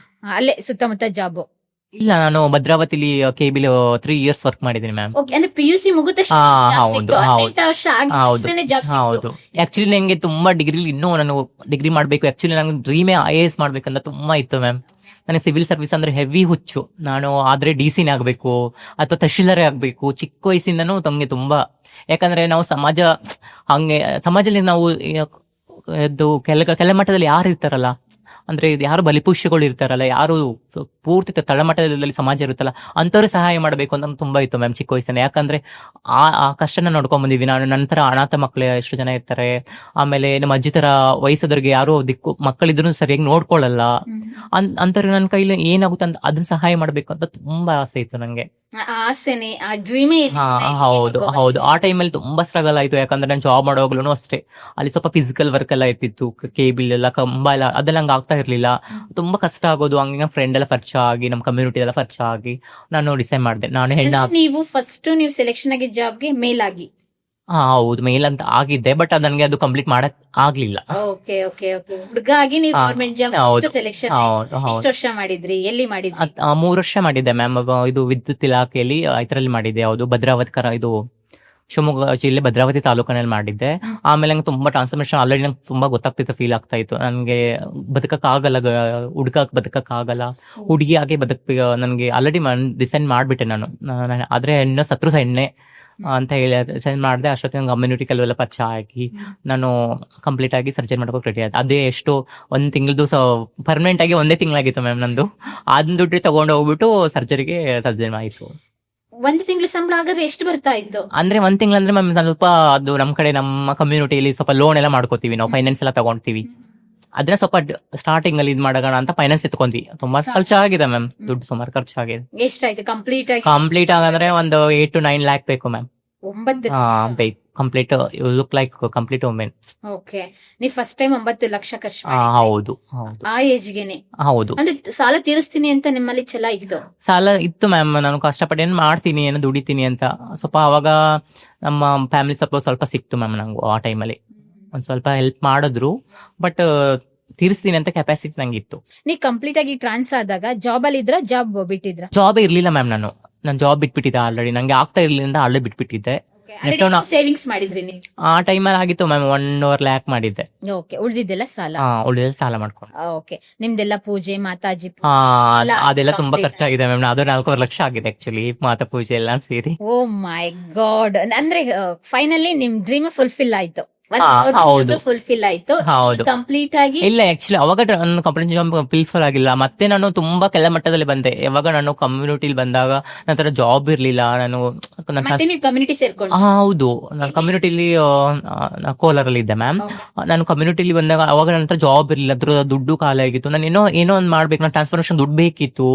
ಅಲ್ಲೇ ಸುತ್ತಮುತ್ತ ಜಾಬ್? ಇಲ್ಲ, ನಾನು ಭದ್ರಾವತಿಲಿ KB 3 years ವರ್ಕ್ ಮಾಡಿದ್ದೀನಿ ಮ್ಯಾಮ್. ಅಂದ್ರೆ PUC ಮುಗಿದ ಹೌದು. ಆಕ್ಚುಲಿ ನಂಗೆ ತುಂಬಾ ಡಿಗ್ರಿ ಇನ್ನೂ ನಾನು ಡಿಗ್ರಿ ಮಾಡ್ಬೇಕು. ಆಕ್ಚುಲಿ ನಂಗೆ ಡ್ರೀಮೇ IAS ಮಾಡ್ಬೇಕಂತ ತುಂಬಾ ಇತ್ತು ಮ್ಯಾಮ್. ನನಗೆ ಸಿವಿಲ್ ಸರ್ವಿಸ್ ಅಂದ್ರೆ ಹೆವಿ ಹುಚ್ಚು. ನಾನು ಆದ್ರೆ DC ಆಗ್ಬೇಕು ಅಥವಾ ತಹಶೀಲ್ದಾರೇ ಆಗ್ಬೇಕು. ಚಿಕ್ಕ ವಯಸ್ಸಿಂದನೂ ತಮ್ಗೆ ತುಂಬಾ, ಯಾಕಂದ್ರೆ ನಾವು ಸಮಾಜದಲ್ಲಿ ನಾವು ಕೆಲ ಮಟ್ಟದಲ್ಲಿ ಯಾರು ಇರ್ತಾರಲ್ಲ, ಅಂದ್ರೆ ಯಾರು ಬಲಿಪುಷ್ಯಗಳು ಇರ್ತಾರಲ್ಲ, ಯಾರು ಪೂರ್ತಿ ತಳಮಟ್ಟದಲ್ಲಿ ಸಮಾಜ ಇರುತ್ತಲ್ಲ, ಅಂತವ್ರಿಗೆ ಸಹಾಯ ಮಾಡಬೇಕು ಅಂತ ತುಂಬಾ ಇತ್ತು ಮ್ಯಾಮ್ ಚಿಕ್ಕ ವಯಸ್ಸಿನ. ಯಾಕಂದ್ರೆ ಆ ಕಷ್ಟನ ನೋಡ್ಕೊಂಡ್ ಬಂದಿವಿ ನಾನು. ನಂತರ ಅನಾಥ ಮಕ್ಕಳು ಎಷ್ಟು ಜನ ಇರ್ತಾರೆ, ಆಮೇಲೆ ನಮ್ಮ ಅಜ್ಜಿ ತರ ವಯಸ್ಸಾದವ್ರಿಗೆ ಯಾರು ಮಕ್ಕಳಿದ್ರು ಸರಿಯಾಗಿ ನೋಡ್ಕೊಳ್ಳಲ್ಲ, ಅಂತವ್ರಿಗೆ ನನ್ನ ಕೈಲಿ ಏನಾಗುತ್ತೆ ಅಂತ ಅದನ್ನ ಸಹಾಯ ಮಾಡ್ಬೇಕು ಅಂತ ತುಂಬಾ ಆಸೆ ಇತ್ತು ನಂಗೆ. ಆಸೆನೆ, ಆ ಡ್ರೀಮೇ. ಹೌದು. ಆ ಟೈಮಲ್ಲಿ ತುಂಬಾ ಸ್ಟ್ರಗಲ್ ಆಯ್ತು. ಯಾಕಂದ್ರೆ ನಾನು ಜಾಬ್ ಮಾಡೋವಾಗ್ಲೂ ಅಷ್ಟೇ, ಅಲ್ಲಿ ಸ್ವಲ್ಪ ಫಿಸಿಕಲ್ ವರ್ಕ್ ಎಲ್ಲ ಇರ್ತಿತ್ತು, ಕೇಬಲ್ ಎಲ್ಲ ಕಂಬ ಎಲ್ಲ ಅದೆಲ್ಲ ಹಂಗ ಆಗ್ತಾ ಇರ್ಲಿಲ್ಲ. ತುಂಬಾ ಕಷ್ಟ ಆಗೋದು. ಹಂಗೆ ನಮ್ಮ ಫ್ರೆಂಡ್ ಎಲ್ಲ ಪರಿಚಯ ಆಗಿ, ನಮ್ಮ ಕಮ್ಯುನಿಟಿ ಎಲ್ಲ ಪರಿಚಯ ಆಗಿ ನಾನು ಡಿಸೈಡ್ ಮಾಡಿದೆ ನಾನು ಹೆಣ್ಣ. ನೀವು ಫಸ್ಟ್ ನೀವು ಸೆಲೆಕ್ಷನ್ ಆಗಿ ಜಾಬ್ಗೆ ಮೇಲ್ ಆಗಿ? ಹೌದು ಮೇಲ್ ಅಂತ ಆಗಿದ್ದೆ, ಬಟ್ ನನಗೆ ಅದು ಕಂಪ್ಲೀಟ್ ಮಾಡಕ್ ಆಗ್ಲಿಲ್ಲ. Okay okay okay. ಹುಡುಗ ಆಗಿ ನೀವು ಹಾ, ಗೌರ್ಮೆಂಟ್ ಜಾಬ್ ಹೌದು. ಸೆಲೆಕ್ಷನ್ ಹೌದು ಹೌದು. ಎಷ್ಟು ವರ್ಷ ಮಾಡಿದ್ರಿ, ಎಲ್ಲಿ ಮಾಡಿದ್ರಿ? 3 ವರ್ಷ ಮಾಡಿದ್ದೆ ಮ್ಯಾಮ್. ಇದು ವಿದ್ಯುತ್ ಇಲಾಖೆಯಲ್ಲಿ ಇದರಲ್ಲಿ ಮಾಡಿದ್ದೆ. ಯಾವುದು ಭದ್ರಾವತಿ ಇದು ಶಿವಮೊಗ್ಗ ಜಿಲ್ಲೆ ಭದ್ರಾವತಿ ತಾಲೂಕಿನಲ್ಲಿ ಮಾಡಿದ್ದೆ. ಆಮೇಲೆ ನಂಗೆ ತುಂಬಾ ಟ್ರಾನ್ಸ್ಫರ್ಮೇಶನ್ ಆಲ್ರೆಡಿ ನಂಗೆ ತುಂಬಾ ಗೊತ್ತಾಗ್ತಿತ್ತು, ಫೀಲ್ ಆಗ್ತಾ ಇತ್ತು. ನನಗೆ ಬದುಕಕ್ಕಾಗಲ್ಲ, ಹುಡುಗಕ್ಕೆ ಬದುಕಕ್ಕಾಗಲ್ಲ, ಹುಡುಗಿಯಾಗಿ ನನಗೆ ಆಲ್ರೆಡಿ ಡಿಸೈಡ್ ಮಾಡ್ಬಿಟ್ಟೆ ಆದ್ರೆ ಹೆಣ್ಣು ಸತ್ರು ಹೆಣ್ಣೆ ಅಂತ ಹೇಳಿ ಡಿಸೈಡ್ ಮಾಡಿದೆ. ಅಷ್ಟೊತ್ತಿಗೆ ನಂಗೆ ಕಮ್ಯುನಿಟಿ ಕೆಲವೆಲ್ಲ ಪರಿಚಯ ಆಗಿ ನಾನು ಕಂಪ್ಲೀಟ್ ಆಗಿ ಸರ್ಜರಿ ಮಾಡ್ಬೇಕು ರೆಡಿ ಆಯ್ತು. ಅದೇ ಎಷ್ಟು 1 ತಿಂಗಳದು ಪರ್ಮನೆಂಟ್ ಆಗಿ 1 ತಿಂಗಳಾಗಿತ್ತು ಮ್ಯಾಮ್ ನಂದು. ಅದನ್ನ ದುಡ್ಡು ತಗೊಂಡು ಹೋಗ್ಬಿಟ್ಟು ಸರ್ಜರಿಗೆ ಸರ್ಜರಿ ಆಯ್ತು. 1 ತಿಂಗಳ ಸಂಬಳ ಹಾಗಾದ್ರೆ ಎಷ್ಟು ಬರ್ತಾ ಇತ್ತು? ಅಂದ್ರೆ 1 ತಿಂಗಳಂದ್ರೆ ಮ್ಯಾಮ್ ಸ್ವಲ್ಪ ಅದು ನಮ್ ಕಡೆ ನಮ್ಮ ಕಮ್ಯುನಿಟಿಯಲ್ಲಿ ಸ್ವಲ್ಪ ಲೋನ್ ಎಲ್ಲ ಮಾಡ್ಕೋತೀವಿ ನಾವು, ಫೈನಾನ್ಸ್ ಎಲ್ಲ ತಗೊಂತೀವಿ. ಅದನ್ನ ಸ್ವಲ್ಪ ಸ್ಟಾರ್ಟಿಂಗ್ ಅಲ್ಲಿ ಇದ್ ಮಾಡೋಣ ಅಂತ ಫೈನಾನ್ಸ್ ಎತ್ಕೊಂಡ್ವಿ. ತುಂಬಾ ಖರ್ಚಾಗಿದೆ ಮ್ಯಾಮ್, ದುಡ್ಡು ಸುಮಾರು ಖರ್ಚಾಗಿದೆ. ಎಷ್ಟಾಯ್ತು ಕಂಪ್ಲೀಟ್ ಆಗಿ? ಕಂಪ್ಲೀಟ್ ಆಗಂದ್ರೆ ಒಂದು 8 to 9 ಲ್ಯಾಕ್ ಬೇಕು ಮ್ಯಾಮ್. 9 ಬೇಕು complete. Look like complete women. Okay. ನೀವು ಫಸ್ಟ್ ಟೈಮ್ 9 ಲಕ್ಷ ಖರ್ಚು ಹೌದು ಹೌದು ಆ ಏಜ್ಗೆನೆ? ಹೌದು. ಅಂದ್ರೆ ಸಾಲ ತೀರಿಸ್ತೀನಿ ಅಂತ ನಿಮ್ಮಲ್ಲಿ ಛಲ ಇತ್ತು? ಸಾಲ ಇತ್ತು ಮ್ಯಾಮ್. ನಾನು ಕಷ್ಟಪಟ್ಟು ಏನ್ ಮಾಡ್ತೀನಿ, ಏನೋ ದುಡಿತೀನಿ ಅಂತ ಸ್ವಲ್ಪ ಅವಾಗ ನಮ್ಮ ಫ್ಯಾಮಿಲಿ ಸ್ವಲ್ಪ ಸಿಕ್ತು ಮ್ಯಾಮ್ ನಂಗೆ. ಆ ಟೈಮಲ್ಲಿ ಒಂದ್ ಸ್ವಲ್ಪ ಹೆಲ್ಪ್ ಮಾಡಿದ್ರು, ಬಟ್ ತೀರಿಸ್ತೀನಿ ಅಂತ ಕೆಪಾಸಿಟಿ ನಂಗಿತ್ತು. ನೀವು ಕಂಪ್ಲೀಟ್ ಆಗಿ ಟ್ರಾನ್ಸ್ ಆದಾಗ ಜಾಬ್ ಅಲ್ಲಿ ಇದ್ರ, ಜಾಬ್ ಬಿಟ್ಟಿದ್ರ? ಜಾಬ್ ಇರ್ಲಿಲ್ಲ ಮ್ಯಾಮ್. ನಾನು ಜಾಬ್ ಬಿಟ್ಬಿಟ್ಟಿದ್ದೆ ಆಲ್ರೆಡಿ. ನಂಗೆ ಆಗ್ತಾ ಇರ್ಲಿಲ್ಲ, ಆಲ್ರೆಡಿ ಬಿಟ್ಬಿಟ್ಟಿದ್ದೆ. ಸೇವಿಂಗ್ಸ್ ಮಾಡಿದ್ರಿ ನೀವು? ಆ ಟೈಮಲ್ಲಿ ಆಗಿತ್ತು ಮ್ಯಾಮ್, 1.5 ಲ್ಯಾಕ್ ಮಾಡಿದ್ದೆ. ಓಕೆ. ಉಳಿದಿದ್ದೆಲ್ಲ ಸಾಲ? ಉಳಿದ ಸಾಲ ಮಾಡ್ಕೊಂಡು. ಓಕೆ. ನಿಮ್ದೆಲ್ಲ ಪೂಜೆ, ಮಾತಾಜಿ ಅದೆಲ್ಲ ತುಂಬಾ ಖರ್ಚಾಗಿದೆ ಮ್ಯಾಮ್. ಅದು 4.5 ಲಕ್ಷ ಆಗಿದೆ ಆಕ್ಚುಲಿ, ಮಾತಾ ಪೂಜೆ ಎಲ್ಲ ಸೇರಿ. ಓ ಮೈ ಗಾಡ್. ಅಂದ್ರೆ ಫೈನಲಿ ನಿಮ್ ಡ್ರೀಮ್ ಫುಲ್ಫಿಲ್ ಆಯ್ತು? ಹೌದು ಫುಲ್ಫಿಲ್ ಆಯ್ತು ಹೌದು. ಕಂಪ್ಲೀಟ್ ಆಗಿ? ಇಲ್ಲ ಆಕ್ಚುಲಿ ಅವಾಗ ನನ್ನ ಕಂಪ್ಲೀಟ್ ಜಾಬ್ ಫುಲ್ಫಿಲ್ ಆಗಿಲ್ಲ. ಮತ್ತೆ ನಾನು ತುಂಬಾ ಕೆಲ ಮಟ್ಟದಲ್ಲಿ ಬಂದೆ. ಯಾವಾಗ ನಾನು ಕಮ್ಯುನಿಟಿಲಿ ಬಂದಾಗ ನಂತರ ಜಾಬ್ ಇರ್ಲಿಲ್ಲ. ಮತ್ತೆ ನೀವು ಕಮ್ಯುನಿಟಿ ಸೇರ್ಕೊಂಡು? ಹೌದು, ನಾನು ಕಮ್ಯುನಿಟಿಲಿ ಕೋಲಾರಲ್ಲಿ ಇದ್ದೆ ಮ್ಯಾಮ್. ನಾನು ಕಮ್ಯುನಿಟಿಲಿ ಬಂದಾಗ ಅವಾಗ ನಂತರ ಜಾಬ್ ಇರ್ಲಿಲ್ಲ, ಅದ್ರ ದುಡ್ಡು ಖಾಲಿ ಆಗಿತ್ತು. ನಾನು ಏನೋ ಒಂದ್ ಮಾಡ್ಬೇಕು, ನಾನು ಟ್ರಾನ್ಸ್ಫರ್ಮೇಶನ್ ದುಡ್ಡು ಬೇಕಿತ್ತು.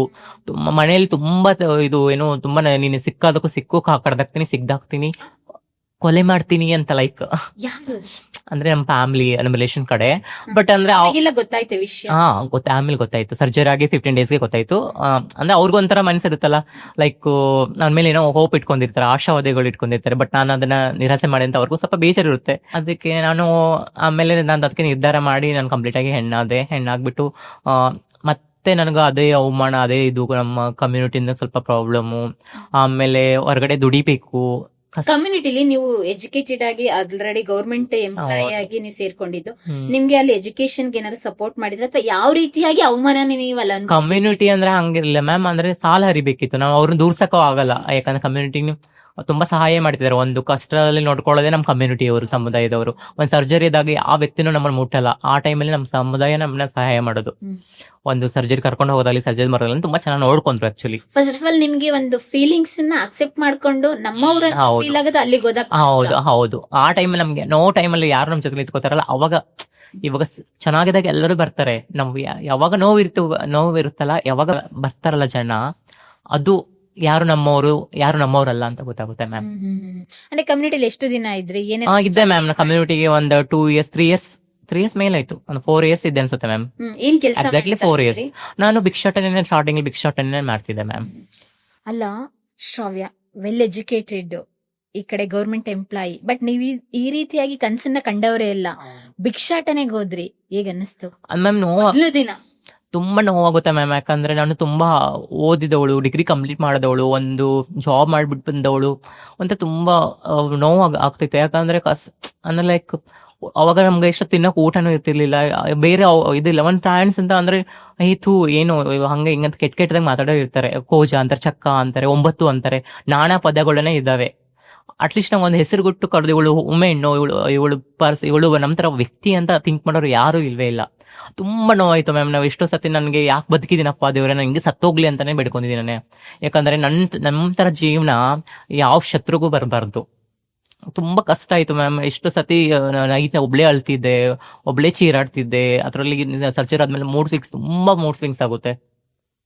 ಮನೆಯಲ್ಲಿ ತುಂಬಾ ಇದು ಏನೋ ತುಂಬಾ ನೀನು ಸಿಕ್ಕಾದಕ್ಕೂ ಸಿಕ್ಕು, ಕಡ್ದಾಕ್ತೀನಿ, ಸಿಗ್ದಾಕ್ತೀನಿ, ಕೊಲೆ ಮಾಡ್ತೀನಿ ಅಂತ ಲೈಕ್ ಅಂದ್ರೆ ನಮ್ಮ ಫ್ಯಾಮಿಲಿ, ನಮ್ಮ ರಿಲೇಷನ್ ಕಡೆ. ಬಟ್ ಅಂದ್ರೆ ಗೊತ್ತಾಯ್ತು ವಿಷಯ? ಆಮೇಲೆ ಗೊತ್ತಾಯ್ತು. ಸರ್ಜರಿ ಆಗಿ 15 ಡೇಸ್ಗೆ ಗೊತ್ತಾಯ್ತು. ಅಂದ್ರೆ ಅವ್ರಿಗೂ ಒಂಥರ ಮನಸ್ಸಿರುತ್ತಲ್ಲ, ಲೈಕ್ ನನ್ನ ಮೇಲೆ ಏನೋ ಹೋಪ್ ಇಟ್ಕೊಂಡಿರ್ತಾರೆ, ಆಶಾವಾದಿಗಳು ಇಟ್ಕೊಂಡಿರ್ತಾರೆ. ಬಟ್ ನಾನು ಅದನ್ನ ನಿರಾಸೆ ಮಾಡಿ ಅಂತ ಅವ್ರಿಗೂ ಸ್ವಲ್ಪ ಬೇಜಾರಿರುತ್ತೆ. ಅದಕ್ಕೆ ನಾನು ಆಮೇಲೆ ನಾನು ಅದಕ್ಕೆ ನಿರ್ಧಾರ ಮಾಡಿ ನಾನು ಕಂಪ್ಲೀಟ್ ಆಗಿ ಹೆಣ್ಣಾಗ್ಬಿಟ್ಟು ಮತ್ತೆ ನನಗೆ ಅದೇ ಅವಮಾನ, ಅದೇ ಇದು ನಮ್ಮ ಕಮ್ಯುನಿಟಿಯಿಂದ ಸ್ವಲ್ಪ ಪ್ರಾಬ್ಲಮ್ಮು. ಆಮೇಲೆ ಹೊರಗಡೆ ದುಡಿಬೇಕು. ಕಮ್ಯುನಿಟಿಲಿ ನೀವು ಎಜುಕೇಟೆಡ್ ಆಗಿ ಆಲ್ರೆಡಿ ಗೌರ್ಮೆಂಟ್ ಎಂಪ್ಲಾಯಿ ಆಗಿ ನೀವು ಸೇರ್ಕೊಂಡಿದ್ದು, ನಿಮ್ಗೆ ಅಲ್ಲಿ ಎಜುಕೇಶನ್ ಏನಾದ್ರು ಸಪೋರ್ಟ್ ಮಾಡಿದ್ರೆ ಅಥವಾ ಯಾವ ರೀತಿಯಾಗಿ ಅವಮಾನ ನೀವು ಅಲ್ಲ? ಕಮ್ಯುನಿಟಿ ಅಂದ್ರೆ ಹಂಗಿರ್ಲಿಲ್ಲ ಮ್ಯಾಮ್. ಅಂದ್ರೆ ಸಾಲ ಹರಿಬೇಕಿತ್ತು, ನಾವು ಅವ್ರನ್ನ ದೂರ್ಸಕ್ಕೂ ಆಗಲ್ಲ. ಯಾಕಂದ್ರೆ ಕಮ್ಯುನಿಟಿ ತುಂಬಾ ಸಹಾಯ ಮಾಡ್ತಿದ್ದಾರೆ. ಒಂದು ಕಷ್ಟದಲ್ಲಿ ನೋಡ್ಕೊಳ್ಳೋದೇ ನಮ್ಮ ಕಮ್ಯುನಿಟಿಯವರು, ಸಮುದಾಯದವರು. ಒಂದ್ ಸರ್ಜರಿ ಇದ್ದಾಗ ಯಾವ ವ್ಯಕ್ತಿನೂ ನಮ್ಮನ್ನು ಮುಟ್ಟಲ್ಲ. ಆ ಟೈಮಲ್ಲಿ ನಮ್ಮ ಸಮುದಾಯ ನಮ್ಮನ್ನ ಸಹಾಯ ಮಾಡೋದು. ಒಂದು ಸರ್ಜರಿ ಕರ್ಕೊಂಡು ಹೋಗೋದಾಗ್ಲಿ, ಸರ್ಜರಿ ಮಾಡೋದಾಗ್ಲಿ ತುಂಬಾ ಚೆನ್ನಾಗಿ ನೋಡ್ಕೊಂಡ್ರು ಆಕ್ಚುಲಿ. ಫಸ್ಟ್ ಆಫ್ ಆಲ್ ನಿಮ್ಗೆ ಒಂದು ಫೀಲಿಂಗ್ಸ್ ನ ಅಕ್ಸೆಪ್ಟ್ ಮಾಡ್ಕೊಂಡು ನಮ್ಮವ್ರ ಫೀಲ್ ಆಗದ ಅಲ್ಲಿ ಹೌದು ಹೌದು. ಆ ಟೈಮಲ್ಲಿ ನಮ್ಗೆ ಟೈಮಲ್ಲಿ ಯಾರು ನಮ್ ಜೊತೆ ನಿಂತ್ಕೋತಾರಲ್ಲ, ಅವಾಗ ಇವಾಗ ಚೆನ್ನಾಗಿದಾಗ ಎಲ್ಲರೂ ಬರ್ತಾರೆ. ನಮ್ಗೆ ಯಾವಾಗ ನೋವಿರುತ್ತಲ್ಲ, ಯಾವಾಗ ಬರ್ತಾರಲ್ಲ ಜನ, ಅದು ಯಾರು ನಮ್ಮವರು ಯಾರು ನಮ್ಮವ್ರಲ್ಲ ಅಂತ ಗೊತ್ತಾಗುತ್ತೆ ಮ್ಯಾಮ್. ಅಂದ್ರೆ ಕಮ್ಯುನಿಟಿಲಿ ಎಷ್ಟು ದಿನ ಇದ್ರಿ? ಇದ್ದೆ ಮ್ಯಾಮ್. ಕಮ್ಯುನಿಟಿಗೆ ಒಂದು 2 years 3 years ಮೇಲೆ ಆಯ್ತು. ಒಂದು 4 years ಇದ್ದೆ ಅನ್ಸುತ್ತೆ ಮ್ಯಾಮ್. ಏನ್ ಕೆಲಸ? Exactly 4 years. ನಾನು ಭಿಕ್ಷಾಟನೆ ಸ್ಟಾರ್ಟಿಂಗ್ ಭಿಕ್ಷಾಟನೆ ಮಾಡ್ತಿದ್ದೆ ಮ್ಯಾಮ್. ಅಲ್ಲ ಶ್ರಾವ್ಯ, ವೆಲ್ ಎಜುಕೇಟೆಡ್, ಈ ಕಡೆ ಗೌರ್ಮೆಂಟ್ ಎಂಪ್ಲಾಯಿ, ಬಟ್ ನೀವ್ ಈ ರೀತಿಯಾಗಿ ಕನ್ಸನ್ನ ಕಂಡವರೇ ಇಲ್ಲ, ಭಿಕ್ಷಾಟನೆಗೆ ಹೋದ್ರಿ. ಹೇಗ ಅನ್ನಿಸ್ತು ಮ್ಯಾಮ್? ಮೊದಲ ದಿನ ತುಂಬಾ ನೋವಾಗುತ್ತೆ ಮ್ಯಾಮ್. ಯಾಕಂದ್ರೆ ನಾನು ತುಂಬಾ ಓದಿದವಳು, ಡಿಗ್ರಿ ಕಂಪ್ಲೀಟ್ ಮಾಡಿದವಳು, ಒಂದು ಜಾಬ್ ಮಾಡ್ಬಿಟ್ಟು ಬಂದವಳು ಅಂತ ತುಂಬಾ ನೋವು ಆಗ್ತೈತೆ. ಯಾಕಂದ್ರೆ ಅಂದ್ರೆ ಲೈಕ್ ಅವಾಗ ನಮ್ಗೆ ಎಷ್ಟು ತಿನ್ನಕ್ ಊಟನೂ ಇರ್ತಿರ್ಲಿಲ್ಲ, ಬೇರೆ ಇದಿಲ್ಲ. ಒಂದ್ ಟ್ರಾನ್ಸ್ ಅಂತ ಅಂದ್ರೆ ಆಯ್ತು ಏನು ಹಂಗೆ ಹಿಂಗಂತ ಕೆಟ್ಟದಾಗ ಮಾತಾಡೋರು ಇರ್ತಾರೆ. ಕೋಜ ಅಂತಾರೆ, ಚಕ್ಕ ಅಂತಾರೆ, 9 ಅಂತಾರೆ, ನಾನಾ ಪದಗಳನ್ನೇ ಇದಾವೆ. ಅಟ್ಲೀಸ್ಟ್ ನಾವು ಒಂದು ಹೆಸರು ಗುಟ್ಟು ಕರೆದು ಇವಳು ವುಮೆನ್, ಇವಳು ನಮ್ ತರ ವ್ಯಕ್ತಿ ಅಂತ ಥಿಂಕ್ ಮಾಡೋರು ಯಾರು ಇಲ್ವೇ ಇಲ್ಲ. ತುಂಬಾ ನೋವಾಯ್ತು ಮ್ಯಾಮ್. ನಾವು ಎಷ್ಟೋ ಸತಿ ನನಗೆ ಯಾಕೆ ಬದುಕಿದ್ದೀನಪ್ಪ ದೇವ್ರೆ, ನಂಗೆ ಸತ್ತೋಗ್ಲಿ ಅಂತಾನೆ ಬೇಡ್ಕೊಂಡಿದ್ದೀನಿ. ಯಾಕಂದ್ರೆ ನಮ್ ತರ ಜೀವನ ಯಾವ ಶತ್ರುಗೂ ಬರಬಾರ್ದು. ತುಂಬಾ ಕಷ್ಟ ಆಯ್ತು ಮ್ಯಾಮ್. ಎಷ್ಟು ಸತಿ ನೈಟ್ ಒಬ್ಳೆ ಅಳ್ತಿದ್ದೆ, ಒಬ್ಳೆ ಚೀರಾಡ್ತಿದ್ದೆ. ಅದ್ರಲ್ಲಿ ಸರ್ಜರಿ ಆದ್ಮೇಲೆ ತುಂಬಾ ಮೂಡ್ ಸ್ವಿಂಗ್ಸ್ ಆಗುತ್ತೆ.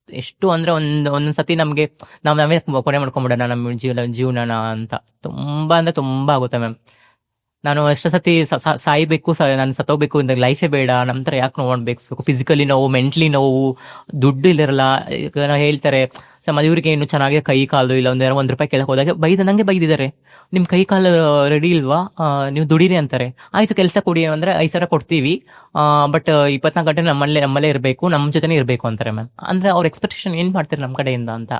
ಎಷ್ಟು ಅಂದ್ರೆ ಒಂದೊಂದ್ ಸತಿ ನಮ್ಗೆ ನಾವೇ ಕೊನೆ ಮಾಡ್ಕೊಂಡ್ಬಿಡೋಣ ನಮ್ಮ ಜೀವನನ ಅಂತ ತುಂಬಾ ಅಂದ್ರೆ ತುಂಬಾ ಆಗುತ್ತೆ ಮ್ಯಾಮ್. ನಾನು ಎಷ್ಟೋ ಸತಿ ಸಾಯ್ಬೇಕು, ನಾನು ಸತ್ತೋಗ್ಬೇಕು ಅಂತ, ಲೈಫೇ ಬೇಡ, ನಮ್ ತರ ಯಾಕೆ ನೋವು ಅನ್ಬೇಕು, ಫಿಸಿಕಲಿ ನೋವು, ಮೆಂಟಲಿ ನೋವು, ದುಡ್ಡು ಇಲ್ಲಿರಲ್ಲ. ಹೇಳ್ತಾರೆ ಸಮಾಜ ಇವ್ರಿಗೆ ಏನು ಚೆನ್ನಾಗಿ ಕೈ ಕಾಲು ಇಲ್ಲ ಒಂದ್ ರೂಪಾಯಿ ಕೆಳಗೆ ಹೋದಾಗ ನಂಗೆ ಬೈದಿದ್ದಾರೆ, ನಿಮ್ ಕೈ ಕಾಲು ರೆಡಿ ಇಲ್ವಾ, ನೀವು ದುಡೀರಿ ಅಂತಾರೆ. ಆಯ್ತು ಕೆಲಸ ಕೊಡಿ ಅಂದ್ರೆ 5,000 ಕೊಡ್ತೀವಿ, ಬಟ್ 24 ಗಂಟೆ ನಮ್ಮಲ್ಲೇ ಇರಬೇಕು, ನಮ್ಮ ಜೊತೆನೇ ಇರಬೇಕು ಅಂತಾರೆ ಮ್ಯಾಮ್. ಅಂದ್ರೆ ಅವ್ರ ಎಕ್ಸ್ಪೆಕ್ಟೇಷನ್ ಏನ್ ಮಾಡ್ತಾರೆ ನಮ್ಮ ಕಡೆಯಿಂದ ಅಂತ.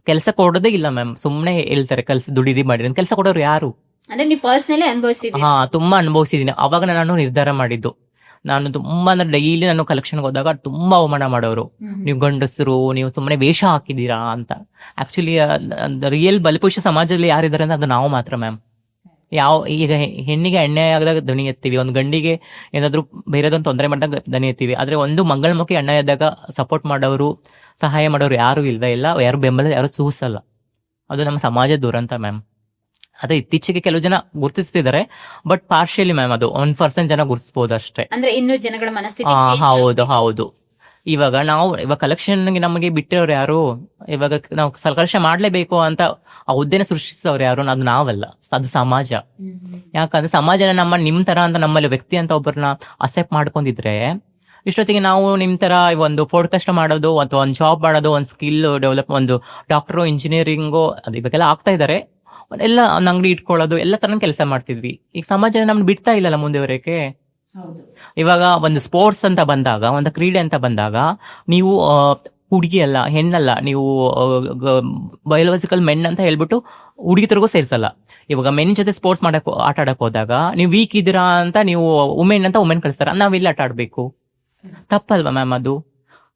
ಕೆಲಸ ಕೊಡೋದೇ ಇಲ್ಲ ಮ್ಯಾಮ್, ಸುಮ್ನೆ ಹೇಳ್ತಾರೆ ಕೆಲಸ ದುಡಿದಿ ಮಾಡಿ. ಕೆಲಸ ಕೊಡೋರು ಯಾರು? ಅಂದ್ರೆ ನೀವು ಪರ್ಸನಲಿ ಅನುಭವಿಸಿದ್ರಿ? ಹಾ, ತುಂಬಾ ಅನುಭವಿಸಿದೀನಿ. ಅವಾಗ ನಾನು ನಿರ್ಧಾರ ಮಾಡಿದ್ದು, ನಾನು ತುಂಬಾ ಅಂದ್ರೆ ಡೈಲಿ ನಾನು ಕಲೆಕ್ಷನ್ಗೆ ಹೋದಾಗ ತುಂಬಾ ಅವಮಾನ ಮಾಡೋರು, ನೀವು ಗಂಡಸರು, ನೀವು ಸುಮ್ಮನೆ ವೇಷ ಹಾಕಿದೀರಾ ಅಂತ. ಆಕ್ಚುಲಿ ರಿಯಲ್ ಬಲಿಪುರುಷ ಸಮಾಜದಲ್ಲಿ ಯಾರಿದ್ದಾರೆ ಅಂದ್ರೆ ಅದು ನಾವು ಮಾತ್ರ ಮ್ಯಾಮ್. ಈಗ ಹೆಣ್ಣಿಗೆ ಎಣ್ಣೆ ಆಗದಾಗ ದನಿ ಎತ್ತೀವಿ, ಒಂದು ಗಂಡಿಗೆ ಏನಾದ್ರು ಬೇರೆದೊಂದು ತೊಂದರೆ ಮಾಡಿದಾಗ ದನಿ ಎತ್ತೀವಿ. ಆದ್ರೆ ಒಂದು ಮಂಗಳಮುಖಿ ಎಣ್ಣೆ ಎದ್ದಾಗ ಸಪೋರ್ಟ್ ಮಾಡೋರು, ಸಹಾಯ ಮಾಡೋರು ಯಾರು ಇಲ್ವೇ ಇಲ್ಲ, ಯಾರು ಬೆಂಬಲ ಯಾರು ಸೂಸಲ್ಲ. ಅದು ನಮ್ಮ ಸಮಾಜ ದುರಂತ ಮ್ಯಾಮ್. ಅದೇ ಇತ್ತೀಚೆಗೆ ಕೆಲವು ಜನ ಗುರುತಿಸ್ತಿದ್ದಾರೆ, ಬಟ್ ಪಾರ್ಶಿಯಲಿ ಮ್ಯಾಮ್, ಅದು 1% ಜನ ಗುರುತಿಸಬಹುದು ಅಷ್ಟೇ. ಅಂದ್ರೆ ಇನ್ನು ಜನಗಳ ಮನಸ್ಥಿತಿ ಹೌದು. ಇವಾಗ ಕಲೆಕ್ಷನ್ ನಮಗೆ ಬಿಟ್ಟಿರೋರು ಯಾರು? ಇವಾಗ ನಾವು ಕಲೆಕ್ಷನ್ ಮಾಡ್ಲೇಬೇಕು ಅಂತ ಆ ಹುದ್ದೆನ ಸೃಷ್ಟಿಸಿದವ್ರು ಯಾರು? ಅದು ನಾವಲ್ಲ, ಅದು ಸಮಾಜ. ಯಾಕಂದ್ರೆ ಸಮಾಜನ ನಿಮ್ ತರ ಅಂತ ನಮ್ಮಲ್ಲಿ ವ್ಯಕ್ತಿ ಅಂತ ಒಬ್ಬರನ್ನ ಅಕ್ಸೆಪ್ಟ್ ಮಾಡ್ಕೊಂಡಿದ್ರೆ, ಇಷ್ಟೊತ್ತಿಗೆ ನಾವು ನಿಮ್ ತರ ಒಂದು ಪಾಡ್ಕಾಸ್ಟ್ ಮಾಡೋದು ಅಥವಾ ಒಂದು ಜಾಬ್ ಮಾಡೋದು, ಒಂದು ಸ್ಕಿಲ್ ಡೆವಲಪ್, ಒಂದು ಡಾಕ್ಟರು, ಇಂಜಿನಿಯರಿಂಗು, ಅದು ಇವಾಗೆಲ್ಲ ಆಗ್ತಾ ಇದಾರೆ, ಎಲ್ಲ ಒಂದು ಅಂಗಡಿ ಇಟ್ಕೊಳ್ಳೋದು, ಎಲ್ಲ ತರ ಕೆಲಸ ಮಾಡ್ತಿದ್ವಿ. ಈಗ ಸಮಾಜ ನಮ್ಗೆ ಬಿಡ್ತಾ ಇಲ್ಲಲ್ಲ ಮುಂದೆವರೆಗೆ. ಇವಾಗ ಒಂದು ಸ್ಪೋರ್ಟ್ಸ್ ಅಂತ ಬಂದಾಗ, ಒಂದು ಕ್ರೀಡೆ ಅಂತ ಬಂದಾಗ, ನೀವು ಹುಡುಗಿ ಅಲ್ಲ, ಹೆಣ್ಣಲ್ಲ, ನೀವು ಬಯೋಲಾಜಿಕಲ್ ಮೆನ್ ಅಂತ ಹೇಳ್ಬಿಟ್ಟು ಹುಡುಗಿತರಿಗೂ ಸೇರ್ಸಲ್ಲ. ಇವಾಗ ಮೆನ್ ಜೊತೆ ಸ್ಪೋರ್ಟ್ಸ್ ಆಟ ಆಡಕ್ ಹೋದಾಗ ನೀವು ವೀಕ್ ಇದ್ದೀರಾ ಅಂತ ನೀವು ವುಮೆನ್ ಕಳಿಸ್ತಾರ, ನಾವಿಲ್ಲಿ ಆಟ ಆಡ್ಬೇಕು. ತಪ್ಪಲ್ವಾ ಮ್ಯಾಮ್? ಅದು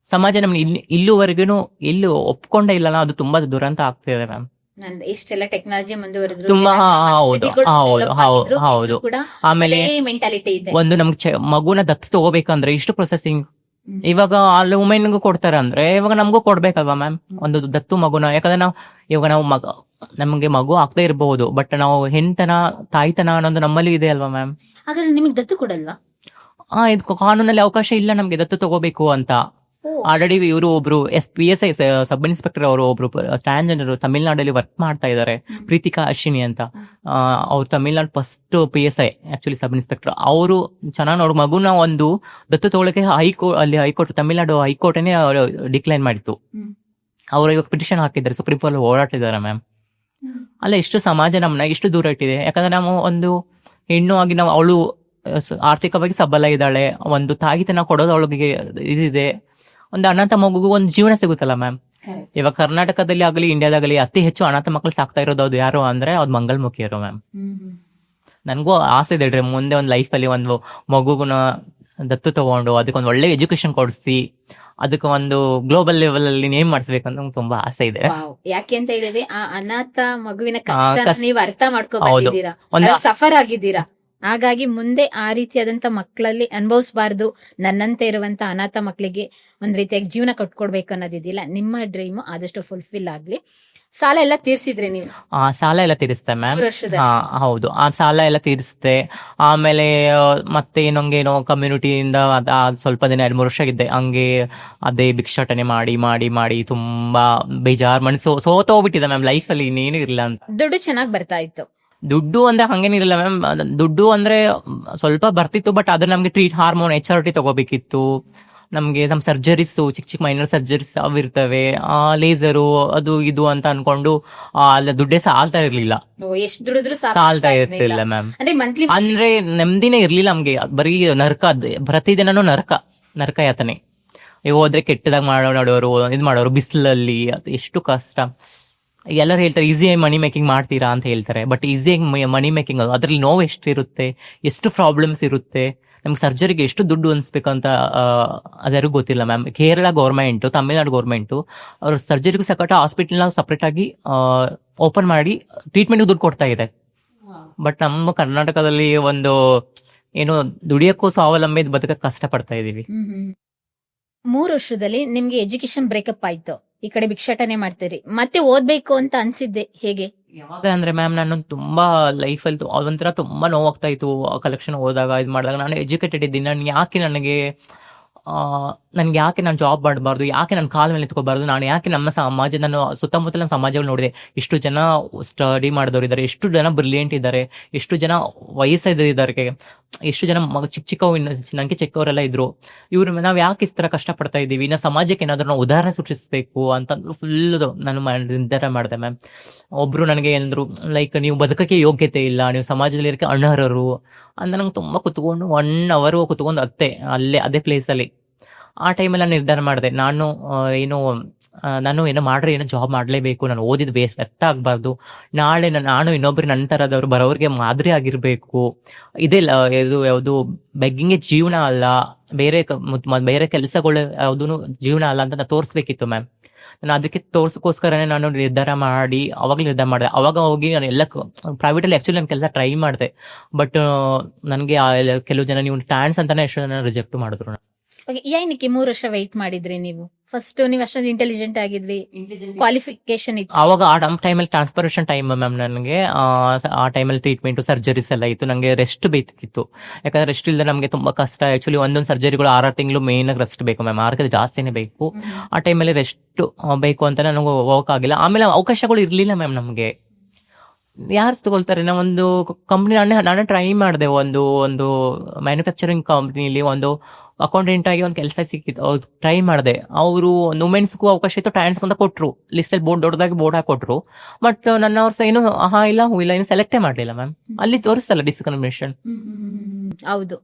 ಸಮಾಜ ನಮ್ಗೆ ಇಲ್ಲೂವರೆಗೂ ಎಲ್ಲೂ ಒಪ್ಕೊಂಡೇ ಇಲ್ಲ, ಅದು ತುಂಬಾ ದುರಂತ ಆಗ್ತಿದೆ ಮ್ಯಾಮ್. ಇಷ್ಟೆಲ್ಲ ಟೆಕ್ನಾಲಜಿ ಮುಂದುವರೆದ್ರು ತುಂಬಾ ಹೌದು. ಆಮೇಲೆ ಮೆಂಟಾಲಿಟಿ ಇದೆ. ಒಂದು ನಮ್ಗೆ ಮಗುನ ದತ್ತು ತಗೋಬೇಕಂದ್ರೆ ಇಷ್ಟು ಪ್ರೊಸೆಸಿಂಗ್. ಇವಾಗ ಅಲ್ಲಿ ವುಮೆನ್ಗೂ ಕೊಡ್ತಾರೆ ಅಂದ್ರೆ ಇವಾಗ ನಮಗೂ ಕೊಡ್ಬೇಕಲ್ವಾ ಮ್ಯಾಮ್ ಒಂದು ದತ್ತು ಮಗುನ? ಯಾಕಂದ್ರೆ ನಾವು ನಮ್ಗೆ ಮಗು ಆಗ್ತಾ ಇರಬಹುದು, ಬಟ್ ನಾವು ಹೆಣ್ತನ, ತಾಯ್ತನ ಅನ್ನೋದು ನಮ್ಮಲ್ಲಿ ಇದೆ ಅಲ್ವಾ ಮ್ಯಾಮ್? ಹಾಗಾದ್ರೆ ನಿಮಗೆ ದತ್ತು ಕೊಡಲ್ವಾ? ಇದು ಕಾನೂನಲ್ಲಿ ಅವಕಾಶ ಇಲ್ಲ ನಮ್ಗೆ ದತ್ತು ತಗೋಬೇಕು ಅಂತ. ಆಲ್ರೆಡಿ ಇವರು ಒಬ್ರು PSI ಸಬ್ ಇನ್ಸ್ಪೆಕ್ಟರ್ ಅವರು ಒಬ್ರು ಟ್ರಾನ್ಸ್ಜೆಂಡರ್ ತಮಿಳ್ನಾಡಲ್ಲಿ ವರ್ಕ್ ಮಾಡ್ತಾ ಇದ್ದಾರೆ, ಪ್ರೀತಿಕಾ ಅಶ್ವಿನಿ ಅಂತ. ಅವ್ರು Tamil Nadu first PSI actually sub inspector. ಅವರು ಚೆನ್ನಾಗಿ ನೋಡ್ ಮಗುನ ಒಂದು ದತ್ತು ತಗೊಳಕ್ಕೆ ಹೈಕೋರ್ಟ್ ತಮಿಳ್ನಾಡು ಹೈಕೋರ್ಟೇನೆ ಡಿಕ್ಲೈನ್ ಮಾಡಿತ್ತು. ಅವರು ಇವಾಗ ಪಿಟಿಷನ್ ಹಾಕಿದ್ದಾರೆ, ಸುಪ್ರೀಂ ಕೋರ್ಟ್ ಓಡಾಡ್ತಿದ್ದಾರೆ ಮ್ಯಾಮ್. ಅಲ್ಲ, ಎಷ್ಟು ಸಮಾಜ ನಮ್ಮನ್ನ ಎಷ್ಟು ದೂರ ಇಟ್ಟಿದೆ. ಯಾಕಂದ್ರೆ ನಾವು ಒಂದು ಹೆಣ್ಣು ಆಗಿ ನಾವು ಅವಳು ಆರ್ಥಿಕವಾಗಿ ಸಬಲ ಇದ್ದಾಳೆ, ಒಂದು ತಾಯಿತನ ಕೊಡೋದು ಅವಳಿಗೆ ಇದಿದೆ, ಒಂದು ಅನಾಥ ಮಗುಗೂ ಒಂದು ಜೀವನ ಸಿಗುತ್ತಲ್ಲ ಮ್ಯಾಮ್. ಇವಾಗ ಕರ್ನಾಟಕದಲ್ಲಿ ಆಗಲಿ ಇಂಡಿಯಾದಾಗಲಿ ಅತಿ ಹೆಚ್ಚು ಅನಾಥ ಮಕ್ಕಳು ಸಾಕ್ತಾ ಇರೋದು ಅದು ಯಾರು ಅಂದ್ರೆ ಅದು ಮಂಗಲ್ಮುಖಿಯರು ಮ್ಯಾಮ್. ನನ್ಗೂ ಆಸೆ ಇದೆ ಮುಂದೆ ಒಂದು ಲೈಫ್ ಅಲ್ಲಿ ಒಂದು ಮಗುಗುನ ದತ್ತು ತಗೊಂಡು ಅದಕ್ಕೊಂದು ಒಳ್ಳೆ ಎಜುಕೇಶನ್ ಕೊಡಿಸಿ ಅದಕ್ಕೆ ಒಂದು ಗ್ಲೋಬಲ್ ಲೆವೆಲ್ ಅಲ್ಲಿ ನೇಮ್ ಮಾಡಿಸ್ಬೇಕಂತ ತುಂಬಾ ಆಸೆ ಇದೆ. ಯಾಕೆ ಅಂತ ಹೇಳಿದ್ರೆ ಆ ಅನಾಥ ಮಗುವಿನ ಕಷ್ಟ ನೀವು ಅರ್ಥ ಮಾಡ್ಕೋಬಹುದು, ಸಫರ್ ಆಗಿದ್ದೀರಾ. ಹಾಗಾಗಿ ಮುಂದೆ ಆ ರೀತಿಯಾದಂತ ಮಕ್ಕಳಲ್ಲಿ ಅನುಭವಿಸಬಾರ್ದು, ನನ್ನಂತೆ ಇರುವಂತ ಅನಾಥ ಮಕ್ಕಳಿಗೆ ಒಂದ್ ರೀತಿಯಾಗಿ ಜೀವನ ಕಟ್ಕೊಡ್ಬೇಕು ಅನ್ನೋದಿದಿಲ್ಲ. ನಿಮ್ಮ ಡ್ರೀಮ್ ಆದಷ್ಟು ಫುಲ್ಫಿಲ್ ಆಗ್ಲಿ. ಸಾಲ ಎಲ್ಲ ತೀರ್ಸಿದ್ರಿ ನೀವು? ಸಾಲ ಎಲ್ಲ ತೀರಿಸ್ತೆ ಮ್ಯಾಮ್. ಹೌದು, ಆ ಸಾಲ ಎಲ್ಲ ತೀರಿಸ್ತೆ. ಆಮೇಲೆ ಮತ್ತೆ ಏನೋ ಕಮ್ಯುನಿಟಿಯಿಂದ ಸ್ವಲ್ಪ ದಿನ 2-3 ವರ್ಷ ಇದ್ದೆ ಹಂಗೆ. ಅದೇ ಭಿಕ್ಷಾಟನೆ ಮಾಡಿ ಮಾಡಿ ಮಾಡಿ ತುಂಬಾ ಬೇಜಾರ್ ಮನಸ್ಸು ಸೋತೋಗ್ಬಿಟ್ಟಿದೆ ಮ್ಯಾಮ್. ಲೈಫ್ ಅಲ್ಲಿ ಇನ್ನೇನು ಇರಲಿಲ್ಲ ಅಂತ. ದುಡ್ಡು ಚೆನ್ನಾಗಿ ಬರ್ತಾ ಇತ್ತು? ದುಡ್ಡು ಅಂದ್ರೆ ಹಂಗೇನಿರಲಿಲ್ಲ ಮ್ಯಾಮ್. ದುಡ್ಡು ಅಂದ್ರೆ ಸ್ವಲ್ಪ ಬರ್ತಿತ್ತು, ಬಟ್ ಅದ್ರ ನಮ್ಗೆ ಹಾರ್ಮೋನ್ HRT ತಗೋಬೇಕಿತ್ತು. ನಮ್ಗೆ ನಮ್ ಸರ್ಜರೀಸ್ ಚಿಕ್ಕ ಮೈನರ್ ಸರ್ಜರೀಸ್ ಅವಿರ್ತವೆ, ಲೇಸರು ಅದು ಇದು ಅಂತ ಅನ್ಕೊಂಡು ದುಡ್ಡೇ ಸಾಲ್ತಾ ಇರ್ಲಿಲ್ಲ. ಎಷ್ಟು ದುಡಿದ್ರು ಸಾಲ್ತಾ ಇರ್ತಿಲ್ಲ ಮ್ಯಾಮ್. ಅಂದ್ರೆ ನೆಮ್ಮದಿನೇ ಇರ್ಲಿಲ್ಲ ನಮ್ಗೆ. ಬರೀ ನರಕ, ಪ್ರತಿದಿನನೂ ನರಕ ಯಾತನೆ. ಈಗ ಹೋದ್ರೆ ಕೆಟ್ಟದಾಗ ಮಾಡೋರು ಇದ್ ಮಾಡೋರು, ಬಿಸಿಲಲ್ಲಿ ಅದು ಎಷ್ಟು ಕಷ್ಟ. ಎಲ್ಲರೂ ಹೇಳ್ತಾರೆ ಈಸಿಯಾಗಿ ಮನಿ ಮೇಕಿಂಗ್ ಮಾಡ್ತೀರಾ ಅಂತ ಹೇಳ್ತಾರೆ, ಬಟ್ ಈಸಿಯಾಗಿ ಮನಿ ಮೇಕಿಂಗ್ ಅದ್ರಲ್ಲಿ ನೋವು ಎಷ್ಟಿರುತ್ತೆ, ಎಷ್ಟು ಪ್ರಾಬ್ಲಮ್ಸ್ ಇರುತ್ತೆ, ನಮ್ಗೆ ಸರ್ಜರಿಗೆ ಎಷ್ಟು ದುಡ್ಡು ಅನ್ಸ್ಬೇಕಂತ ಅದ್ಯಾರಿಗೂ ಗೊತ್ತಿಲ್ಲ ma'am. Kerala government, Tamil Nadu government ಅವ್ರ ಸರ್ಜರಿಗೂ ಸಕಟ ಹಾಸ್ಪಿಟಲ್ ಸಪರೇಟ್ ಆಗಿ ಓಪನ್ ಮಾಡಿ ಟ್ರೀಟ್ಮೆಂಟ್ ದುಡ್ಡು ಕೊಡ್ತಾ ಇದೆ. ಬಟ್ ನಮ್ಮ ಕರ್ನಾಟಕದಲ್ಲಿ ಒಂದು ಏನು ದುಡಿಯಕ್ಕೂ ಸ್ವಾವಲಂಬಿ ಬದುಕಕ್ಕೆ ಕಷ್ಟ ಪಡ್ತಾ ಇದೀವಿ. 3 ವರ್ಷದಲ್ಲಿ ನಿಮ್ಗೆ ಎಜುಕೇಶನ್ ಬ್ರೇಕಪ್ ಆಯ್ತು, ಈ ಕಡೆ ಭಿಕ್ಷಾಟನೆ ಮಾಡ್ತೀರಿ, ಮತ್ತೆ ಓದ್ಬೇಕು ಅಂತ ಅನ್ಸಿದ್ದೆ ಹೇಗೆ? ಯಾವಾಗ ಅಂದ್ರೆ ಮ್ಯಾಮ್, ನಾನು ತುಂಬಾ ಲೈಫಲ್ಲಿ ಒಂಥರ ತುಂಬಾ ನೋವಾಗ್ತಾ ಇತ್ತು ಕಲೆಕ್ಷನ್ ಹೋದಾಗ, ಇದು ಮಾಡಿದಾಗ. ನಾನು ಎಜುಕೇಟೆಡ್ ಇದ್ದೀನಿ, ನನ್ಗೆ ಯಾಕೆ ನಾನು ಜಾಬ್ ಮಾಡಬಾರ್ದು, ಯಾಕೆ ನನ್ನ ಕಾಲ ಮೇಲೆ ನಿಂತ್ಕೋಬಾರ್ದು, ನಾನು ಯಾಕೆ ನಮ್ಮ ಸಮಾಜ, ನಾನು ಸುತ್ತಮುತ್ತಲ ನಮ್ಮ ಸಮಾಜಗಳು ನೋಡಿದೆ, ಎಷ್ಟು ಜನ ಸ್ಟಡಿ ಮಾಡಿದವರು ಇದ್ದಾರೆ, ಎಷ್ಟು ಜನ ಬ್ರಿಲಿಯಂಟ್ ಇದ್ದಾರೆ, ಎಷ್ಟು ಜನ ವಯಸ್ಸಿದ್ದಾರೆ, ಎಷ್ಟು ಜನ ನನಗೆ ಚಿಕ್ಕವರೆಲ್ಲ ಇದ್ರು. ಇವ್ರು ನಾವ್ ಯಾಕೆ ಇಸ್ ತರ ಕಷ್ಟ ಪಡ್ತಾ ಇದೀವಿ, ನಾವು ಸಮಾಜಕ್ಕೆ ಏನಾದ್ರು ನಾವು ಉದಾಹರಣೆ ಸೃಷ್ಟಿಸ್ಬೇಕು ಅಂತ ಫುಲ್ ನಾನು ನಿರ್ಧಾರ ಮಾಡಿದೆ ಮ್ಯಾಮ್. ಒಬ್ರು ನನಗೆ ಏನಾದ್ರು ಲೈಕ್ ನೀವು ಬದುಕಕ್ಕೆ ಯೋಗ್ಯತೆ ಇಲ್ಲ, ನೀವು ಸಮಾಜದಲ್ಲಿ ಇರಕ್ಕೆ ಅನರ್ಹರು ಅಂತ ನಂಗೆ ತುಂಬಾ ಕುತ್ಕೊಂಡು 1 hour ಕುತ್ಕೊಂಡು ಅದೇ ಪ್ಲೇಸ್ ಅಲ್ಲಿ. ಆ ಟೈಮಲ್ಲಿ ನಾನು ನಿರ್ಧಾರ ಮಾಡಿದೆ, ನಾನು ಏನೋ ಮಾಡ್ರೆ ಏನೋ ಜಾಬ್ ಮಾಡ್ಲೇಬೇಕು, ನಾನು ಓದಿದ್ ವ್ಯರ್ಥ ಆಗ್ಬಾರ್ದು, ನಾಳೆ ನಾನು ಇನ್ನೊಬ್ರು ನನ್ನ ತರದವ್ರು ಬರೋರಿಗೆ ಮಾದರಿ ಆಗಿರ್ಬೇಕು. ಇದು ಯಾವುದು ಬೆಗ್ಗಿಂಗ್ ಜೀವನ ಅಲ್ಲ, ಬೇರೆ ಕೆಲಸಗಳು ಯಾವ್ದು ಜೀವನ ಅಲ್ಲ ಅಂತ ನಾನು ತೋರಿಸ್ಬೇಕಿತ್ತು ಮ್ಯಾಮ್. ನಾನು ಅದಕ್ಕೆ ತೋರ್ಸಕ್ಕೋಸ್ಕರನೇ ನಾನು ನಿರ್ಧಾರ ಮಾಡಿದೆ. ಅವಾಗ ಹೋಗಿ ನಾನು ಎಲ್ಲ ಪ್ರೈವೇಟ್ ಅಲ್ಲಿ ಆಕ್ಚುಲಿ ನಾನು ಕೆಲಸ ಟ್ರೈ ಮಾಡಿದೆ. ಬಟ್ ನನಗೆ ಕೆಲವು ಜನ ನೀವು ಟ್ರಾನ್ಸ್ ಅಂತಾನೆ ಎಷ್ಟು ಜನ ರಿಜೆಕ್ಟ್ ಮಾಡಿದ್ರು. ಏನಕ್ಕೆ 3 ವರ್ಷ ವೆಯ್ಟ್ ಮಾಡಿದ್ರಿ ನೀವು? ಫಸ್ಟ್ ನೀವು ಅಷ್ಟೊಂದು ಇಂಟೆಲಿಜೆಂಟ್ ಆಗಿದ್ರಿ, ಕ್ವಾಲಿಫಿಕೇಶನ್ ಇತ್ತು. ಅವಾಗ ಆ ಟೈಮಲ್ಲಿ ಟ್ರಾನ್ಸ್ಪರೇಷನ್ ಟೈಮ್ ಮ್ಯಾಮ್. ನನಗೆ ಆ ಟೈಮಲ್ಲಿ ಟ್ರೀಟ್ಮೆಂಟ್ ಸರ್ಜರೀಸ್ ಎಲ್ಲ ಇತ್ತು. ನನಗೆ ರೆಸ್ಟ್ ಬೇಕಿತ್ತು, ಯಾಕಂದ್ರೆ ರೆಸ್ಟ್ ಇಲ್ಲದೆ ನಮಗೆ ತುಂಬಾ ಕಷ್ಟ. ಆಕ್ಚುಲಿ ಒಂದೊಂದು ಸರ್ಜರಿಗಳು 6 ತಿಂಗಳು ಮೇನ್ ರೆಸ್ಟ್ ಬೇಕು ಮ್ಯಾಮ್, 6 ಜಾಸ್ತಿನೇ ಬೇಕು. ಆ ಟೈಮಲ್ಲಿ ರೆಸ್ಟ್ ಬೇಕು ಅಂತ ನನಗೆ ಹೋಗಕ್ಕಾಗಿಲ್ಲ. ಆಮೇಲೆ ಅವಕಾಶಗಳು ಇರ್ಲಿಲ್ಲ ಮ್ಯಾಮ್. ನಮ್ಗೆ ಯಾರು ತಗೊಳ್ತಾರೆ? ನಾ ಒಂದು ಕಂಪ್ನಿ ನಾನೇ ಟ್ರೈ ಮಾಡಿದೆ. ಒಂದು ಮ್ಯಾನುಫ್ಯಾಕ್ಚರಿಂಗ್ ಕಂಪ್ನಿಲಿ ಒಂದು ಅಕೌಂಟೆಂಟ್ ಆಗಿ ಒಂದು ಕೆಲಸ ಸಿಕ್ಕಿತ್ತು, ಟ್ರೈ ಮಾಡಿದೆ. ಅವರು ವುಮೆನ್ಸ್ಗೂ ಅವಕಾಶ ಇತ್ತು, ಟ್ರಾನ್ಸ್ ಅಂತ ಕೊಟ್ರು, ಲಿಸ್ಟ್ ಅಲ್ಲಿ ದೊಡ್ಡದಾಗಿ ಬೋರ್ಡ್ ಹಾಕೊಟ್ರು. ಬಟ್ ನನ್ನ ಅವ್ರ ಏನು ಇಲ್ಲ ಏನು ಸೆಲೆಕ್ಟೇ ಮಾಡ್ಲಿಲ್ಲ ಮ್ಯಾಮ್. ಅಲ್ಲಿ ತೋರಿಸ್ತಲ್ಲ ಡಿಸ್ಕ್ರಿಮಿನೇಷನ್. ಹೌದು.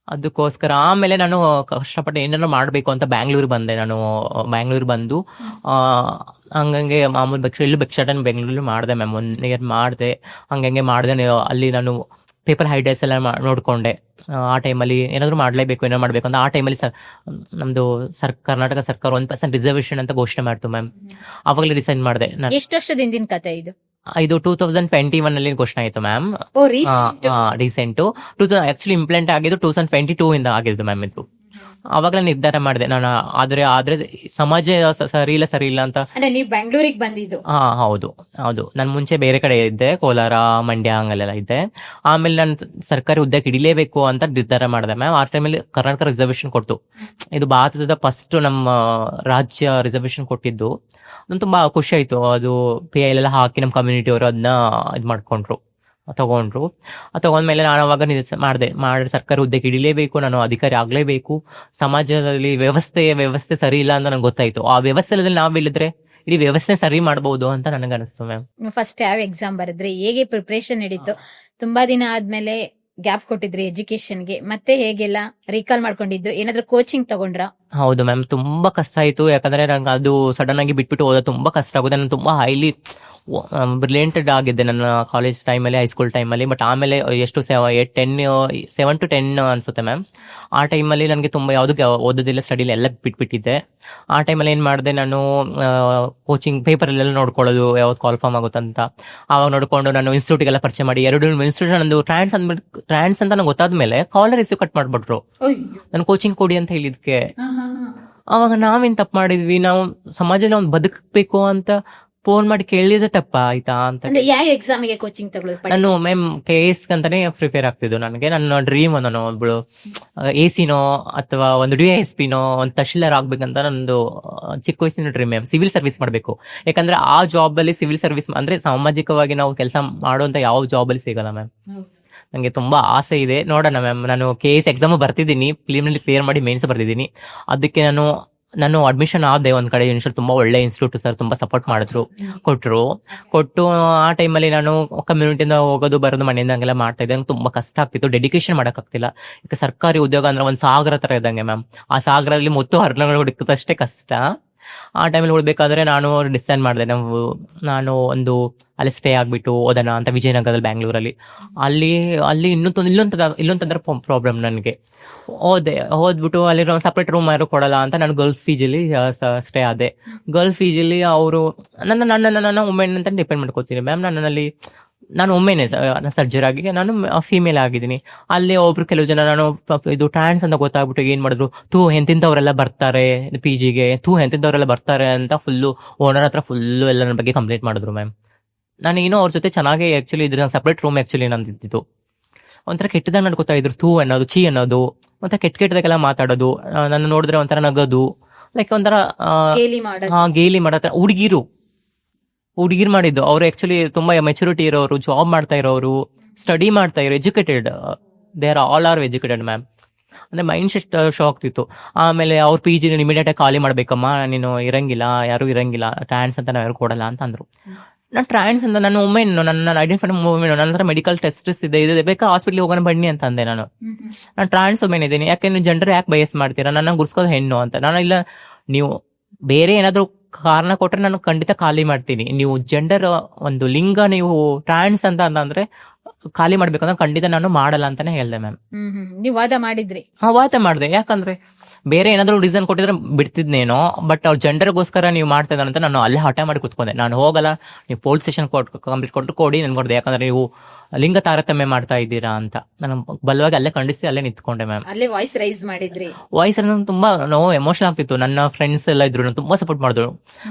ಅದಕ್ಕೋಸ್ಕರ ಆಮೇಲೆ ನಾನು ಕಷ್ಟಪಟ್ಟು ಏನಾದ್ರು ಮಾಡ್ಬೇಕು ಅಂತ ಬ್ಯಾಂಗ್ಳೂರ್ ಬಂದೆ. ನಾನು ಬ್ಯಾಂಗ್ಳೂರ್ ಬಂದು ಹಂಗಂಗೆ ಮಾಮೂಲಿ ಭಿಕ್ಷಾಟನೆ ಬೆಂಗಳೂರಲ್ಲಿ ಮಾಡಿದೆ ಮ್ಯಾಮ್. 1 year ಮಾಡಿದೆ. ಹಂಗಂಗೆ ಮಾಡಿದೆ. ಅಲ್ಲಿ ನಾನು ಪೇಪರ್ ಹೈಡರ್ಸ್ ಎಲ್ಲ ನೋಡ್ಕೊಂಡೆ. ಆ ಟೈಮಲ್ಲಿ ಏನಾದ್ರು ಮಾಡ್ಲೇಬೇಕು, ಏನೋ ಮಾಡ್ಬೇಕು ಅಂತ. ಆ ಟೈಮಲ್ಲಿ ನಮ್ದು ಕರ್ನಾಟಕ ಸರ್ಕಾರ 1% ರಿಸರ್ವೇಶನ್ ಅಂತ ಘೋಷಣೆ ಮಾಡ್ತು ಮ್ಯಾಮ್. ಅವಾಗಲೇ ಡಿಸೈಡ್ ಮಾಡಿದೆ. ಎಷ್ಟು ವರ್ಷದ ಹಿಂದಿನ ಕತೆ ಇದು? 2021 ಅಲ್ಲಿ ಘೋಷಣೆ ಆಯ್ತು ಮ್ಯಾಮ್. ರೀಸೆಂಟ್ ಆಕ್ಚುಲಿ ಇಂಪ್ಲಿಮೆಂಟ್ ಆಗಿದ್ದು 2022 ಇಂದ ಆಗಿದ್ದು ಮ್ಯಾಮ್. ಇದು ಅವಾಗಲೇ ನಿರ್ಧಾರ ಮಾಡಿದೆ ನಾನು. ಆದ್ರೆ ಸಮಾಜ ಸರಿ ಇಲ್ಲ ಅಂತ. ನೀವು ಬೆಂಗಳೂರಿಗೆ ಬಂದಿದ್ದು? ಹೌದು. ನಾನು ಮುಂಚೆ ಬೇರೆ ಕಡೆ ಇದ್ದೆ, ಕೋಲಾರ, ಮಂಡ್ಯ ಹಂಗಲ್ಲೆಲ್ಲ ಇದ್ದೆ. ಆಮೇಲೆ ನಾನು ಸರ್ಕಾರಿ ಹುದ್ದೆಗೆ ಹಿಡಿಲೇಬೇಕು ಅಂತ ನಿರ್ಧಾರ ಮಾಡಿದೆ ಮ್ಯಾಮ್. ಆ ಟೈಮಲ್ಲಿ ಕರ್ನಾಟಕ ರಿಸರ್ವೇಶನ್ ಕೊಡ್ತು. ಇದು ಭಾರತದ ಫಸ್ಟ್ ನಮ್ಮ ರಾಜ್ಯ ರಿಸರ್ವೇಶನ್ ಕೊಟ್ಟಿದ್ದು. ನನ್ ತುಂಬಾ ಖುಷಿ ಆಯ್ತು. ಅದು PI ಎಲ್ಲ ಹಾಕಿ ನಮ್ಮ ಕಮ್ಯುನಿಟಿ ಅವರು ಅದನ್ನ ತಗೊಂಡ್ಮೇಲೆ ನಾನು ಅವಾಗ ಮಾಡಿದೆ ಸರ್ಕಾರಿ ಹುದ್ದೆಗೆ ಹಿಡಿಲೇಬೇಕು, ನಾನು ಅಧಿಕಾರಿ ಆಗ್ಲೇಬೇಕು. ಸಮಾಜದಲ್ಲಿ ವ್ಯವಸ್ಥೆ ಸರಿ ಇಲ್ಲ ಅಂತ ನಂಗೆ ಗೊತ್ತಾಯ್ತು. ಆ ವ್ಯವಸ್ಥೆಯಲ್ಲಿ ನಾವ್ ಇಳಿದ್ರೆ ಇಡೀ ವ್ಯವಸ್ಥೆ ಸರಿ ಮಾಡಬಹುದು ಅಂತ ನನಗೆ ಅನಿಸ್ತು ಮ್ಯಾಮ್. ಫಸ್ಟ್ ಯಾವ ಎಕ್ಸಾಮ್ ಬರೆದ್ರಿ? ಹೇಗೆ ಪ್ರಿಪರೇಷನ್ ನಡೀತು? ತುಂಬಾ ದಿನ ಆದ್ಮೇಲೆ ಗ್ಯಾಪ್ ಕೊಟ್ಟಿದ್ರಿ ಎಜುಕೇಶನ್ಗೆ, ಮತ್ತೆ ಹೇಗೆಲ್ಲ ರೀಕಾಲ್ ಮಾಡ್ಕೊಂಡಿದ್ದು? ಏನಾದ್ರು ಕೋಚಿಂಗ್ ತಗೊಂಡ್ರಾ? ಹೌದು ಮ್ಯಾಮ್, ತುಂಬಾ ಕಷ್ಟ ಆಯ್ತು. ಯಾಕಂದ್ರೆ ನಂಗೆ ಅದು ಸಡನ್ ಆಗಿ ಬಿಟ್ಬಿಟ್ಟು ಓದೋದು ತುಂಬಾ ಕಷ್ಟ ಆಗುತ್ತೆ. ನಾನು ತುಂಬಾ ಹೈಲಿ ಬ್ರಿಲಿಯಂಟೆಡ್ ಆಗಿದ್ದೆ ನನ್ನ ಕಾಲೇಜ್ ಟೈಮಲ್ಲಿ, ಹೈಸ್ಕೂಲ್ ಟೈಮಲ್ಲಿ. ಬಟ್ ಆಮೇಲೆ ಎಷ್ಟು 7 to 10 ಅನ್ಸುತ್ತೆ ಮ್ಯಾಮ್. ಆ ಟೈಮಲ್ಲಿ ನನಗೆ ತುಂಬಾ ಯಾವ್ದು ಓದೋದಿಲ್ಲ, ಸ್ಟಡಿಲಿ ಎಲ್ಲ ಬಿಟ್ಬಿಟ್ಟಿದ್ದೆ. ಆ ಟೈಮಲ್ಲಿ ಏನ್ ಮಾಡಿದೆ ನಾನು, ಕೋಚಿಂಗ್ ಪೇಪರ್ ಎಲ್ಲ ನೋಡ್ಕೊಳ್ಳೋದು ಯಾವ್ದು ಕಾಲ್ ಫಾರ್ಮ್ ಆಗುತ್ತಂತ. ಆವಾಗ ನೋಡ್ಕೊಂಡು ನಾನು ಇನ್ಸ್ಟಿಟ್ಯೂಟ್ಗೆಲ್ಲ ಪರಿಚಯ ಮಾಡಿ 2 ಇನ್ಸ್ಟಿಟ್ಯೂಟ್ ನಂದು ಟ್ರಾನ್ಸ್ ಅಂತ ನಂಗೆ ಗೊತ್ತಾದ್ಮೇಲೆ ಕಾಲರ್ ರಿಸೀವ್ ಕಟ್ ಮಾಡ್ಬಿಟ್ರು. ನಾನು ಕೋಚಿಂಗ್ ಕೊಡಿ ಅಂತ ಹೇಳಿದ್ಕೆ. ಅವಾಗ ನಾವೇನ್ ತಪ್ಪು ಮಾಡಿದ್ವಿ? ನಾವು ಸಮಾಜದಲ್ಲಿ ಒಂದು ಬದುಕಬೇಕು ಅಂತ ಫೋನ್ ಮಾಡಿ ಕೇಳಿದ್ರೆ ತಪ್ಪ ಆಯ್ತಾ ಅಂತ. ಯಾವ ಎಕ್ಸಾಮಿಗೆ ಕೋಚಿಂಗ್ ತಗೊಳ್ಳೋದು? ನಾನು ಮ್ಯಾಮ್ KS ಅಂತಾನೆ ಪ್ರಿಪೇರ್ ಆಗ್ತಿದ್ದು. ನನಗೆ ನನ್ನ ಡ್ರೀಮ್ ನಾನು ಒಬ್ಳು AC-ನೋ ಅಥವಾ ಒಂದು DISP-ನೋ ಒಂದು ತಹಶೀಲ್ದಾರ್ ಆಗ್ಬೇಕಂತ ನಂದು ಚಿಕ್ಕ ವಯಸ್ಸಿನ ಡ್ರೀಮ್ ಮ್ಯಾಮ್. ಸಿವಿಲ್ ಸರ್ವಿಸ್ ಮಾಡ್ಬೇಕು. ಯಾಕಂದ್ರೆ ಆ ಜಾಬ್ ಅಲ್ಲಿ ಸಿವಿಲ್ ಸರ್ವಿಸ್ ಅಂದ್ರೆ ಸಾಮಾಜಿಕವಾಗಿ ನಾವು ಕೆಲಸ ಮಾಡುವಂತ ಯಾವ ಜಾಬ್ ಅಲ್ಲಿ ಸಿಗಲ್ಲ ಮ್ಯಾಮ್. ನಂಗೆ ತುಂಬಾ ಆಸೆ ಇದೆ, ನೋಡೋಣ ಮ್ಯಾಮ್. ನಾನು KS ಎಕ್ಸಾಮ್ ಬರ್ತಿದ್ದೀನಿ, ಪ್ರಿಲಿಮಿನರಿ ಕ್ಲಿಯರ್ ಮಾಡಿ ಮೇನ್ಸ್ ಬರ್ತಿದ್ದೀನಿ. ಅದಕ್ಕೆ ನಾನು ಅಡ್ಮಿಷನ್ ಆದೆ ಒಂದ್ ಕಡೆ ಇನ್ಸ್ಟಿಟ್ಯೂಟ್, ತುಂಬಾ ಒಳ್ಳೆ ಇನ್ಸ್ಟಿಟ್ಯೂಟ್ ಸರ್, ತುಂಬಾ ಸಪೋರ್ಟ್ ಕೊಟ್ಟು ಆ ಟೈಮಲ್ಲಿ ನಾನು ಕಮ್ಯುನಿಟಿಯಿಂದ ಹೋಗೋದು ಬರೋದು ಮನೆಯಿಂದ ಹಂಗೆಲ್ಲ ಮಾಡ್ತಾ ಇದ್ದೆ. ತುಂಬಾ ಕಷ್ಟ ಆಗ್ತಿತ್ತು, ಡೆಡಿಕೇಶನ್ ಮಾಡಕ್ ಆಗ್ತಿಲ್ಲ. ಈಗ ಸರ್ಕಾರಿ ಉದ್ಯೋಗ ಅಂದ್ರೆ ಒಂದ್ ಸಾಗರ ತರ ಇದ್ದಂಗೆ ಮ್ಯಾಮ್. ಆ ಸಾಗರದಲ್ಲಿ ಮುತ್ತು ಹರ್ಣಗಳು ಹುಡುಕುತ್ತಷ್ಟೇ ಕಷ್ಟ. ಆ ಟೈಮಲ್ಲಿ ಉಳ್ಬೇಕಾದ್ರೆ ನಾನು ಡಿಸೈಡ್ ಮಾಡಿದೆ, ನಾನು ಒಂದು ಅಲ್ಲಿ ಸ್ಟೇ ಆಗ್ಬಿಟ್ಟು ಓದೋಣ ಅಂತ ವಿಜಯನಗರದಲ್ಲಿ, ಬ್ಯಾಂಗ್ಳೂರಲ್ಲಿ. ಅಲ್ಲಿ ಇಲ್ಲೊಂಥರ ಪ್ರಾಬ್ಲಮ್ ನನಗೆ. ಓದ್ಬಿಟ್ಟು ಅಲ್ಲಿ ಸಪ್ರೇಟ್ ರೂಮ್ ಯಾರು ಕೊಡಲ್ಲ ಅಂತ ನಾನು ಗರ್ಲ್ಸ್ ಫೀಜಲ್ಲಿ ಸ್ಟೇ ಆದೆ. ಗರ್ಲ್ಸ್ ಫೀಜಲ್ಲಿ ಅವರು ನನ್ನ ವುಮೆನ್ ಅಂತ ಡಿಪೆಂಡ್ ಮಾಡ್ಕೋತೀನಿ ಮ್ಯಾಮ್. ನಾನು ಒಮ್ಮೆನೆ ಸರ್ಜರ್ ಆಗಿ ನಾನು ಫೀಮೇಲ್ ಆಗಿದ್ದೀನಿ. ಅಲ್ಲಿ ಒಬ್ರು ಕೆಲವು ಜನ ನಾನು ಇದು ಟ್ರಾನ್ಸ್ ಅಂತ ಗೊತ್ತಾಗ್ಬಿಟ್ಟು ಏನ್ ಮಾಡಿದ್ರು, ಎಂತಿಂತವ್ರೆಲ್ಲ ಬರ್ತಾರೆ PGಗೆ, ಎಂತಿಂತವ್ರೆಲ್ಲ ಬರ್ತಾರೆ ಅಂತ ಫುಲ್ಲು ಓನರ್ ಹತ್ರ ಫುಲ್ಲು ಎಲ್ಲ ನನ್ನ ಬಗ್ಗೆ ಕಂಪ್ಲೇಂಟ್ ಮಾಡಿದ್ರು ಮ್ಯಾಮ್. ನಾನು ಏನೋ ಅವ್ರ ಜೊತೆ ಚೆನ್ನಾಗಿ ಆಕ್ಚುಲಿ ಇದ್ರೆ ಸಪ್ರೇಟ್ ರೂಮ್ ಆಕ್ಚುಲಿ ನಂದಿದ್ದು. ಒಂಥರ ಕೆಟ್ಟದಾಗ ನಡ್ಕೋತಾ ಇದ್ರು, ಅನ್ನೋದು, ಚೀ ಅನ್ನೋದು, ಒಂಥರ ಕೆಟ್ಟದಾಗೆಲ್ಲ ಮಾತಾಡೋದು, ನನ್ನ ನೋಡಿದ್ರೆ ಒಂಥರ ನಗೋದು, ಲೈಕ್ ಒಂಥರ ಗೇಲಿ ಮಾಡೋ ಹುಡುಗಿರ್ ಮಾಡಿದ್ದು. ಅವ್ರು ಆಕ್ಚುಲಿ ತುಂಬಾ ಮೆಚುರಿಟಿ ಇರೋರು, ಜಾಬ್ ಮಾಡ್ತಾ ಇರೋರು, ಸ್ಟಡಿ ಮಾಡ್ತಾ ಇರೋ, educated. They are all are educated ma'am. ಅಂದ್ರೆ ಮೈಂಡ್ ಸೆಟ್ ಶೋ ಆಗ್ತಿತ್ತು. ಆಮೇಲೆ ಅವ್ರ ಪಿ ಜಿ ಇಮಿಡಿಯೇಟ್ ಆಗಿ ಖಾಲಿ ಮಾಡ್ಬೇಕಮ್ಮ, ನೀನು ಇರಂಗಿಲ್ಲ, ಯಾರು ಇರಂಗಿಲ್ಲ, ಟ್ರಾನ್ಸ್ ಅಂತ ನಾವು ಯಾರು ಕೊಡಲ್ಲ ಅಂತ ಅಂದ್ರು. ನಾನು ಟ್ರಾನ್ಸ್ ಅಂತ ನಾನು ವುಮೆನ್, ನನ್ನ ಐಡೆಂಟಿಫೈಡ್ ವುಮೆನ್, ನನ್ನ ಹತ್ರ ಮೆಡಿಕಲ್ ಟೆಸ್ಟ್ಸ್ ಇದೆ, ಇದು ಬೇಕಾ ಹಾಸ್ಪಿಟ್ಲಿಗೆ ಹೋಗೋಣ ಬನ್ನಿ ಅಂತ ಅಂದೆ. ನಾನು ಟ್ರಾನ್ಸ್ ವುಮೆನ್ ಇದ್ದೀನಿ, ಯಾಕೆ ನೀವು ಜೆಂಡರ್ ಯಾಕೆ ಬಯಸ್ ಮಾಡ್ತೀರಾ, ನನ್ನ ಗುರ್ಸ್ಕೋದು ಹೆಣ್ಣು ಅಂತ. ನಾನು ಇಲ್ಲ, ನೀವು ಬೇರೆ ಏನಾದ್ರು ಕಾರಣ ಕೊಟ್ರೆ ನಾನು ಖಂಡಿತ ಖಾಲಿ ಮಾಡ್ತೀನಿ. ನೀವು ಜೆಂಡರ್ ಒಂದು ಲಿಂಗ ನೀವು ಟ್ರಾನ್ಸ್ ಅಂತ ಅಂದ್ರೆ ಖಾಲಿ ಮಾಡ್ಬೇಕಂದ್ರೆ ಖಂಡಿತ ನಾನು ಮಾಡಲ್ಲ ಅಂತಾನೆ ಹೇಳ್ದೆ ಮ್ಯಾಮ್. ನೀವು ವಾದ ಮಾಡಿದ್ರಿ? ವಾದ ಮಾಡಿದೆ. ಯಾಕಂದ್ರೆ ಬೇರೆ ಏನಾದ್ರು ರೀಸನ್ ಕೊಟ್ಟಿದ್ರೆ ಬಿಡ್ತಿದ್ನೇನೋ, ಬಟ್ ಅವ್ರ ಜೆಂಡರ್ಗೋಸ್ಕರ ನೀವು ಮಾಡ್ತಾ ಇದ್ದಾರೆ ಅಂತ ನಾನು ಅಲ್ಲೇ ಹಠ ಮಾಡಿ ಕುತ್ಕೊಂಡೆ. ನಾನು ಹೋಗಲ್ಲ, ನೀವು ಪೊಲೀಸ್ ಸ್ಟೇಷನ್ ಕಂಪ್ಲೀಟ್ ಕೊಟ್ಟು ಕೊಡಿ ನನ್ಗೆ ಕೊಡ್ದೆ, ಯಾಕಂದ್ರೆ ನೀವು ಲಿಂಗ ತಾರತಮ್ಯ ಮಾಡ್ತಾ ಇದ್ದೀರಾ ಅಂತ ನಾನು ಬಲವಾಗಿ ಅಲ್ಲೇ ಖಂಡಿಸಿ ಅಲ್ಲೇ ನಿಂತ್ಕೊಂಡೆ ಮ್ಯಾಮ್. ಅಲ್ಲೇ ವಾಯ್ಸ್ ರೈಸ್ ಮಾಡಿದ್ರಿ? ವಾಯ್ಸ್ ತುಂಬಾ ನೋವು, ಎಮೋಷನ್ ಆಗ್ತಿತ್ತು. ನನ್ನ ಫ್ರೆಂಡ್ಸ್ ಎಲ್ಲ ಇದ್ರು, ನಾನು ತುಂಬಾ ಸಪೋರ್ಟ್ ಮಾಡಿದ್ರು.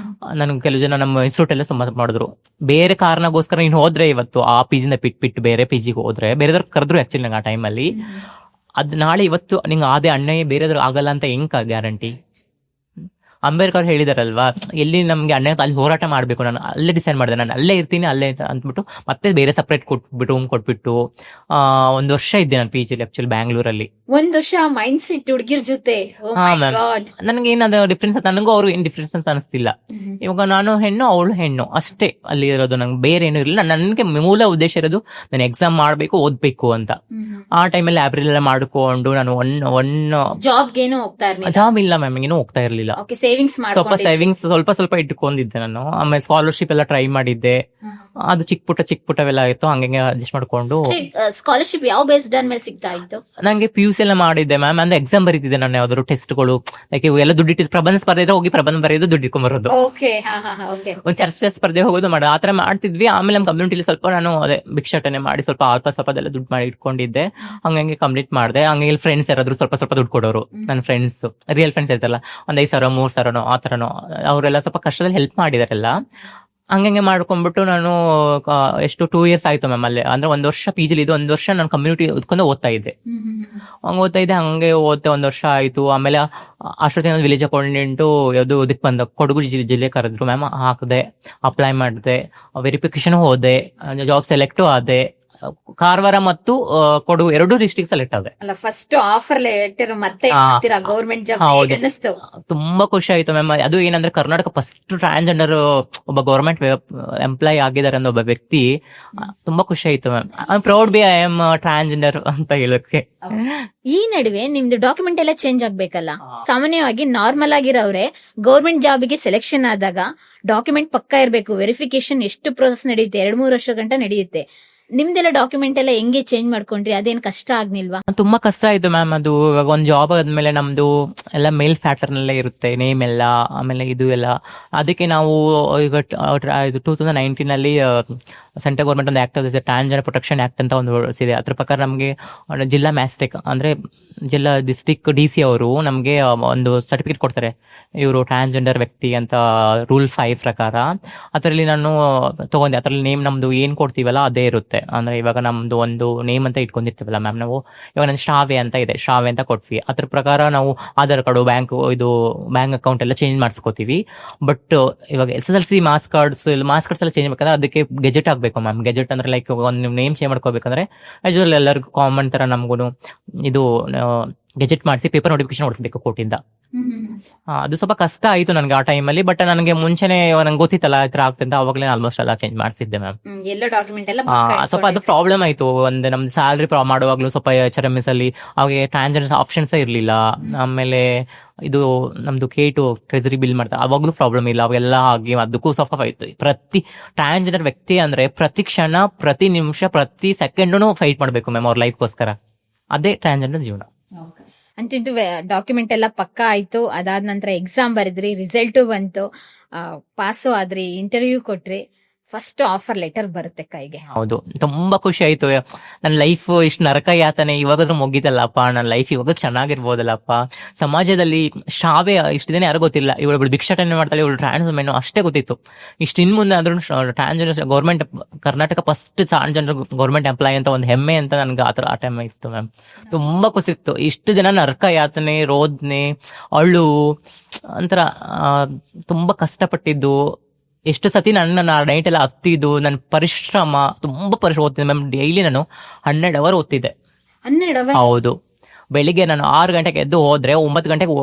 ನನ್ಗೆ ಕೆಲವು ಜನ ನಮ್ಮ ಇನ್ಸ್ಟಿಟ್ಯೂಟ್ ಎಲ್ಲ ತುಂಬಾ ಸಪೋರ್ಟ್ ಮಾಡಿದ್ರು. ಬೇರೆ ಕಾರಣಗೋಸ್ಕರ ನೀನು ಹೋದ್ರೆ, ಇವತ್ತು ಆ ಪಿಜಿನ ಬಿಟ್ಟು ಬೇರೆ ಪಿಜಿಗೆ ಹೋದ್ರೆ, ಬೇರೆದವ್ರು ಕರೆದ್ರು ಆಕ್ಚುಲಿ ನಂಗೆ ಆ ಟೈಮಲ್ಲಿ. ಅದ್ ನಾಳೆ ಇವತ್ತು ನಿಂಗೆ ಆದೇ ಅನ್ಯಾಯ ಬೇರೆದ್ರು ಆಗಲ್ಲ ಅಂತ ಹೆಂಗ್ ಗ್ಯಾರಂಟಿ? ಅಂಬೇಡ್ಕರ್ ಹೇಳಿದಾರಲ್ವಾ, ಎಲ್ಲಿ ನಮ್ಗೆ ಅನ್ಯಾಯ ಅಲ್ಲಿ ಹೋರಾಟ ಮಾಡ್ಬೇಕು. ನಾನು ಅಲ್ಲೇ ಡಿಸೈಡ್ ಮಾಡಿದೆ, ನಾನು ಅಲ್ಲೇ ಇರ್ತೀನಿ ಅಲ್ಲೇ ಅಂದ್ಬಿಟ್ಟು ಮತ್ತೆ ಬೇರೆ ಸಪ್ರೇಟ್ ಕೊಟ್ಬಿಟ್ಟು ರೂಮ್ ಕೊಟ್ಬಿಟ್ಟು 1 ವರ್ಷ ಇದ್ದೆ ನಾನು ಪಿ ಜಿಲಿ ಆಕ್ಚುಲಿ ಬ್ಯಾಂಗ್ಳೂರಲ್ಲಿ. 1 ವರ್ಷ ಮೈಂಡ್ ಸೆಟ್ ಹುಡುಗಿರ್ ಜೊತೆ? ನನಗೆ ಏನದ ಡಿಫ್ರೆನ್ಸ್, ನನಗೂ ಅವ್ರು ಏನ್ ಡಿಫ್ರೆನ್ಸ್ ಅಂತ ಅನಿಸ್ತಿಲ್ಲ. ಇವಾಗ ನಾನು ಹೆಣ್ಣು, ಅವಳು ಹೆಣ್ಣು ಅಷ್ಟೇ ಅಲ್ಲಿ ಇರೋದು. ನಂಗೆ ಬೇರೆ ಏನು ಇರಲಿಲ್ಲ. ನನಗೆ ಮೂಲ ಉದ್ದೇಶ ಇರೋದು ನಾನು ಎಕ್ಸಾಮ್ ಮಾಡ್ಬೇಕು, ಓದ್ಬೇಕು ಅಂತ. ಆ ಟೈಮಲ್ಲಿ ಲೈಬ್ರರಿ ಎಲ್ಲ ಮಾಡ್ಕೊಂಡು ನಾನು ಜಾಬ್ಗೇನು ಹೋಗ್ತಾ ಇರ್ಲಿಲ್ಲ? ಜಾಬ್ ಇಲ್ಲ ಮ್ಯಾಮ್, ಏನೂ ಹೋಗ್ತಾ ಇರ್ಲಿಲ್ಲ. ಸ್ವಲ್ಪ ಸೇವಿಂಗ್ಸ್ ಸ್ವಲ್ಪ ಇಟ್ಕೊಂಡಿದ್ದೆ ನಾನು. ಆಮೇಲೆ ಸ್ಕಾಲರ್ಶಿಪ್ ಎಲ್ಲ ಟ್ರೈ ಮಾಡಿದ್ದೆ, ಅದು ಚಿಕ್ಕ ಪುಟ್ಟವೆಲ್ಲ ಇತ್ತು, ಹಂಗೆ ಅಡ್ಜಸ್ಟ್ ಮಾಡ್ಕೊಂಡು. ಸ್ಕಾಲರ್ಶಿಪ್ ಯಾವ ಬೇಸ್ಡ್ ಮೇಲೆ ಸಿಗ್ತಾ ಇತ್ತು? ನಂಗೆ PUC ಎಲ್ಲ ಮಾಡಿದ್ದೆ ಮ್ಯಾಮ್. ಅಂದ್ರೆ ಎಕ್ಸಾಮ್ ಬರೀತಿದ್ದೆ ನಾನು, ಯಾವ್ದಾದ್ರು ಟೆಸ್ಟ್ಗಳು ಲೈಕ್ ಎಲ್ಲ ದುಡ್ಡಿಟ್ಟಿದ್ದು, ಪ್ರಬಂಧ ಸ್ಪರ್ಧೆ ಹೋಗಿ ಪ್ರಬಂಧ ಬರೆಯೋದು, ದುಡ್ಡು ಇಟ್ಕೊಂಡ್ಬರೋದು, ಒಂದು ಚರ್ಚೆ ಸ್ಪರ್ಧೆ ಹೋಗೋದು ಮಾಡೋದು, ಆತರ ಮಾಡ್ತಿದ್ವಿ. ಆಮೇಲೆ ನಮ್ಮ ಕಮ್ಯುನಿಟಿಲಿ ಸ್ವಲ್ಪ ನಾನು ಅದೇ ಭಿಕ್ಷಾಟನೆ ಮಾಡಿ ಸ್ವಲ್ಪ ಸ್ವಲ್ಪ ಅದೆಲ್ಲ ದುಡ್ಡು ಮಾಡಿ ಇಟ್ಕೊಂಡಿದ್ದೆ. ಹಂಗೆ ಕಂಪ್ಲೀಟ್ ಮಾಡಿದೆ. ಹಂಗೆ ಫ್ರೆಂಡ್ಸ್ ಯಾರಾದ್ರು ಸ್ವಲ್ಪ ದುಡ್ಡು ಕೊಡೋರು, ನನ್ನ ಫ್ರೆಂಡ್ಸ್, ರಿಯಲ್ ಫ್ರೆಂಡ್ಸ್ ಇರ್ತಲ್ಲ, ಒಂದ್ 5,000 3,000 ಆ ತರನೋ, ಅವರೆಲ್ಲ ಸ್ವಲ್ಪ ಕಷ್ಟದಲ್ಲಿ ಹೆಲ್ಪ್ ಮಾಡಿದಾರೆಲ್ಲ. ಹಂಗೆ ಮಾಡ್ಕೊಂಡ್ಬಿಟ್ಟು ನಾನು ಎಷ್ಟು 2 years ಆಯ್ತು ಮ್ಯಾಮ್ ಅಲ್ಲೇ. ಅಂದ್ರೆ 1 ವರ್ಷ PGಲಿ ಇದು, 1 ವರ್ಷ ನಾನು ಕಮ್ಯುನಿಟಿ ಓದ್ಕೊಂಡು ಓದ್ತಾ ಇದ್ದೆ. ಹಂಗೆ ಓದ್ತೆ 1 ವರ್ಷ ಆಯ್ತು. ಆಮೇಲೆ ಅಷ್ಟೊತ್ತಿನ ವಿಲೇಜ್ ಅಕೌಂಟೆಂಟು ಯಾವ್ದು ಇದಕ್ಕೆ ಬಂದ ಕೊಡಗು ಜಿಲ್ಲೆ ಕರೆದ್ರು ಮ್ಯಾಮ್. ಹಾಕಿದೆ, ಅಪ್ಲೈ ಮಾಡಿದೆ, ವೆರಿಫಿಕೇಶನ್ ಹೋದೆ, ಜಾಬ್ ಸೆಲೆಕ್ಟ್ ಆದೆ. ಕಾರವಾರ ಮತ್ತು ಕೊಡಗು 2 ಡಿಸ್ಟ್ರಿಕ್ಟ್ ಸೆಲೆಕ್ಟ್ ಆದೆ. ಫಸ್ಟ್ ಆಫರ್ ಲೆಟರ್ ಮತ್ತೆ ಗವರ್ಮೆಂಟ್ ಜಾಬ್ ಅನ್ನಿಸ್ತು? ತುಂಬಾ ಖುಷಿ ಆಯ್ತು ಮ್ಯಾಮ್. ಅದು ಏನಂದ್ರೆ ಕರ್ನಾಟಕ ಫಸ್ಟ್ ಟ್ರಾನ್ಸ್ಜೆಂಡರ್ ಒಬ್ಬ ಗವರ್ಮೆಂಟ್ ಎಂಪ್ಲಾಯ್ ಆಗಿದ್ದಾರೆ ಅನ್ನೋ ಒಬ್ಬ ವ್ಯಕ್ತಿ. ತುಂಬಾ ಖುಷಿ ಆಯ್ತು ma'am. I am proud B I am transgender ಅಂತ ಹೇಳಕ್ಕೆ. ಈ ನಡುವೆ ನಿಮ್ದು ಡಾಕ್ಯುಮೆಂಟ್ ಎಲ್ಲ ಚೇಂಜ್ ಆಗ್ಬೇಕಲ್ಲ? ಸಾಮಾನ್ಯವಾಗಿ ನಾರ್ಮಲ್ ಆಗಿರೋರೆ ಗವರ್ಮೆಂಟ್ ಜಾಬ್ಗೆ ಸೆಲೆಕ್ಷನ್ ಆದಾಗ ಡಾಕ್ಯುಮೆಂಟ್ ಪಕ್ಕ ಇರಬೇಕು, ವೆರಿಫಿಕೇಶನ್ ಎಷ್ಟು ಪ್ರೋಸೆಸ್ ನಡೆಯುತ್ತೆ, 2-3 ವರ್ಷ ಗಂಟ ನಡೆಯುತ್ತೆ. ನಿಮ್ದೆಲ್ಲ ಡಾಕ್ಯುಮೆಂಟ್ ಎಲ್ಲ ಹೆಂಗೆ ಚೇಂಜ್ ಮಾಡ್ಕೊಂಡ್ರಿ? ಅದೇನ್ ಕಷ್ಟ ಆಗ್ನಿಲ್ವಾ? ತುಂಬಾ ಕಷ್ಟ ಆಯ್ತು ಮ್ಯಾಮ್. ಅದು ಇವಾಗ ಒಂದು ಜಾಬ್ ಆದ್ಮೇಲೆ ನಮ್ದು ಎಲ್ಲ ಮೇಲ್ ಪ್ಯಾಟರ್ನ್ ಅಲ್ಲೇ ಇರುತ್ತೆ, ನೇಮ್ ಎಲ್ಲ, ಆಮೇಲೆ ಇದು ಎಲ್ಲ. ಅದಕ್ಕೆ ನಾವು ಈಗ 2019 ಅಲ್ಲಿ ಸೆಂಟ್ರಲ್ ಗೌರ್ಮೆಂಟ್ ಒಂದು ಆಕ್ಟ್ ಇದೆ, ಟ್ರಾನ್ಸ್ಜೆಂಡರ್ ಪ್ರೊಟೆಕ್ಷನ್ ಆಕ್ಟ್ ಅಂತ ಒಂದು ಇದೆ. ಅದ್ರ ಪ್ರಕಾರ ನಮಗೆ ಜಿಲ್ಲಾ ಮ್ಯಾಸ್ಟೆಕ್ ಅಂದ್ರೆ ಜಿಲ್ಲಾ ಡಿಸ್ಟ್ರಿಕ್ಟ್ DC ಅವರು ನಮಗೆ ಒಂದು ಸರ್ಟಿಫಿಕೇಟ್ ಕೊಡ್ತಾರೆ, ಇವರು ಟ್ರಾನ್ಸ್ಜೆಂಡರ್ ವ್ಯಕ್ತಿ ಅಂತ, ರೂಲ್ 5 ಪ್ರಕಾರ. ಅದರಲ್ಲಿ ನಾನು ತಗೊಂಡೆ. ಅದರಲ್ಲಿ ನೇಮ್ ನಮ್ದು ಏನ್ ಕೊಡ್ತೀವಲ್ಲ ಅದೇ ಇರುತ್ತೆ. ಅಂದ್ರೆ ಇವಾಗ ನಮ್ದು ಒಂದು ನೇಮ್ ಅಂತ ಇಟ್ಕೊಂಡಿರ್ತೀವಲ್ಲ ಮ್ಯಾಮ್ ನಾವು, ಇವಾಗ ನನ್ನ ಶ್ರಾವ್ಯ ಅಂತ ಇದೆ, ಶ್ರಾವ್ಯ ಅಂತ ಕೊಟ್ವಿ. ಅದ್ರ ಪ್ರಕಾರ ನಾವು ಆಧಾರ್ ಕಾರ್ಡು, ಬ್ಯಾಂಕ್ ಅಕೌಂಟ್ ಎಲ್ಲ ಚೇಂಜ್ ಮಾಡಿಸ್ಕೋತೀವಿ. ಬಟ್ ಇವಾಗ SSLC ಮಾರ್ಕ್ಸ್ ಕಾರ್ಡ್ಸ್ ಎಲ್ಲ ಚೇಂಜ್ ಮಾಡ್ಬೇಕಂದ್ರೆ ಅದಕ್ಕೆ ಗೆಜೆಟ್ ಆಗ್ಬೇಕು ಮ್ಯಾಮ್. ಗೆಜೆಟ್ ಅಂದ್ರೆ ಲೈಕ್ ಒಂದು ನೇಮ್ ಚೇಂಜ್ ಮಾಡ್ಕೋಬೇಕಂದ್ರೆ ಯೂಶುವಲ್ ಎಲ್ಲರಿಗೂ ಕಾಮನ್ ತರ ನಮ್ಗೂ ಇದು ಗೆಜೆಟ್ ಮಾಡಿಸಿ ಪೇಪರ್ ನೋಟಿಫಿಕೇಶನ್ ಹೊಡಿಸ್ಬೇಕು ಕೋರ್ಟಿಂದ. ಅದು ಸ್ವಲ್ಪ ಕಷ್ಟ ಆಯ್ತು ನನಗೆ ಆ ಟೈಮಲ್ಲಿ. ಬಟ್ ನನಗೆ ಮುಂಚೆನೆ ನಂಗೆ ಗೊತ್ತಿತ್ತಲ್ಲ ಈ ತರ ಆಗ್ತಂತ, ಅವಾಗಲೇ ಆಲ್ಮೋಸ್ಟ್ ಎಲ್ಲ ಚೇಂಜ್ ಮಾಡಿಸಿದ್ದೆ ಮ್ಯಾಮ್. ಸ್ವಲ್ಪ ಅದು ಪ್ರಾಬ್ಲಮ್ ಆಯ್ತು. ಒಂದು ನಮ್ದು ಸ್ಯಾಲ್ರಿ ಮಾಡುವಾಗ್ಲೂ ಸ್ವಲ್ಪ HRMS ಅಲ್ಲಿ ಅವಾಗ ಟ್ರಾನ್ಸ್ಜೆಂಡರ್ ಆಪ್ಷನ್ಸ್ ಇರ್ಲಿಲ್ಲ. ಆಮೇಲೆ ಇದು ನಮ್ದು K2 ಟ್ರೆಜರಿ ಬಿಲ್ ಮಾಡ್ತಾರೆ, ಅವಾಗ್ಲೂ ಪ್ರಾಬ್ಲಮ್ ಇಲ್ಲ. ಅವೆಲ್ಲ ಆಗಿ ಅದಕ್ಕೂ ಸ್ವಲ್ಪ ಆಯ್ತು. ಪ್ರತಿ ಟ್ರಾನ್ಸ್ಜೆಂಡರ್ ವ್ಯಕ್ತಿ ಅಂದ್ರೆ ಪ್ರತಿ ಕ್ಷಣ, ಪ್ರತಿ ನಿಮಿಷ, ಪ್ರತಿ ಸೆಕೆಂಡ್ ಫೈಟ್ ಮಾಡ್ಬೇಕು ಮ್ಯಾಮ್ ಅವ್ರ ಲೈಫ್ಗೋಸ್ಕರ. ಅದೇ ಟ್ರಾನ್ಸ್ಜೆಂಡರ್ ಜೀವನ. ಅಂತೂ ಡಾಕ್ಯುಮೆಂಟ್ ಎಲ್ಲ ಪಕ್ಕಾ ಆಯ್ತು. ಅದಾದ ನಂತರ ಎಕ್ಸಾಮ್ ಬರೆದ್ರಿ, ರಿಸಲ್ಟು ಬಂತು, ಪಾಸು ಆದ್ರಿ, ಇಂಟರ್ವ್ಯೂ ಕೊಟ್ರಿ, ಫಸ್ಟ್ ಆಫರ್ ಲೆಟರ್ ಬರುತ್ತೆ ಕೈಗೆ. ಹೌದು, ತುಂಬಾ ಖುಷಿ ಆಯ್ತು. ನನ್ನ ಲೈಫ್ ಇಷ್ಟು ನರಕ ಯಾತನೆ ಇವಾಗಾದ್ರೂ ಮುಗಿದಲ್ಲಪ್ಪ, ನನ್ನ ಲೈಫ್ ಇವಾಗ ಚೆನ್ನಾಗಿರ್ಬೋದಲ್ಲಪ್ಪ. ಸಮಾಜದಲ್ಲಿ ಶ್ರಾವ್ಯ ಇಷ್ಟು ದಿನ ಯಾರು ಗೊತ್ತಿಲ್ಲ, ಇವಳು ಭಿಕ್ಷಾಟನೆ ಮಾಡ್ತಾಳೆ, ಇವಳು ಟ್ರಾನ್ಸ್ಜೆಂಡರ್ ಅಷ್ಟೇ ಗೊತ್ತಿತ್ತು. ಇಷ್ಟು ಇನ್ ಮುಂದೆ ಆದ್ರೂ transgender government Karnataka first transgender government employee ಅಂತ ಒಂದು ಹೆಮ್ಮೆ ಅಂತ ನನ್ಗೆ ಆ ಟೈಮ್ ಇತ್ತು ಮ್ಯಾಮ್. ತುಂಬಾ ಖುಷಿ ಇತ್ತು. ಇಷ್ಟು ಜನ ನರಕ ಯಾತನೆ, ರೋದನೆ, ಅಳು ಒಂಥರ ತುಂಬಾ ಕಷ್ಟಪಟ್ಟಿದ್ದು, ಎಷ್ಟು ಸತಿ ನನ್ನ ನೈಟ್ ಎಲ್ಲ ಹತ್ತಿದ್ದು, ನನ್ನ ಪರಿಶ್ರಮ ತುಂಬಾ ಓದ್ತಿದ್ದೆ ಮ್ಯಾಮ್. ಡೈಲಿ ನಾನು 12 hours ಓದ್ತಿದ್ದೆ. 12 ಹೌದು. ಬೆಳಿಗ್ಗೆ ನಾನು 6 ಗಂಟೆಗೆ ಎದ್ದು ಹೋದ್ರೆ 9 ಗಂಟೆಗೆ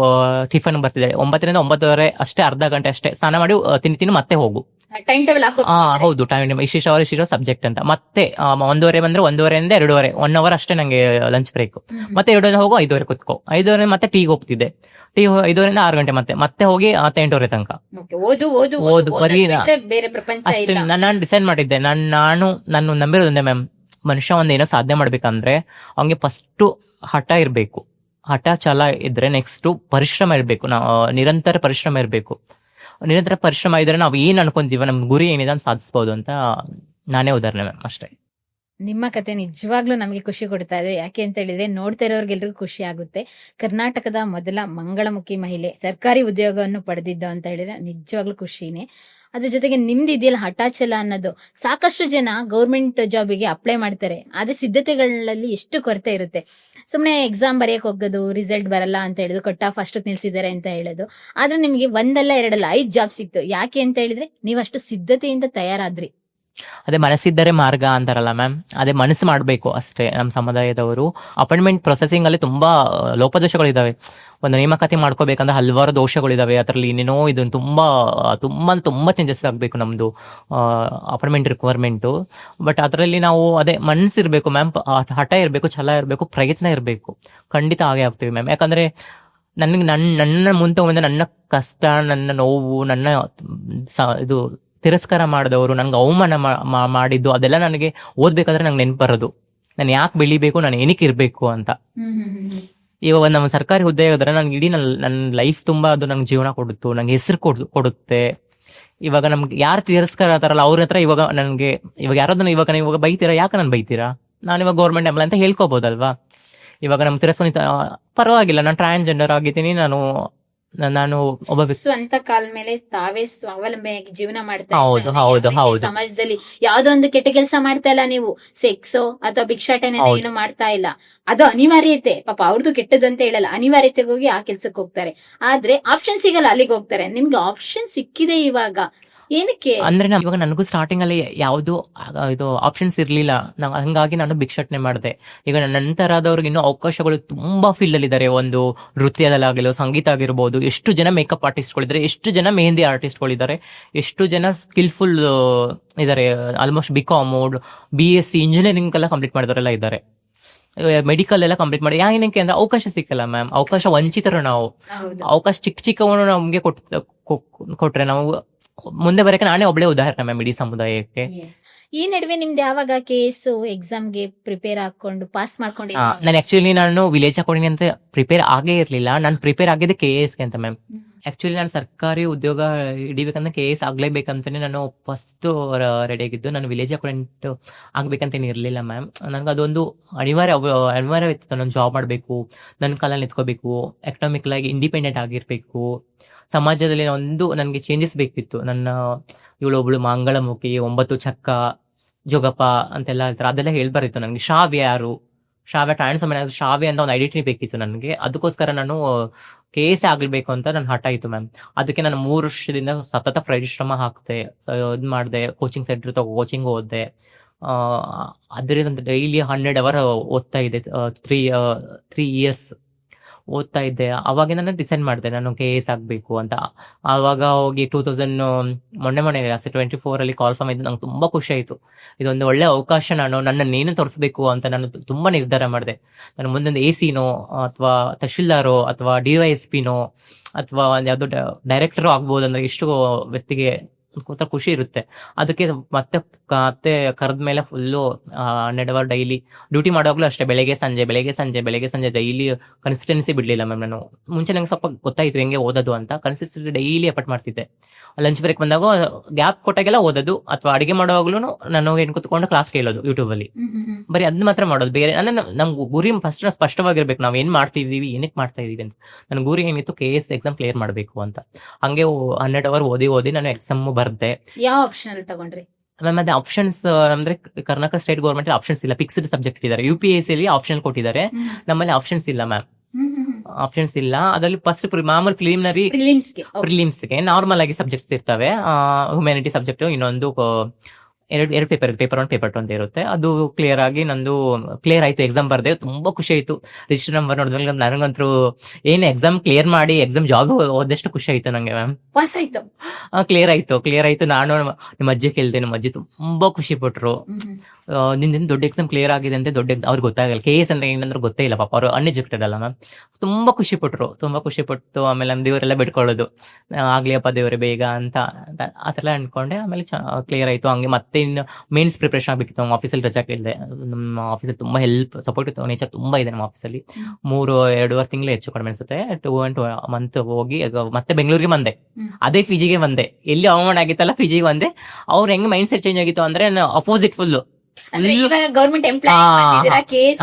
ಟಿಫನ್ ಬರ್ತಿದೆ. 9ರಿಂದ 9:30 ಅಷ್ಟೇ, ಅರ್ಧ ಗಂಟೆ ಅಷ್ಟೇ ಸ್ನಾನ ಮಾಡಿ ತಿನ್ನು ಮತ್ತೆ ಹೋಗು. ಟೈಮ್ ಟೇಬಲ್ ಹಾಕೋ. ಹೌದು, ಟೈಮ್ ಇಷ್ಟಿರೋ ಸಬ್ಜೆಕ್ಟ್ ಅಂತ. ಮತ್ತೆ 1:30 ಬಂದ್ರೆ 1:30 2:30 1 ಅವರ್ ಅಷ್ಟೇ ನಂಗೆ ಲಂಚ್ ಬ್ರೇಕ್. ಮತ್ತೆ 2 ಹೋಗು, 5:30 ಕುತ್ಕೋ. 5:30 ಮತ್ತೆ ಟೀಗೆ ಹೋಗ್ತಿದ್ದೆ. 5:30ರಿಂದ 6 ಗಂಟೆ ಮತ್ತೆ ಹೋಗಿ 8:30 ತನಕ ಓದು. ಬರೀ ಬೇರೆ ಪ್ರಪಂಚ ಅಷ್ಟೇ. ಇಲ್ಲ. ನಾನು ಡಿಸೈಡ್ ಮಾಡಿದ್ದೆ, ನಾನು ನಂಬಿರೋದಂದೆ ಮ್ಯಾಮ್, ಮನುಷ್ಯ ಏನೋ ಸಾಧನೆ ಮಾಡ್ಬೇಕಂದ್ರೆ ಅವ್ನಿಗೆ ಫಸ್ಟ್ ಹಠ ಇರ್ಬೇಕು. ಹಠ ಛಲ ಇದ್ರೆ ನೆಕ್ಸ್ಟ್ ಪರಿಶ್ರಮ ಇರ್ಬೇಕು. ನಾವು ನಿರಂತರ ಪರಿಶ್ರಮ ಇರ್ಬೇಕು. ನಿರಂತರ ಪರಿಶ್ರಮ ಇದ್ರೆ ನಾವು ಏನ್ ಅನ್ಕೊಂತೀವ, ನಮ್ ಗುರಿ ಏನಿದೆ ಅಂತ ಸಾಧಿಸಬಹುದು ಅಂತ ನಾನೇ ಉದಾಹರಣೆ ಮ್ಯಾಮ್, ಅಷ್ಟೇ. ನಿಮ್ಮ ಕತೆ ನಿಜವಾಗ್ಲೂ ನಮಗೆ ಖುಷಿ ಕೊಡ್ತಾ ಇದೆ. ಯಾಕೆ ಅಂತ ಹೇಳಿದ್ರೆ ನೋಡ್ತಾ ಇರೋರ್ಗೆಲ್ರಿಗೂ ಖುಷಿ ಆಗುತ್ತೆ. ಕರ್ನಾಟಕದ ಮೊದಲ ಮಂಗಳಮುಖಿ ಮಹಿಳೆ ಸರ್ಕಾರಿ ಉದ್ಯೋಗವನ್ನು ಪಡೆದಿದ್ದು ಅಂತ ಹೇಳಿದ್ರೆ ನಿಜವಾಗ್ಲೂ ಖುಷಿನೇ. ಅದ್ರ ಜೊತೆಗೆ ನಿಮ್ದು ಇದೆಯಲ್ಲ ಹಠಾಚಲ ಅನ್ನೋದು, ಸಾಕಷ್ಟು ಜನ ಗೌರ್ಮೆಂಟ್ ಜಾಬಿಗೆ ಅಪ್ಲೈ ಮಾಡ್ತಾರೆ, ಆದ್ರೆ ಸಿದ್ಧತೆಗಳಲ್ಲಿ ಎಷ್ಟು ಕೊರತೆ ಇರುತ್ತೆ. ಸುಮ್ನೆ ಎಕ್ಸಾಮ್ ಬರೆಯಕ್ ಹೋಗೋದು, ರಿಸಲ್ಟ್ ಬರಲ್ಲ ಅಂತ ಹೇಳಿದ್ರು, ಕಟ್ ಆಫ್ ಅಷ್ಟಕ್ಕೆ ನಿಲ್ಸಿದ್ದಾರೆ ಅಂತ ಹೇಳೋದು. ಆದ್ರೆ ನಿಮ್ಗೆ 1 ಅಲ್ಲ 2 ಅಲ್ಲ 5 ಜಾಬ್ ಸಿಕ್ತು. ಯಾಕೆ ಅಂತ ಹೇಳಿದ್ರೆ ನೀವು ಅಷ್ಟು ಸಿದ್ಧತೆಯಿಂದ ತಯಾರಾದ್ರಿ. ಅದೇ ಮನಸ್ಸಿದ್ದರೆ ಮಾರ್ಗ ಅಂತಾರಲ್ಲ ಮ್ಯಾಮ್, ಅದೇ ಮನಸ್ಸು ಮಾಡ್ಬೇಕು ಅಷ್ಟೇ. ನಮ್ಮ ಸಮುದಾಯದವರು ಅಪಾಯಿಂಟ್ಮೆಂಟ್ ಪ್ರೊಸೆಸಿಂಗ್ ಅಲ್ಲಿ ತುಂಬಾ ಲೋಪದೋಷಗಳಿದಾವೆ. ಒಂದು ನೇಮಕಾತಿ ಮಾಡ್ಕೋಬೇಕಂದ್ರೆ ಹಲವಾರು ದೋಷಗಳಿದಾವೆ. ಅದರಲ್ಲಿ ಏನೇನೋ ಇದು ತುಂಬಾ ತುಂಬಾ ತುಂಬಾ ಚೇಂಜಸ್ ಆಗ್ಬೇಕು ನಮ್ದು ಅಪಾಯಿಂಟ್ಮೆಂಟ್ ರಿಕ್ವೈರ್ಮೆಂಟ್. ಬಟ್ ಅದರಲ್ಲಿ ನಾವು ಅದೇ ಮನಸ್ಸಿರ್ಬೇಕು ಮ್ಯಾಮ್, ಹಠ ಇರ್ಬೇಕು, ಛಲ ಇರ್ಬೇಕು, ಪ್ರಯತ್ನ ಇರ್ಬೇಕು. ಖಂಡಿತ ಹಾಗೆ ಆಗ್ತೀವಿ ಮ್ಯಾಮ್. ಯಾಕಂದ್ರೆ ನನಗೆ ನನ್ನ ಮುಂದೆ ನನ್ನ ಕಷ್ಟ, ನನ್ನ ನೋವು, ನನ್ನ ಇದು ತಿರಸ್ಕಾರ ಮಾಡಿದವರು, ನನ್ಗೆ ಅವಮಾನ ಮಾಡಿದ್ದು, ಅದೆಲ್ಲ ನನಗೆ ಓದ್ಬೇಕಾದ್ರೆ ನಂಗೆ ನೆನಪು ಬರೋದು. ನಾನು ಯಾಕೆ ಬೆಳಿಬೇಕು, ನಾನು ಏನಕ್ಕೆ ಇರ್ಬೇಕು ಅಂತ. ಇವಾಗ ನಮ್ಮ ಸರ್ಕಾರಿ ಹುದ್ದೆ ಆಗಿದ್ರೆ ನನ್ಗೆ ಇಡೀ ನನ್ನ ಲೈಫ್ ತುಂಬಾ ಅದು ನಂಗೆ ಜೀವನ ಕೊಡುತ್ತು, ನಂಗೆ ಹೆಸರು ಕೊಡುತ್ತೆ. ಇವಾಗ ನಮ್ಗೆ ಯಾರು ತಿರಸ್ಕಾರ ಅಂತಾರಲ್ಲ ಅವ್ರ ಹತ್ರ ಇವಾಗ ನನ್ಗೆ ಇವಾಗ ಯಾರಾದ್ರೂ ಇವಾಗ ಬೈತೀರಾ, ಯಾಕೆ ನಾನು ಬೈತೀರಾ, ನಾನು ಇವಾಗ ಗೌರ್ಮೆಂಟ್ ಎಂಪ್ಲಾಯ್ ಅಂತ ಹೇಳ್ಕೋಬಹುದಲ್ವಾ. ಇವಾಗ ನಮ್ಗೆ ತಿರಸ್ಕಾರ ಪರವಾಗಿಲ್ಲ, ನಾನು ಟ್ರಾನ್ಸ್ಜೆಂಡರ್ ಆಗಿದ್ದೀನಿ, ನಾನು ಒಬ್ಬ ಸ್ವಂತ ಕಾಲ ಮೇಲೆ ತಾವೇ ಸ್ವಾವಲಂಬಿಯಾಗಿ ಜೀವನ ಮಾಡ್ತಾ ಹೌದು. ಸಮಾಜದಲ್ಲಿ ಯಾವ್ದೋ ಒಂದು ಕೆಟ್ಟ ಕೆಲಸ ಮಾಡ್ತಾ ಇಲ್ಲ ನೀವು, ಸೆಕ್ಸೋ ಅಥವಾ ಭಿಕ್ಷಾಟನೆ ಏನು ಮಾಡ್ತಾ ಇಲ್ಲ. ಅದು ಅನಿವಾರ್ಯತೆ, ಪಾಪ ಅವ್ರದ್ದು ಕೆಟ್ಟದಂತ ಹೇಳಲ್ಲ, ಅನಿವಾರ್ಯತೆಗೆ ಹೋಗಿ ಆ ಕೆಲ್ಸಕ್ಕೆ ಹೋಗ್ತಾರೆ. ಆದ್ರೆ ಆಪ್ಷನ್ ಸಿಗಲ್ಲ, ಅಲ್ಲಿಗೆ ಹೋಗ್ತಾರೆ. ನಿಮ್ಗೆ ಆಪ್ಷನ್ ಸಿಕ್ಕಿದೆ ಇವಾಗ, ಏನಕ್ಕೆ ಅಂದ್ರೆ ಇವಾಗ ನನಗೂ ಸ್ಟಾರ್ಟಿಂಗ್ ಅಲ್ಲಿ ಯಾವ್ದು ಇದು ಆಪ್ಷನ್ಸ್ ಇರ್ಲಿಲ್ಲ. ಹಂಗಾಗಿ ನಾನು ಭಿಕ್ಷಾಟನೆ ಮಾಡಿದೆ. ಈಗ ನನ್ನ ನಂತರದವ್ರಿಗೆ ಇನ್ನೂ ಅವಕಾಶಗಳು ತುಂಬಾ ಫೀಲ್ಡ್ ಅಲ್ಲಿ ಇದಾರೆ. ಒಂದು ನೃತ್ಯದಲ್ಲಾಗಲಿ, ಸಂಗೀತ ಆಗಿರ್ಬೋದು. ಎಷ್ಟು ಜನ ಮೇಕಪ್ ಆರ್ಟಿಸ್ಟ್ಗಳಿದ್ದಾರೆ, ಎಷ್ಟು ಜನ ಮೆಹಂದಿ ಆರ್ಟಿಸ್ಟ್ಗಳಿದ್ದಾರೆ, ಎಷ್ಟು ಜನ ಸ್ಕಿಲ್ಫುಲ್ ಇದಾರೆ. ಆಲ್ಮೋಸ್ಟ್ BCom, BSc ಇಂಜಿನಿಯರಿಂಗ್ ಎಲ್ಲ ಕಂಪ್ಲೀಟ್ ಮಾಡಿದವರೆಲ್ಲ ಇದ್ದಾರೆ. ಮೆಡಿಕಲ್ ಎಲ್ಲ ಕಂಪ್ಲೀಟ್ ಮಾಡಿ. ಏನಕ್ಕೆ ಅಂದ್ರೆ ಅವಕಾಶ ಸಿಕ್ಕಲ್ಲ ಮ್ಯಾಮ್, ಅವಕಾಶ ವಂಚಿತರು ನಾವು. ಅವಕಾಶ ಚಿಕ್ಕವನ್ನು ನಮ್ಗೆ ಕೊಟ್ರೆ ನಾವು ಮುಂದೆ ಬರಕ್ಕೆ ನಾನೇ ಒಬ್ಳೆ ಉದಾಹರಣೆ ಮ್ಯಾಮ್ ಇಡೀ ಸಮುದಾಯಕ್ಕೆ. ಈ ನಡುವೆ ನಿಮ್ದು ಯಾವಾಗ KS ಎಕ್ಸಾಮ್ಗೆ ಪ್ರಿಪೇರ್ ಹಾಕೊಂಡು ಪಾಸ್ ಮಾಡ್ಕೊಂಡು? ನಾನು ವಿಲೇಜ್ ಅಕೌಂಟಿಂಗ್ ಅಂತ ಪ್ರಿಪೇರ್ ಆಗೇ ಇರ್ಲಿಲ್ಲ. ನಾನು ಪ್ರಿಪೇರ್ ಆಗಿದ್ದೆ KSಗೆ ಅಂತ ಮ್ಯಾಮ್. ಆಕ್ಚುಲಿ ನಾನು ಸರ್ಕಾರಿ ಉದ್ಯೋಗ ಹಿಡಿಬೇಕಂದ್ರೆ KS ಆಗ್ಲೇಬೇಕಂತಾನೆ ನಾನು ಫಸ್ಟ್ ರೆಡಿ ಆಗಿದ್ದು. ನಾನು ವಿಲೇಜ್ ಅಕೌಂಟೆಂಟ್ ಆಗ್ಬೇಕಂತೇನು ಇರ್ಲಿಲ್ಲ ಮ್ಯಾಮ್. ನನ್ಗೆ ಅದೊಂದು ಅನಿವಾರ್ಯವಿತ್ತು. ನಾನು ಜಾಬ್ ಮಾಡ್ಬೇಕು, ನನ್ನ ಕಾಲಲ್ಲಿ ನಿಂತ್ಕೋಬೇಕು, ಎಕನಾಮಿಕಲ್ ಆಗಿ ಇಂಡಿಪೆಂಡೆಂಟ್ ಆಗಿರ್ಬೇಕು, ಸಮಾಜದಲ್ಲಿ ಒಂದು ನನಗೆ ಚೇಂಜಸ್ ಬೇಕಿತ್ತು. ಇವಳೊಬ್ಳು ಮಂಗಳಮುಖಿ, 9 ಚಕ್ಕ, ಜೋಗಪ್ಪ ಅಂತೆಲ್ಲ ಹೇಳ್ತಾರೆ, ಅದೆಲ್ಲ ಹೇಳ್ಬಾರಿತ್ತು ನನಗೆ. ಶ್ರಾವ್ಯ ಶ್ರಾವ್ಯ ಅಂತ ಒಂದು ಐಡೆಂಟಿಟಿ ಬೇಕಿತ್ತು ನನಗೆ. ಅದಕ್ಕೋಸ್ಕರ ನಾನು KS ಆಗ್ಬೇಕು ಅಂತ ನನ್ನ ಹಠ ಇತ್ತು ಮ್ಯಾಮ್. ಅದಕ್ಕೆ ನಾನು 3 ವರ್ಷದಿಂದ ಸತತ ಪರಿಶ್ರಮ ಹಾಕ್ದೆ, ಇದು ಮಾಡಿದೆ. ಕೋಚಿಂಗ್ ಸೆಂಟರ್ ಕೋಚಿಂಗ್ ಓದಿದೆ. ಅದರಿಂದ ಡೈಲಿ 12 ಅವರ್ ಓದ್ತಾ ಇದೆ. 3 years ಓದ್ತಾ ಇದ್ದೆ. ಅವಾಗ ನಾನು ಡಿಸೈಡ್ ಮಾಡಿದೆ ನಾನು KS ಆಗ್ಬೇಕು ಅಂತ. ಆವಾಗ ಹೋಗಿ 2000 ಮೊನ್ನೆ 24 ಅಲ್ಲಿ ಕಾಲ್ ಫಾರ್ಮ್ ಇದ್ದು. ನಂಗೆ ತುಂಬಾ ಖುಷಿ ಆಯ್ತು. ಇದೊಂದು ಒಳ್ಳೆ ಅವಕಾಶ. ನನ್ನನ್ನೇನು ತೋರಿಸ್ಬೇಕು ಅಂತ ನಾನು ತುಂಬಾ ನಿರ್ಧಾರ ಮಾಡಿದೆ. ನಾನು ಮುಂದೊಂದು AC-ನೋ ಅಥವಾ ತಹಶೀಲ್ದಾರೋ ಅಥವಾ DYSP-ನೋ ಅಥವಾ ಯಾವ್ದೋ ಡೈರೆಕ್ಟರ್ ಆಗ್ಬೋದು ಅಂದ್ರೆ ಎಷ್ಟು ವ್ಯಕ್ತಿಗೆ ಖುಷಿ ಇರುತ್ತೆ. ಅದಕ್ಕೆ ಮತ್ತೆ ಕರೆದ್ಮೇಲೆ ಫುಲ್ಲು 12 ಅವರ್ ಡೈಲಿ ಡ್ಯೂಟಿ ಮಾಡುವಾಗ್ಲೂ ಅಷ್ಟೇ. ಬೆಳಗ್ಗೆ ಸಂಜೆ ಡೈಲಿ ಕನ್ಸಿಸ್ಟೆನ್ಸಿ ಬಿಡ್ಲಿಲ್ಲ ಮ್ಯಾಮ್. ನಾನು ಮುಂಚೆ ನಂಗೆ ಸ್ವಲ್ಪ ಗೊತ್ತಾಯ್ತು ಹೆಂಗೆ ಓದೋದು ಅಂತ. ಕನ್ಸಿಸ್ಟೆನ್ಸಿ ಡೈಲಿ ಎಫರ್ಟ್ ಮಾಡ್ತಿದ್ದೆ. ಲಂಚ್ ಬ್ರೇಕ್ ಬಂದಾಗ ಗ್ಯಾಪ್ ಕೊಟ್ಟಾಗೆಲ್ಲ ಓದೋದು, ಅಥವಾ ಅಡಿಗೆ ಮಾಡುವಾಗ್ಲೂ ನಾನು ಏನ್ ಕೂತ್ಕೊಂಡು ಕ್ಲಾಸ್ ಕೇಳೋದು ಯೂಟ್ಯೂಬ್ ಅಲ್ಲಿ. ಬರೀ ಅದ್ ಮಾತ್ರ ಮಾಡೋದು. ಬೇರೆ ನಮ್ಗೆ ಗುರಿ ಫಸ್ಟ್ ಸ್ಪಷ್ಟವಾಗಿರ್ಬೇಕು, ನಾವ್ ಏನ್ ಮಾಡ್ತಿದೀವಿ, ಏನಕ್ಕೆ ಮಾಡ್ತಾ ಇದೀವಿ ಅಂತ. ನನ್ನ ಗುರಿ ಏನಿತ್ತು KS ಎಕ್ಸಾಮ್ ಕ್ಲಿಯರ್ ಮಾಡ್ಬೇಕು ಅಂತ. ಹಂಗೆ 12 ಅವರ್ ಓದಿ ನಾನು ಎಕ್ಸಾಮ್ ಬರ್ದೆ. ಯಾವ ಆಪ್ಷನ್ ಅಲ್ಲಿ ತಗೊಂಡ್ರಿ ಮ್ಯಾಮ್? ಅದೇ ಆಪ್ಷನ್ಸ್ ಅಂದ್ರೆ ಕರ್ನಾಟಕ ಸ್ಟೇಟ್ ಗೌರ್ಮೆಂಟ್ ಆಪ್ಷನ್ಸ್ ಇಲ್ಲ, ಫಿಕ್ಸ್ಡ್ ಸಬ್ಜೆಕ್ಟ್ ಇದ್ದಾರೆ. UPSC ಅಲ್ಲಿ ಆಪ್ಷನ್ ಕೊಟ್ಟಿದ್ದಾರೆ, ನಮ್ಮಲ್ಲಿ ಆಪ್ಷನ್ಸ್ ಇಲ್ಲ ಮ್ಯಾಮ್. ಆಪ್ಷನ್ಸ್ ಇಲ್ಲ. ಅದರಲ್ಲಿ ಫಸ್ಟ್ ಮಾಮೂಲಿ ಪ್ರಿಲಿಮ್ಸ್ಗೆ ನಾರ್ಮಲ್ ಆಗಿ ಸಬ್ಜೆಕ್ಟ್ಸ್ ಇರ್ತವೆ. ಹ್ಯುಮ್ಯಾನಿಟಿ ಸಬ್ಜೆಕ್ಟ್, ಇನ್ನೊಂದು ಎರಡು ಪೇಪರ್ 1 ಪೇಪರ್ 2 ಅಂತ ಇರುತ್ತೆ. ಅದು ಕ್ಲಿಯರ್ ಆಗಿ ನಂದು ಕ್ಲಿಯರ್ ಆಯ್ತು. ಎಕ್ಸಾಮ್ ಬರ್ದೆ, ತುಂಬಾ ಖುಷಿ ಆಯ್ತು. ರಿಜಿಸ್ಟರ್ ನಂಬರ್ ನೋಡಿದ್ಮೇಲೆ ನನಗಂತೂ ಏನು ಎಕ್ಸಾಮ್ ಕ್ಲಿಯರ್ ಮಾಡಿ ಎಕ್ಸಾಮ್ ಜಾಬ್ ಓದಷ್ಟು ಖುಷಿ ಆಯ್ತು ನಂಗೆ ಮ್ಯಾಮ್. ಪಾಸ್ ಆಯ್ತು. ಕ್ಲಿಯರ್ ಆಯ್ತು. ನಾನು ನಿಮ್ಮ ಅಜ್ಜಿ ಕೇಳ್ದೆ, ನಮ್ಮ ಅಜ್ಜಿ ತುಂಬಾ ಖುಷಿ ಪಟ್ರು. ನಿಂದ ದೊಡ್ಡ ಎಕ್ಸಾಮ್ ಕ್ಲಿಯರ್ ಆಗಿದೆ ಅಂತ ಅವ್ರಿಗೆ ಗೊತ್ತಾಗಲ್ಲ. KS ಅಂದ್ರೆ ಏನಂದ್ರೆ ಗೊತ್ತೇ ಇಲ್ಲ ಪಾಪ, ಅವರು ಅನ್ಎಜುಕೇಟೆಡ್ ಅಲ್ಲ ಮ್ಯಾಮ್. ತುಂಬಾ ಖುಷಿ ಪಟ್ಟು ಆಮೇಲೆ ನಮ್ ದೇವರೆಲ್ಲ ಬಿಟ್ಕೊಳ್ಳೋದು, ಆಗ್ಲಿ ಅಪ್ಪ ದೇವರೇ ಬೇಗ ಅಂತ ಆತರ ಅನ್ಕೊಂಡೆ. ಆಮೇಲೆ ಕ್ಲಿಯರ್ ಆಯ್ತು. ಹಂಗೆ ಮತ್ತೆ ಇನ್ನು ಮೇನ್ಸ್ ಪ್ರಿಪರೇಷನ್ ಆಗ್ಬೇಕಿತ್ತು. ನಮ್ಮ ಆಫೀಸಲ್ಲಿ ರಜಾ ಕೇಳಿದೆ. ನಮ್ಮ ಆಫೀಸಲ್ಲಿ ತುಂಬಾ ಸಪೋರ್ಟ್ ಇತ್ತು, ನೇಚರ್ ತುಂಬಾ ಇದೆ ನಮ್ಮ ಆಫೀಸಲ್ಲಿ. 2.5 ತಿಂಗಳು ಹೆಚ್ಚು ಕಡಿಮೆ ಅನ್ಸುತ್ತೆ. 2 ಮಂತ್ ಹೋಗಿ ಮತ್ತೆ ಬೆಂಗಳೂರಿಗೆ ಬಂದೆ. ಅದೇ ಪಿಜಿಗೆ ಬಂದೆ. ಎಲ್ಲಿ ಅವಮಾನ ಆಗಿತ್ತಲ್ಲ ಪಿಜಿಗೆ ಬಂದೆ. ಅವ್ರ ಹೆಂಗ್ ಮೈಂಡ್ ಸೆಟ್ ಚೇಂಜ್ ಆಗಿತ್ತು ಅಂದ್ರೆ ಅಪೋಸಿಟ್ ಫುಲ್. ಅಂದ್ರೆ ಇವಾಗ ಗವರ್ಮೆಂಟ್ ಎಂಪ್ಲಾಯ್ ಕೇಸ್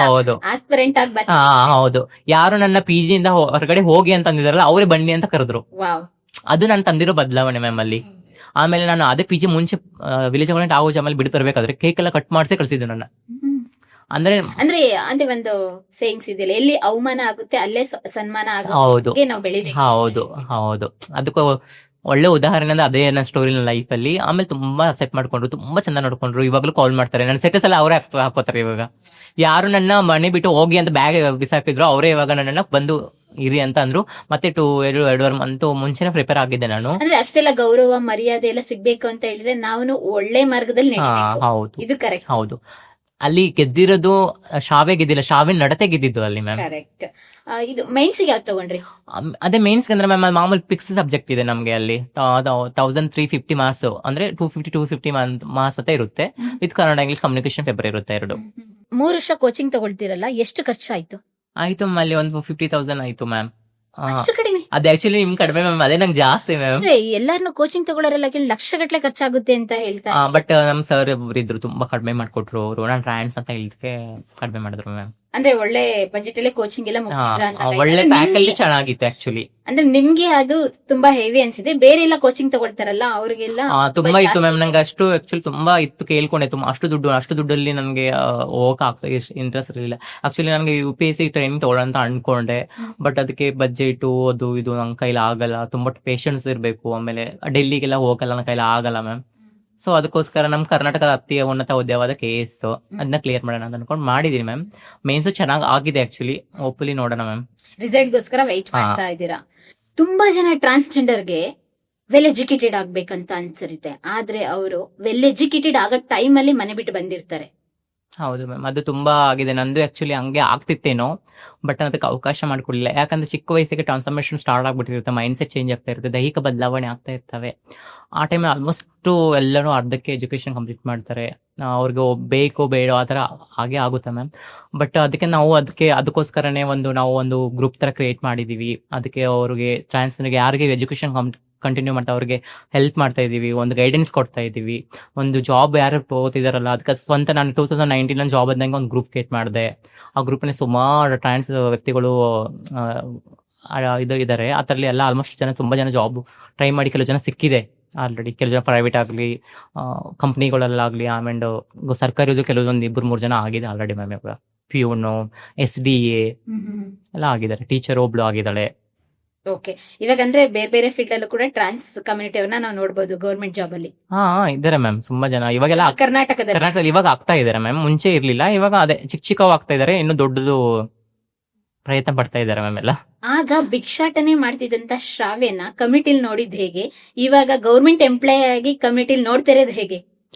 ಹೌದು ಆಸ್ಪಿರೆಂಟ್ ಆಗಿ ಬಂದ. ಹೌದು. ಯಾರು ನನ್ನ ಪಿಜಿಯಿಂದ ಹೊರಗಡೆ ಹೋಗಿ ಅಂತ ಅಂದಿದಾರಲ್ಲ, ಅವರೇ ಬನ್ನಿ ಅಂತ ಕರೆದ್ರು. ವಾವ್, ಅದು ನಾನು ತಂದಿರೋ ಬದಲಾವಣೆ ಮ್ಯಾಮ್ ಅಲ್ಲಿ. ಆಮೇಲೆ ನಾನು ಅದೇ ಪಿಜಿ ಮುಂಚೆ ವಿಲೇಜ್ ಗವರ್ಮೆಂಟ್ ಆಮೇಲೆ ಬಿಟ್ಟು ಬರ್ಬೇಕಾದ್ರೆ ಕೇಕ್ ಎಲ್ಲ ಕಟ್ ಮಾಡಿಸಿ ಕಳ್ಸಿದ್ದು ನನ್ನ. ಅಂದ್ರೆ ಅಂದ್ರೆ ಒಂದು ಸೇಯಿಂಗ್ಸ್ ಇದೆಯಲ್ಲ, ಎಲ್ಲಿ ಅವಮಾನ ಆಗುತ್ತೆ ಅಲ್ಲೇ ಸನ್ಮಾನ ಹೌದು ಆಗುತ್ತೆ. ನಾವು ಬೆಳಿಬೇಕು. ಹೌದು. ಅದಕ್ಕೂ ಒಳ್ಳೆ ಉದಾಹರಣೆ ಅಂದ್ರೆ ಅದೇ ನನ್ನ ಸ್ಟೋರಿ ಲೈಫ್ ಅಲ್ಲಿ. ಆಮೇಲೆ ತುಂಬಾ ಅಕ್ಸೆಪ್ಟ್ ಮಾಡ್ಕೊಂಡ್ರು, ತುಂಬಾ ಚಂದ ನೋಡ್ಕೊಂಡ್ರು. ಇವಾಗ್ಲೂ ಕಾಲ್ ಮಾಡ್ತಾರೆ. ನನ್ನ ಸ್ಟೇಟಸ್ ಎಲ್ಲ ಅವರೇ ಹಾಕೋತಾರೆ. ಇವಾಗ ಯಾರು ನನ್ನ ಮನೆ ಬಿಟ್ಟು ಹೋಗಿ ಅಂತ ಬ್ಯಾಗ್ ಬಿಸಾಕಿದ್ರು, ಅವರೇ ಇವಾಗ ನನ್ನ ಬಂದು ಇರಿ ಅಂತ ಅಂದ್ರು. ಮತ್ತೆ 2 ಮಂತ್ ಮುಂಚೆನೆ ಪ್ರಿಪೇರ್ ಆಗಿದ್ದೆ ನಾನು. ಅಂದ್ರೆ ಅಷ್ಟೆಲ್ಲ ಗೌರವ ಮರ್ಯಾದೆ ಎಲ್ಲ ಸಿಗ್ಬೇಕು ಅಂತ ಹೇಳಿದ್ರೆ ನಾವು ಒಳ್ಳೆ ಮಾರ್ಗದಲ್ಲಿ ನಡೀಬೇಕು. ಹೌದು, ಇದು ಕರೆಕ್ಟ್. ಹೌದು. ಅಲ್ಲಿ ಗೆದ್ದಿರೋದು ಶಾವೆ ಗೆದ್ದಿಲ್ಲ, ಶಾವಿನ ನಡತೆ ಗೆದ್ದಿದ್ದು ಅಲ್ಲಿ ಮ್ಯಾಮ್. ಕರೆಕ್ಟ್. ಇದು ಮೈನ್ಸ್ ಯಾವ್ದು ತಗೊಂಡ್ರಿ? ಅದೇ ಮೇನ್ಸ್ ಅಂದ್ರೆ ಮ್ಯಾಮ್ ಮಾಮೂಲಿ ಫಿಕ್ಸ್ ಸಬ್ಜೆಕ್ಟ್ ಇದೆ ನಮ್ಗೆ ಅಲ್ಲಿ. 1350 ಮಾರ್ಕ್ಸ್ ಅಂದ್ರೆ 250 ಮಾರ್ಕ್ಸ್ ಅಂತ ಇರುತ್ತೆ. With Kannada English communication paper ಇರುತ್ತೆ 2. 3 ವರ್ಷ ಕೋಚಿಂಗ್ ತಗೊಳ್ತಿರಲ್ಲ, ಎಷ್ಟು ಖರ್ಚಾಯ್ತು? ಆಯ್ತು ಮ್ಯಾಮ್, ಅಲ್ಲಿ ಒಂದು 50,000 ಆಯ್ತು ಮ್ಯಾಮ್. ಅಷ್ಟು ಕಡಿಮೆ? ಅದೇ ಆಕ್ಚುಲಿ ನಿಮ್ ಕಡಿಮೆ ಮ್ಯಾಮ್, ಅದೇ ನಂಗೆ ಜಾಸ್ತಿ ಮ್ಯಾಮ್. ಅಂದ್ರೆ ಎಲ್ಲಾರನು ಕೋಚಿಂಗ್ ತಗೊಳ್ಳೋರೆಲ್ಲ ಲಕ್ಷ ಗಟ್ಲೆ ಖರ್ಚಾಗುತ್ತೆ ಅಂತ ಹೇಳ್ತಾರೆ. ಬಟ್ ನಮ್ ಸರ್ ಇದ್ರು, ತುಂಬಾ ಕಡಿಮೆ ಮಾಡ್ಕೊಟ್ರು ಅವರು. ನಾನು ಟ್ರಾನ್ಸ್ ಅಂತ ಹೇಳಿದಕ್ಕೆ ಕಡಿಮೆ ಮಾಡಿದ್ರು ಮ್ಯಾಮ್. ಅಂದ್ರೆ ಒಳ್ಳೆ ಬಜೆಟ್ ಅಲ್ಲೇ ಕೋಚಿಂಗ್ ಎಲ್ಲ ಮುಗಿಸಿದ್ರ ಅಂತ. ಒಳ್ಳೆ ಫ್ಯಾಕಲ್ಟಿ ಚೆನ್ನಾಗಿತ್ತು ಆಕ್ಚುಲಿ. ಅಂದ್ರೆ ನಿಮ್ಗೆ ಅದು ತುಂಬಾ ಹೆವಿ ಅನ್ಸಿದೆ. ಬೇರೆ ಎಲ್ಲ ಕೋಚಿಂಗ್ ತಗೊಳ್ತಾರಲ್ಲ ಅವ್ರಿಗೆಲ್ಲ ತುಂಬಾ ಇತ್ತು ಮ್ಯಾಮ್. ನಂಗೆ ಅಷ್ಟು ಆಕ್ಚುಲಿ ತುಂಬಾ ಇತ್ತು, ಕೇಳ್ಕೊಂಡೆ. ಅಷ್ಟು ದುಡ್ಡಲ್ಲಿ ನನ್ಗೆ ಹೋಗಕ್ ಆಗ್ತಾ ಇಂಟ್ರೆಸ್ಟ್ ಇರಲಿಲ್ಲ. ಆಕ್ಚುಲಿ ನನಗೆ UPSC ಟ್ರೈನಿಂಗ್ ತಗೊಳ್ಳೋಂತ ಅನ್ಕೊಂಡೆ. ಬಟ್ ಅದಕ್ಕೆ ಬಜೆಟ್ ಅದು ಇದು ನನ್ ಕೈಲಿ ಆಗಲ್ಲ. ತುಂಬಾ ಪೇಷನ್ಸ್ ಇರ್ಬೇಕು. ಆಮೇಲೆ ಡೆಲ್ಲಿಗೆಲ್ಲ ಹೋಗಲ್ಲ, ನನ್ನ ಕೈಲಿ ಆಗಲ್ಲ ಮ್ಯಾಮ್. ಸೊ ಅದಕ್ಕೋಸ್ಕರ ನಮ್ ಕರ್ನಾಟಕದ ಅತಿ ಉನ್ನತ ಹುದ್ದೆವಾದ KS ಅದನ್ನ ಕ್ಲಿಯರ್ ಮಾಡೋಣ ಅಂತ ಅನ್ಕೊಂಡು ಮಾಡಿದೀನಿ ಮ್ಯಾಮ್. ಮೇನ್ಸ್ ಚೆನ್ನಾಗಿ ಆಗಿದೆ ಆಕ್ಚುಲಿ. ಹೋಪ್ಫುಲಿ ನೋಡೋಣ ಮ್ಯಾಮ್. ರಿಸಲ್ಟ್ ಗೋಸ್ಕರ ವೈಟ್ ಮಾಡ್ತಾ ಇದ್ದೀರಾ. ತುಂಬಾ ಜನ ಟ್ರಾನ್ಸ್ಜೆಂಡರ್ಗೆ ವೆಲ್ ಎಜುಕೇಟೆಡ್ ಆಗ್ಬೇಕಂತ ಅನ್ಸಿರುತ್ತೆ. ಆದ್ರೆ ಅವರು ವೆಲ್ ಎಜುಕೇಟೆಡ್ ಆಗೋ ಟೈಮ್ ಅಲ್ಲಿ ಮನೆ ಬಿಟ್ಟು ಬಂದಿರ್ತಾರೆ. ಹೌದು ಮ್ಯಾಮ್, ಅದು ತುಂಬಾ ಆಗಿದೆ. ನಂದು ಆಕ್ಚುಲಿ ಹಂಗೆ ಆಗ್ತಿತ್ತೇನೋ, ಬಟ್ ಅದಕ್ಕೆ ಅವಕಾಶ ಮಾಡ್ಕೊಡ್ಲಿಲ್ಲ. ಯಾಕಂದ್ರೆ ಚಿಕ್ಕ ವಯಸ್ಸಿಗೆ ಟ್ರಾನ್ಸ್ಫಾರ್ಮೇಶನ್ ಸ್ಟಾರ್ಟ್ ಆಗ್ಬಿಟ್ಟಿರುತ್ತೆ, ಮೈಂಡ್ ಸೆಟ್ ಚೇಂಜ್ ಆಗ್ತಾ ಇರುತ್ತೆ, ದೈಹಿಕ ಬದಲಾವಣೆ ಆಗ್ತಾ ಇರ್ತವೆ. ಆ ಟೈಮ್ ಆಲ್ಮೋಸ್ಟ್ ಎಲ್ಲರೂ ಅರ್ಧಕ್ಕೆ ಎಜುಕೇಶನ್ ಕಂಪ್ಲೀಟ್ ಮಾಡ್ತಾರೆ. ಅವ್ರಿಗೆ ಬೇಕು ಬೇಡ ಆ ತರ ಹಾಗೆ ಆಗುತ್ತೆ ಮ್ಯಾಮ್. ಬಟ್ ಅದಕ್ಕೋಸ್ಕರನೇ ನಾವು ಒಂದು ಗ್ರೂಪ್ ತರ ಕ್ರಿಯೇಟ್ ಮಾಡಿದೀವಿ. ಅದಕ್ಕೆ ಅವ್ರಿಗೆ ಟ್ರಾನ್ಸ್ಗೆ ಯಾರಿಗೆ ಎಜುಕೇಶನ್ ಕಂಟಿನ್ಯೂ ಮಾಡ್ತಾ ಅವ್ರಿಗೆ ಹೆಲ್ಪ್ ಮಾಡ್ತಾ ಇದೀವಿ, ಒಂದು ಗೈಡೆನ್ಸ್ ಕೊಡ್ತಾ ಇದೀವಿ. ಒಂದು ಜಾಬ್ ಯಾರು ತಗೋತಿದಾರಲ್ಲ, ಅದಕ್ಕೆ ಸ್ವಂತ ನಾನು 2019 ಜಾಬ್ ಆದಂಗೆ ಒಂದು ಗ್ರೂಪ್ ಕ್ರಿಯೇಟ್ ಮಾಡಿದೆ. ಆ ಗ್ರೂಪ್ ನಲ್ಲಿ ಸುಮಾರು ಟ್ರಾನ್ಸ್ ವ್ಯಕ್ತಿಗಳು ಇದ್ದಾರೆ. ಅದರಲ್ಲಿ ಎಲ್ಲ ಆಲ್ಮೋಸ್ಟ್ ತುಂಬಾ ಜನ ಜಾಬ್ ಟ್ರೈ ಮಾಡಿ ಕೆಲವು ಜನ ಸಿಕ್ಕಿದೆ ಆಲ್ರೆಡಿ. ಕೆಲವು ಜನ ಪ್ರೈವೇಟ್ ಆಗ್ಲಿ, ಕಂಪ್ನಿಗಳಲ್ಲಾಗ್ಲಿ, ಆಮೇಲೆ ಸರ್ಕಾರಿ ಕೆಲವೊಂದು 2-3 ಜನ ಆಗಿದೆ ಆಲ್ರೆಡಿ ಮ್ಯಾಮ್. ಇವಾಗ ಪ್ಯೂನು, SDA ಎಲ್ಲ ಆಗಿದ್ದಾರೆ. ಟೀಚರ್ ಒಬ್ಳು ಆಗಿದ್ದಾಳೆ. ಓಕೆ. ಇವಾಗ ಅಂದ್ರೆ ಬೇರೆ ಬೇರೆ ಫೀಲ್ಡ್ ಅಲ್ಲೂ ಕೂಡ ಟ್ರಾನ್ಸ್ ಕಮ್ಯುನಿಟಿ ಅವ್ರನ್ನ ನಾವು ನೋಡಬಹುದು ಗವರ್ಮೆಂಟ್ ಜಾಬ್ ಅಲ್ಲಿ. ಇದ್ದಾರೆ ಮ್ಯಾಮ್, ತುಂಬಾ ಜನ ಇವಾಗೆಲ್ಲ ಕರ್ನಾಟಕದಲ್ಲಿ ಇವಾಗ ಆಗ್ತಾ ಇದಾರೆ ಮ್ಯಾಮ್. ಮುಂಚೆ ಇರ್ಲಿಲ್ಲ, ಇವಾಗ ಅದೇ ಚಿಕ್ಕವು ಆಗ್ತಾ ಇದಾರೆ. ಇನ್ನು ದೊಡ್ಡದು ಪ್ರಯತ್ನ ಪಡ್ತಾ ಇದಾರೆ ಮ್ಯಾಮ್ ಎಲ್ಲ. ಆಗ ಭಿಕ್ಷಾಟನೆ ಮಾಡ್ತಿದ್ದಂತ ಶ್ರಾವ್ಯನ ಕಮಿಟಿಲ್ ನೋಡಿದ್ ಹೇಗೆ, ಇವಾಗ ಗವರ್ಮೆಂಟ್ ಎಂಪ್ಲಾಯ್ ಆಗಿ ಕಮಿಟಿಲ್ ನೋಡ್ತಿರೋದು ಹೇಗೆ?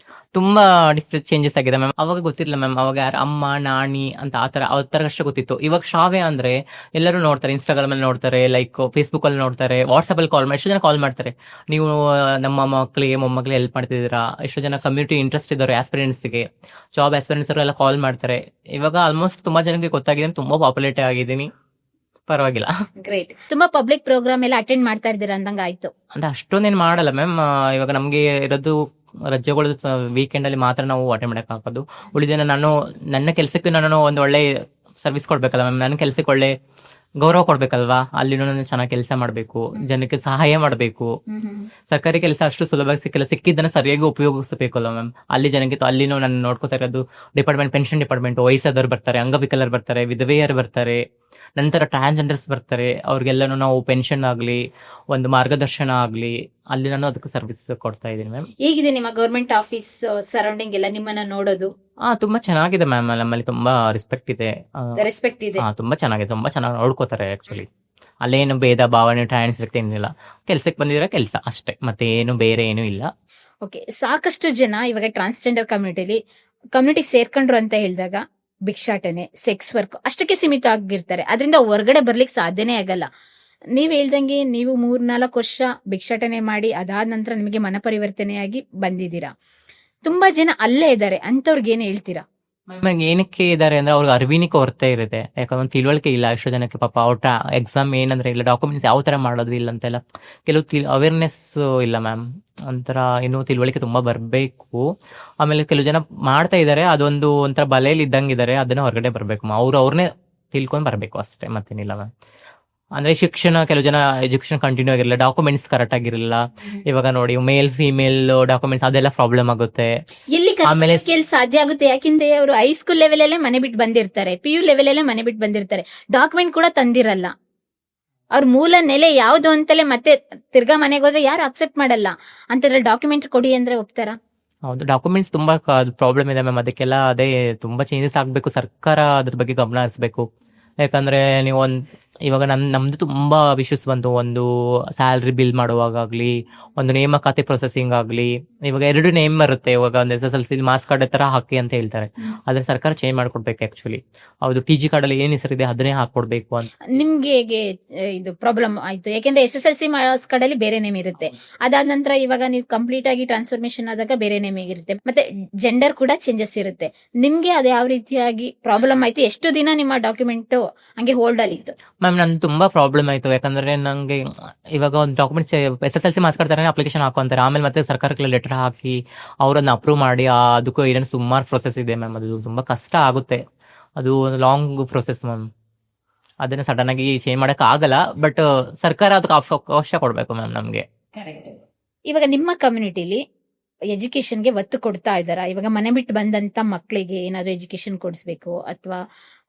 ತುಂಬಾ ಡಿಫ್ರೆನ್ಸ್ ಚೇಂಜಸ್ ಆಗಿದೆ ಮ್ಯಾಮ್. ಅವಾಗ ಗೊತ್ತಿರಲಿಲ್ಲ ಮ್ಯಾಮ್. ಅವಾಗ ಯಾರು ಅಮ್ಮ, ನಾಣಿ ಅಂತ ಆ ತರ ಅಷ್ಟೇ ಗೊತ್ತಿತ್ತು. ಇವಾಗ ಶ್ರಾವ್ಯ ಅಂದ್ರೆ ಎಲ್ಲರೂ ನೋಡ್ತಾರೆ, ಇನ್ಸ್ಟಾಗ್ರಾಮ್ ಅಲ್ಲಿ ನೋಡ್ತಾರೆ, ಲೈಕ್ ಫೇಸ್ಬುಕ್ ಅಲ್ಲಿ ನೋಡ್ತಾರೆ, ವಾಟ್ಸ್ಆಪ್ ಅಲ್ಲಿ ಕಾಲ್ ಮಾಡಿ ಎಷ್ಟು ಜನ ಕಾಲ್ ಮಾಡ್ತಾರೆ, ನೀವು ನಮ್ಮ ಮಕ್ಕಳಿಗೆ ಮೊಮ್ಮಕ್ಕಳಿಗೆ ಹೆಲ್ಪ್ ಮಾಡ್ತಿದ್ದೀರಾ. ಎಷ್ಟೋ ಜನ ಕಮ್ಯುನಿಟಿ ಇಂಟ್ರೆಸ್ಟ್ ಇದ್ದಾರೆ, ಆಸ್ಪಿರೆಂಟ್ಸ್ಗೆ, ಜಾಬ್ ಆಸ್ಪಿರೆಂಟ್ಸ್ ಎಲ್ಲ ಕಾಲ್ ಮಾಡ್ತಾರೆ. ಇವಾಗ ಆಲ್ಮೋಸ್ಟ್ ತುಂಬಾ ಜನಕ್ಕೆ ಗೊತ್ತಾಗಿದೆ, ತುಂಬಾ ಪಾಪ್ಯುಲೇಟ್ ಆಗಿದ್ದೀನಿ. ಪರವಾಗಿಲ್ಲ, ಗ್ರೇಟ್. ತುಂಬಾ ಪಬ್ಲಿಕ್ ಪ್ರೋಗ್ರಾಮ್ ಎಲ್ಲ ಅಟೆಂಡ್ ಮಾಡ್ತಾ ಇದ್ದೀರಾ ಅಂದಂಗ ಆಯ್ತು. ಅಂದ್ರೆ ಅಷ್ಟೊಂದೇನು ಮಾಡಲ್ಲ ಮ್ಯಾಮ್. ಇವಾಗ ನಮ್ಗೆ ಇರೋದು ರಜೆಗಳು ವೀಕೆಂಡ್ ಅಲ್ಲಿ ಮಾತ್ರ ನಾವು ಅಟೆಂಡ್ ಮಾಡಕ್ ಹಾಕೋದು. ಉಳಿದಿನ ನಾನು ನನ್ನ ಕೆಲಸಕ್ಕೆ ನಾನು ಒಂದು ಒಳ್ಳೆ ಸರ್ವಿಸ್ ಕೊಡ್ಬೇಕಲ್ಲ ಮ್ಯಾಮ್. ನನ್ನ ಕೆಲಸಕ್ಕೆ ಒಳ್ಳೆ ಗೌರವ ಕೊಡ್ಬೇಕಲ್ವಾ, ಅಲ್ಲಿನೂ ನಾನು ಚೆನ್ನಾಗಿ ಕೆಲಸ ಮಾಡಬೇಕು, ಜನಕ್ಕೆ ಸಹಾಯ ಮಾಡಬೇಕು. ಸರ್ಕಾರಿ ಕೆಲಸ ಅಷ್ಟು ಸುಲಭವಾಗಿ ಸಿಕ್ಕಿಲ್ಲ, ಸಿಕ್ಕಿದ್ದನ್ನ ಸರಿಯಾಗಿ ಉಪಯೋಗಿಸಬೇಕಲ್ಲ ಮ್ಯಾಮ್. ಅಲ್ಲಿ ಜನಕ್ಕೆ ಅಲ್ಲಿನೂ ನಾನು ನೋಡ್ಕೋತಾ ಇರೋದು ಡಿಪಾರ್ಟ್ಮೆಂಟ್, ಪೆನ್ಷನ್ ಡಿಪಾರ್ಟ್ಮೆಂಟ್, ವಯಸ್ಸಾದವ್ರು ಬರ್ತಾರೆ, ಅಂಗವಿಕಲರು ಬರ್ತಾರೆ, ವಿಧವೆಯರು ಬರ್ತಾರೆ, ನಂತರ ಟ್ರಾನ್ಸ್ಜೆಂಡರ್ಸ್ ಬರ್ತಾರೆ. ಅವ್ರಿಗೆಲ್ಲನೂ ನಾವು ಪೆನ್ಷನ್ ಆಗ್ಲಿ, ಒಂದು ಮಾರ್ಗದರ್ಶನ ಆಗ್ಲಿ, ಅಲ್ಲಿ ನಾನು ಅದಕ್ಕೆ ಸರ್ವಿಸ್ ಕೊಡ್ತಾ ಇದ್ದೀನಿ ಮ್ಯಾಮ್. ಹೇಗಿದೆ ನಿಮ್ಮ ಗೌರ್ಮೆಂಟ್ ಆಫೀಸ್ ಸರೌಂಡಿಂಗ್ ಎಲ್ಲ ನಿಮ್ಮನ್ನ ನೋಡೋದು? ತುಂಬಾ ಚೆನ್ನಾಗಿದೆ ಮ್ಯಾಮ್, ನಮ್ಮಲ್ಲಿ ತುಂಬಾ ರೆಸ್ಪೆಕ್ಟ್ ಇದೆ. ರೆಸ್ಪೆಕ್ಟ್ ಇದೆ. ತುಂಬಾ ಚೆನ್ನಾಗಿದೆ, ತುಂಬಾ ಚೆನ್ನಾಗಿ ನೋಡ್ಕೋತಾರೆ ಆಕ್ಚುಲಿ. ಅಲ್ಲೇನು ಭೇದ ಭಾವನೆ ಟ್ರಾನ್ಸ್ ವ್ಯಕ್ತಿ ಏನಿಲ್ಲ, ಕೆಲ್ಸಕ್ಕೆ ಬಂದಿದ್ರೆ ಕೆಲಸ ಅಷ್ಟೇ, ಮತ್ತೆ ಏನು ಬೇರೆ ಏನು ಇಲ್ಲ. ಓಕೆ, ಸಾಕಷ್ಟು ಜನ ಇವಾಗ ಟ್ರಾನ್ಸ್ಜೆಂಡರ್ ಕಮ್ಯುನಿಟಿಗೆ ಸೇರ್ಕೊಂಡ್ರು ಅಂತ ಹೇಳಿದಾಗ ಭಿಕ್ಷಾಟನೆ, ಸೆಕ್ಸ್ ವರ್ಕ್ ಅಷ್ಟಕ್ಕೆ ಸೀಮಿತ ಆಗಿರ್ತಾರೆ. ಅದರಿಂದ ಹೊರಗಡೆ ಬರ್ಲಿಕ್ಕೆ ಸಾಧ್ಯನೇ ಆಗಲ್ಲ. ನೀವ್ ಹೇಳ್ದಂಗೆ ನೀವು 3-4 ವರ್ಷ ಭಿಕ್ಷಾಟನೆ ಮಾಡಿ ಅದಾದ ನಂತರ ನಿಮಗೆ ಮನಪರಿವರ್ತನೆಯಾಗಿ ಬಂದಿದ್ದೀರಾ. ತುಂಬಾ ಜನ ಅಲ್ಲೇ ಇದ್ದಾರೆ, ಅಂತವ್ರಿಗೆ ಏನ್ ಹೇಳ್ತೀರಾ? ಮ್ಯಾಮ್ ಏನಕ್ಕೆ ಇದಾರೆ ಅಂದ್ರೆ ಅವ್ರಿಗೆ ಅರಿವಿನ ಕೊರತೆ ಇರುತ್ತೆ, ಯಾಕಂದ್ರೆ ಒಂದು ತಿಳುವಳಿಕೆ ಇಲ್ಲ ಎಷ್ಟೋ ಜನಕ್ಕೆ. ಪಾಪ ಅವ್ರ ಎಕ್ಸಾಮ್ ಏನಂದ್ರೆ ಇಲ್ಲ, ಡಾಕ್ಯುಮೆಂಟ್ಸ್ ಯಾವ ತರ ಮಾಡೋದು ಇಲ್ಲ ಅಂತೆಲ್ಲ ಕೆಲವು ಅವೇರ್ನೆಸ್ ಇಲ್ಲ ಮ್ಯಾಮ್. ಒಂಥರ ಇನ್ನೂ ತಿಳುವಳಿಕೆ ತುಂಬಾ ಬರ್ಬೇಕು. ಆಮೇಲೆ ಕೆಲವು ಜನ ಮಾಡ್ತಾ ಇದಾರೆ, ಅದೊಂದು ಒಂಥರ ಬಲೆಯಲ್ಲಿ ಇದ್ದಂಗಿದ್ದಾರೆ, ಅದನ್ನ ಹೊರಗಡೆ ಬರ್ಬೇಕು. ಅವ್ರನ್ನೇ ತಿಳ್ಕೊಂಡ್ ಬರ್ಬೇಕು ಅಷ್ಟೇ, ಮತ್ತೇನಿಲ್ಲ ಮ್ಯಾಮ್. ಅಂದ್ರೆ ಶಿಕ್ಷಣ, ಕೆಲವು ಜನ ಎಜುಕೇಶನ್ ಕಂಟಿನ್ಯೂ ಆಗಿರಲಿಲ್ಲ, ಡಾಕ್ಯುಮೆಂಟ್ಸ್ ಕರೆಕ್ಟ್ ಆಗಿರಲಿಲ್ಲ. ಇವಾಗ ನೋಡಿ ಮೇಲ್ ಫಿಮೇಲ್ ಡಾಕ್ಯುಮೆಂಟ್ಸ್ ಅದೆಲ್ಲ ಪ್ರಾಬ್ಲಮ್ ಆಗುತ್ತೆ. ಎಲ್ಲಿ ಆಮೇಲೆ ಸಾಧ್ಯ ಆಗುತ್ತೆ, ಯಾಕೆಂದ್ರೆ ಅವರು ಹೈಸ್ಕೂಲ್ ಲೆವೆಲ್ ಅಲ್ಲೇ ಮನೆ ಬಿಟ್ಟು ಬಂದಿರ್ತಾರೆ, PU ಲೆವೆಲ್ ಅಲ್ಲೇ ಮನೆ ಬಿಟ್ಟು ಬಂದಿರ್ತಾರೆ, ಡಾಕ್ಯುಮೆಂಟ್ ಕೂಡ ತಂದಿರಲ್ಲ. ಅವ್ರ ಮೂಲ ನೆಲೆ ಯಾವ್ದು ಅಂತಲೇ ಮತ್ತೆ ತಿರ್ಗಾ ಮನೆಗೆ ಹೋದ್ರೆ ಯಾರು ಅಕ್ಸೆಪ್ಟ್ ಮಾಡಲ್ಲ. ಅಂತಂದ್ರೆ ಡಾಕ್ಯುಮೆಂಟ್ ಕೊಡಿ ಅಂದ್ರೆ ಒಪ್ತಾರ? ಹೌದು, ಡಾಕ್ಯುಮೆಂಟ್ಸ್ ತುಂಬಾ ಪ್ರಾಬ್ಲಮ್ ಇದೆ ಮ್ಯಾಮ್. ಅದಕ್ಕೆಲ್ಲ ಅದೇ ತುಂಬಾ ಚೇಂಜಸ್ ಆಗ್ಬೇಕು, ಸರ್ಕಾರ ಅದ್ರ ಬಗ್ಗೆ ಗಮನ ಹರಿಸಬೇಕು. ಯಾಕಂದ್ರೆ ನೀವು ಇವಾಗ ನಮ್ದು ತುಂಬಾ ಇಶ್ಯೂಸ್ ಬಂತು. ಒಂದು ಸ್ಯಾಲ್ರಿ ಬಿಲ್ ಮಾಡುವಾಗಲಿ, ಒಂದು ನೇಮಕಾತಿ ಪ್ರೊಸೆಸಿಂಗ್ ಆಗ್ಲಿ, ಇವಾಗ 2 ನೇಮ್ ಬರುತ್ತೆ. ಇವಾಗ ಒಂದು SSLC ಮಾರ್ಕ್ಸ್ ಕಾರ್ಡ್ ತರ ಹಾಕಿ ಅಂತ ಹೇಳ್ತಾರೆ, ಆದ್ರೆ ಸರ್ಕಾರ ಚೇಂಜ್ ಮಾಡ್ಕೊಡ್ಬೇಕು ಆಕ್ಚುಲಿ. ಹೌದು, PG ಕಾರ್ಡ್ ಅಲ್ಲಿ ಏನ್ ಹೆಸರಿದೆ ಅದನ್ನೇ ಹಾಕೊಡ್ಬೇಕು ಅಂತ. ನಿಮ್ಗೆ ಹೇಗೆ ಇದು ಪ್ರಾಬ್ಲಮ್ ಆಯ್ತು? ಯಾಕೆಂದ್ರೆ SSLC ಮಾರ್ಕ್ಸ್ ಕಾರ್ಡ್ ಅಲ್ಲಿ ಬೇರೆ ನೇಮ್ ಇರುತ್ತೆ, ಅದಾದ ನಂತರ ಇವಾಗ ನೀವು ಕಂಪ್ಲೀಟ್ ಆಗಿ ಟ್ರಾನ್ಸ್ಫಾರ್ಮೇಶನ್ ಆದಾಗ ಬೇರೆ ನೇಮ್ ಇರುತ್ತೆ, ಮತ್ತೆ ಜೆಂಡರ್ ಕೂಡ ಚೇಂಜಸ್ ಇರುತ್ತೆ. ನಿಮ್ಗೆ ಅದು ಯಾವ ರೀತಿಯಾಗಿ ಪ್ರಾಬ್ಲಮ್ ಆಯ್ತು? ಎಷ್ಟು ದಿನ ನಿಮ್ಮ ಡಾಕ್ಯುಮೆಂಟ್ ಹಂಗೆ ಹೋಲ್ಡ್ ಅಲ್ಲಿ ಇತ್ತು? ಮ್ಯಾಮ್ ನನ್ ತುಂಬಾ ಪ್ರಾಬ್ಲಮ್ ಆಯ್ತು. ಯಾಕಂದ್ರೆ ನಂಗೆ ಇವಾಗ ಒಂದು ಡಾಕ್ಯುಮೆಂಟ್ಸ್ SSLC ಮಾರ್ಕ್ಸ್ ಕಾರ್ಡ್ ತರ ಅಪ್ಲಿಕೇಶನ್ ಹಾಕುವಂತಾರೆ, ಆಮೇಲೆ ಮತ್ತೆ ಸರ್ಕಾರಕ್ಕೆ ಲೆಟರ್ ಹಾಕಿ ಅವರನ್ನ ಅಪ್ರೂವ್ ಮಾಡಿ ಅದಕ್ಕೂ ಏನೇನು ಸುಮಾರು ಪ್ರೊಸೆಸ್ ಇದೆ ಮ್ಯಾಮ್. ಅದು ತುಂಬಾ ಕಷ್ಟ ಆಗುತ್ತೆ, ಅದು ಲಾಂಗ್ ಪ್ರೊಸೆಸ್ ಮ್ಯಾಮ್. ಅದನ್ನ ಸಡನ್ ಆಗಿ ಚೇಂಜ್ ಮಾಡಕ್ ಆಗಲ್ಲ, ಬಟ್ ಸರ್ಕಾರ ಅದಕ್ಕೆ ಅವಕಾಶ ಕೊಡ್ಬೇಕು ಮ್ಯಾಮ್ ನಮ್ಗೆ. ಇವಾಗ ನಿಮ್ಮ ಕಮ್ಯುನಿಟಿಲಿ ಎಜುಕೇಶನ್ಗೆ ಒತ್ತು ಕೊಡ್ತಾ ಇದ್ದಾರಾ? ಇವಾಗ ಮನೆ ಬಿಟ್ಟು ಬಂದಂತ ಮಕ್ಕಳಿಗೆ ಏನಾದ್ರು ಎಜುಕೇಶನ್ ಕೊಡಿಸ್ಬೇಕು, ಅಥವಾ